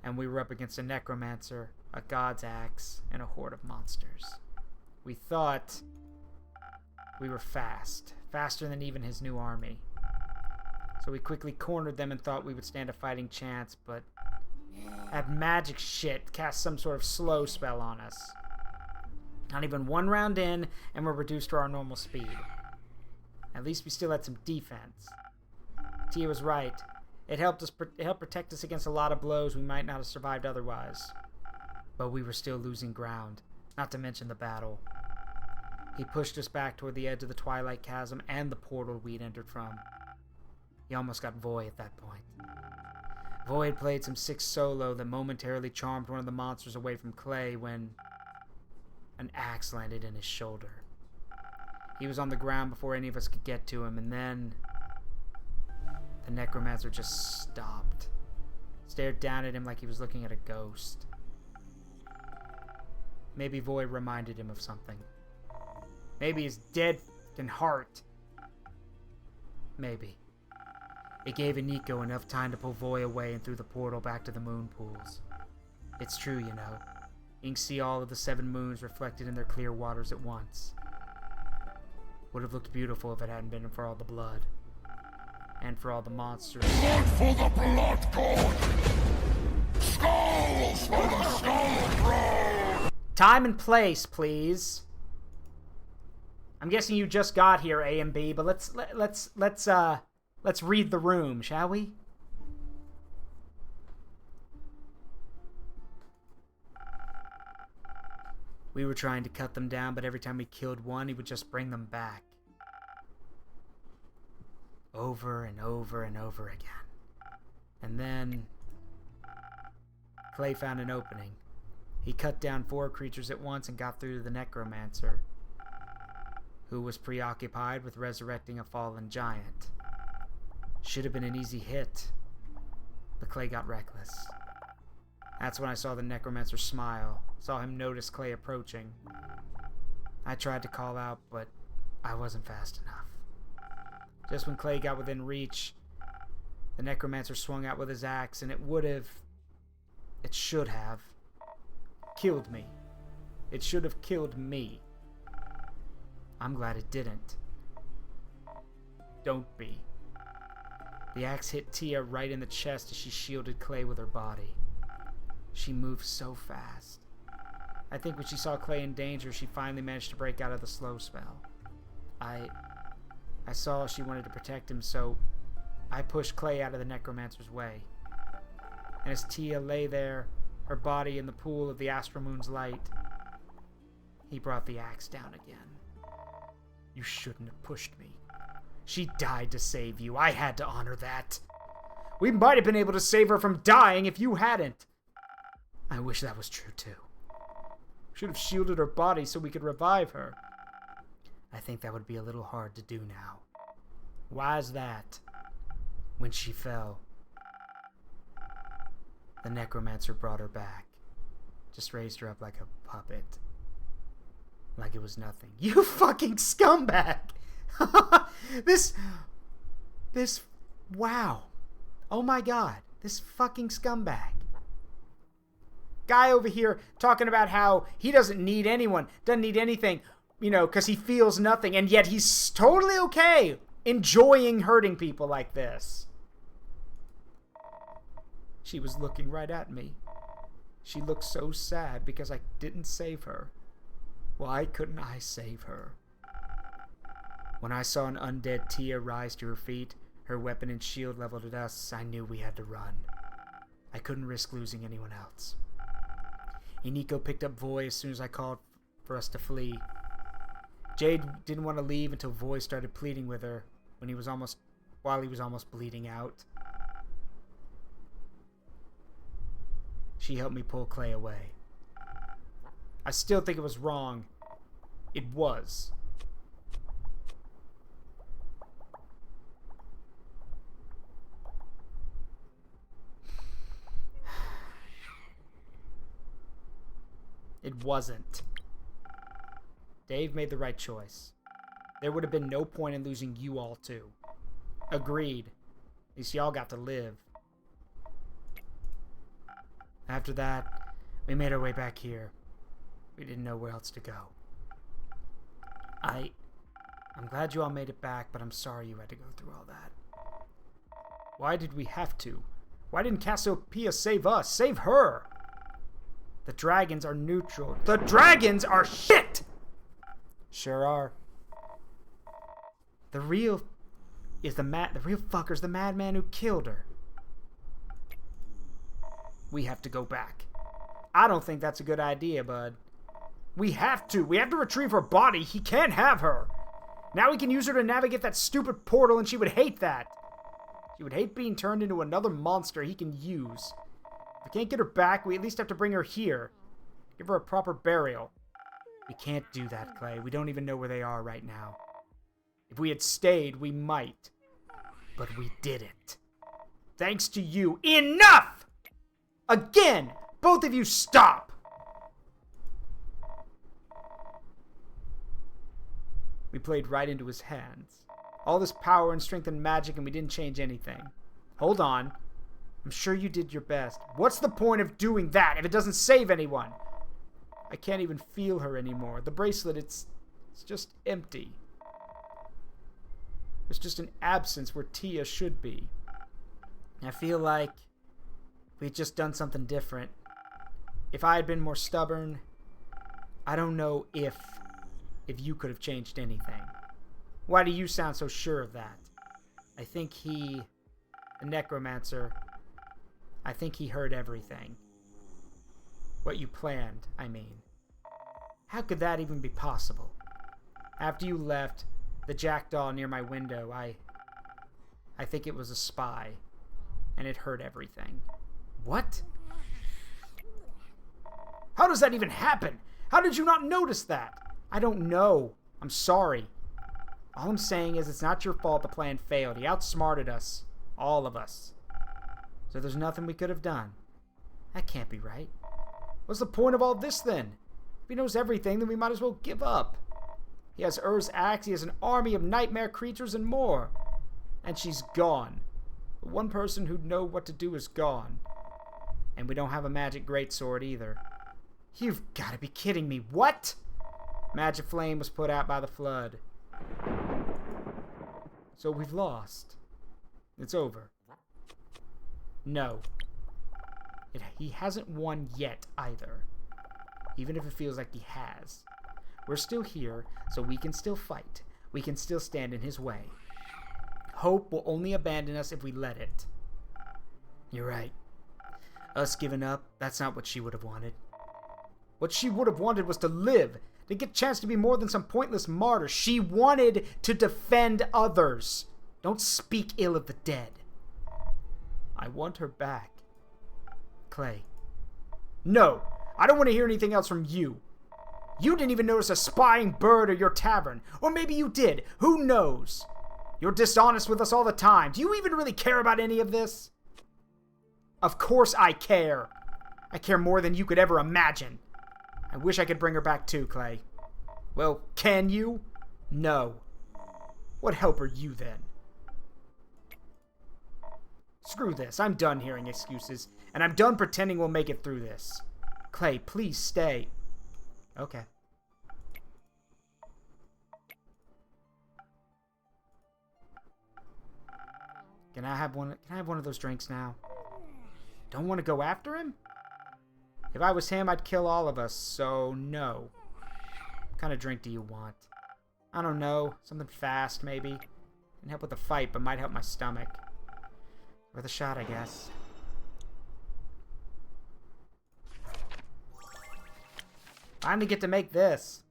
and we were up against a necromancer, a god's axe, and a horde of monsters. We thought we were faster than even his new army. So we quickly cornered them and thought we would stand a fighting chance, but that magic shit cast some sort of slow spell on us. Not even one round in, and we're reduced to our normal speed. At least we still had some defense. Tia was right. It helped protect us against a lot of blows we might not have survived otherwise. But we were still losing ground, not to mention the battle. He pushed us back toward the edge of the Twilight Chasm and the portal we'd entered from. He almost got Voy at that point. Voy had played some sick solo that momentarily charmed one of the monsters away from Clay when an axe landed in his shoulder. He was on the ground before any of us could get to him, and then the necromancer just stopped. Stared down at him like he was looking at a ghost. Maybe Voy reminded him of something. Maybe his dead f***ing heart. Maybe. It gave Aniko enough time to pull Voy away and through the portal back to the moon pools. It's true, you know. You can see all of the 7 moons reflected in their clear waters at once. Would have looked beautiful if it hadn't been for all the blood. And for all the monsters. Blood for the blood god! Skulls for the skull throne! Time and place, please. I'm guessing you just got here, A and B, but let's read the room, shall we? We were trying to cut them down, but every time we killed one, he would just bring them back. Over and over and over again. And then Clay found an opening. He cut down 4 creatures at once and got through to the necromancer, who was preoccupied with resurrecting a fallen giant. Should have been an easy hit, but Clay got reckless. That's when I saw the necromancer smile, saw him notice Clay approaching. I tried to call out, but I wasn't fast enough. Just when Clay got within reach, the necromancer swung out with his axe, and it should have, killed me. It should have killed me. I'm glad it didn't. Don't be. The axe hit Tia right in the chest as she shielded Clay with her body. She moved so fast. I think when she saw Clay in danger, she finally managed to break out of the slow spell. I saw she wanted to protect him, so I pushed Clay out of the necromancer's way. And as Tia lay there, her body in the pool of the Astral Moon's light, he brought the axe down again. You shouldn't have pushed me. She died to save you. I had to honor that. We might have been able to save her from dying if you hadn't. I wish that was true too. Should have shielded her body so we could revive her. I think that would be a little hard to do now. Why's that? When she fell, the necromancer brought her back. Just raised her up like a puppet. Like it was nothing. You fucking scumbag! Wow. Oh my god. This fucking scumbag. Guy over here talking about how he doesn't need anyone, doesn't need anything, because he feels nothing, and yet he's totally okay enjoying hurting people like this. She was looking right at me. She looked so sad because I didn't save her. Why couldn't I save her? When I saw an undead Tia rise to her feet, her weapon and shield leveled at us, I knew we had to run. I couldn't risk losing anyone else. Iniko picked up Voy as soon as I called for us to flee. Jade didn't want to leave until Voy started pleading with her while he was almost bleeding out. She helped me pull Clay away. I still think it was wrong. It was. It wasn't. Dave made the right choice. There would have been no point in losing you all too. Agreed. At least y'all got to live. After that, we made our way back here. We didn't know where else to go. I'm glad you all made it back, but I'm sorry you had to go through all that. Why did we have to? Why didn't Cassiopeia save us? Save her! The dragons are neutral. The dragons are shit! Sure are. The real fucker's the madman who killed her. We have to go back. I don't think that's a good idea, bud. We have to. We have to retrieve her body. He can't have her. Now we can use her to navigate that stupid portal, and she would hate that. She would hate being turned into another monster he can use. If we can't get her back, we at least have to bring her here. Give her a proper burial. We can't do that, Clay. We don't even know where they are right now. If we had stayed, we might. But we didn't. Thanks to you. Enough! Again! Both of you stop! We played right into his hands. All this power and strength and magic, and we didn't change anything. Hold on. I'm sure you did your best. What's the point of doing that if it doesn't save anyone? I can't even feel her anymore. The bracelet, it's just empty. There's just an absence where Tia should be. I feel like we'd just done something different. If I had been more stubborn, I don't know if you could have changed anything. Why do you sound so sure of that? I think the necromancer, I think he heard everything. What you planned, I mean. How could that even be possible? After you left, the jackdaw near my window, I think it was a spy, and it heard everything. What? How does that even happen? How did you not notice that? I don't know. I'm sorry. All I'm saying is it's not your fault the plan failed. He outsmarted us. All of us. So there's nothing we could have done. That can't be right. What's the point of all this then? If he knows everything, then we might as well give up. He has Ur's axe, he has an army of nightmare creatures and more. And she's gone. The one person who'd know what to do is gone. And we don't have a magic greatsword either. You've got to be kidding me. What? Magic flame was put out by the flood. So we've lost. It's over. No. He hasn't won yet either. Even if it feels like he has. We're still here, so we can still fight. We can still stand in his way. Hope will only abandon us if we let it. You're right. Us giving up, that's not what she would have wanted. What she would have wanted was to live, to get a chance to be more than some pointless martyr. She wanted to defend others. Don't speak ill of the dead. I want her back. Clay. No, I don't want to hear anything else from you. You didn't even notice a spying bird at your tavern. Or maybe you did. Who knows? You're dishonest with us all the time. Do you even really care about any of this? Of course I care. I care more than you could ever imagine. I wish I could bring her back too, Clay. Well, can you? No. What help are you then? Screw this. I'm done hearing excuses. And I'm done pretending we'll make it through this. Clay, please stay. Okay. Can I have one of those drinks now? Don't want to go after him? If I was him, I'd kill all of us, so no. What kind of drink do you want? I don't know. Something fast, maybe. Can help with the fight, but might help my stomach. Worth a shot, I guess. Finally get to make this.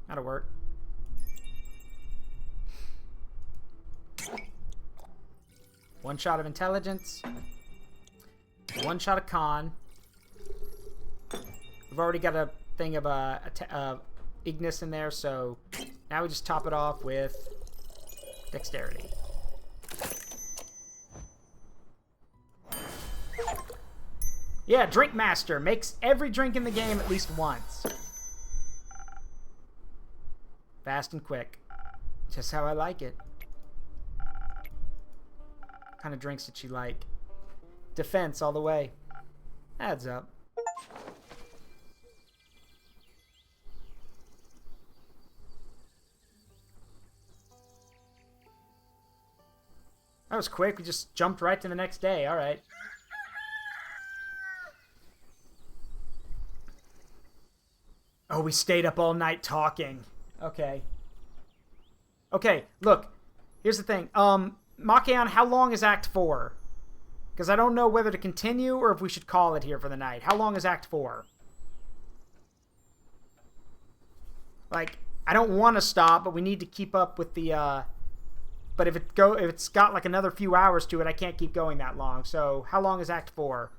That'll work. One shot of intelligence. One shot of con. We've already got a thing of Ignis in there, so now we just top it off with dexterity. Yeah, Drink Master makes every drink in the game at least once. Fast and quick. Just how I like it. What kind of drinks did she like? Defense all the way. Adds up. That was quick. We just jumped right to the next day. All right. Oh, we stayed up all night talking. Okay. Okay, look. Here's the thing. Makian, how long is Act 4? Because I don't know whether to continue or if we should call it here for the night. How long is Act 4? Like, I don't want to stop, but we need to keep up with the, but if it's got like another few hours to it, I can't keep going that long. So, how long is Act 4?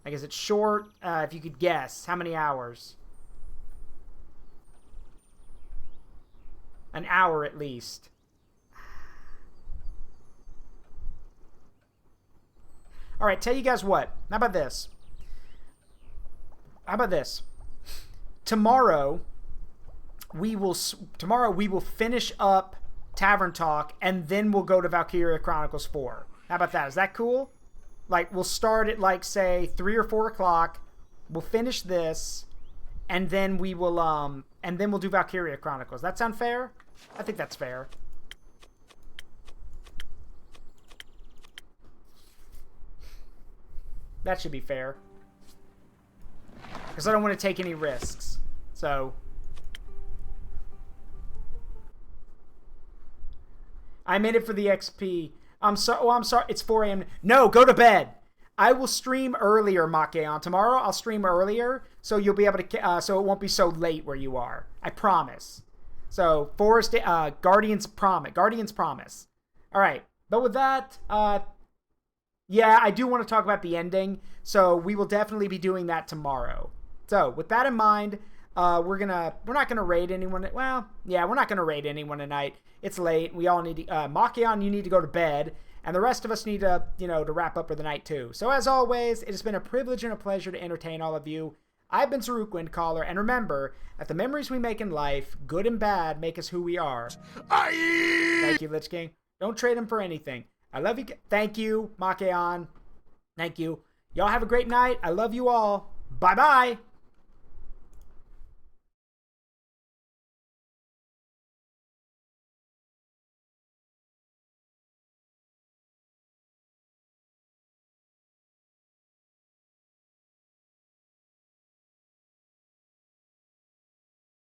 Like, is it short? If you could guess, how many hours? An hour at least. All right, tell you guys what. How about this? How about this? Tomorrow we will finish up Tavern Talk, and then we'll go to Valkyria Chronicles 4. How about that? Is that cool? Like, we'll start at, like, say, 3 or 4 o'clock. We'll finish this, and then we will, and then we'll do Valkyria Chronicles. That sound fair? I think that's fair. That should be fair. Because I don't want to take any risks. So. I'm in it for the XP. I'm sorry. Oh, I'm sorry. It's 4 a.m. No, go to bed. I will stream earlier, Makeon. Tomorrow I'll stream earlier, so you'll be able to. So it won't be so late where you are. I promise. So Forest, Guardian's promise. Guardian's promise. All right. But with that, yeah, I do want to talk about the ending. So we will definitely be doing that tomorrow. So with that in mind, we're not gonna raid anyone. Well, yeah, we're not gonna raid anyone tonight. It's late. We all need to. Makion, you need to go to bed, and the rest of us need to, to wrap up for the night too. So as always, it has been a privilege and a pleasure to entertain all of you. I've been Zaruk Windcaller, and remember that the memories we make in life, good and bad, make us who we are. Thank you, Lich King. Don't trade him for anything. I love you. Thank you, Makeon. Thank you. Y'all have a great night. I love you all. Bye-bye.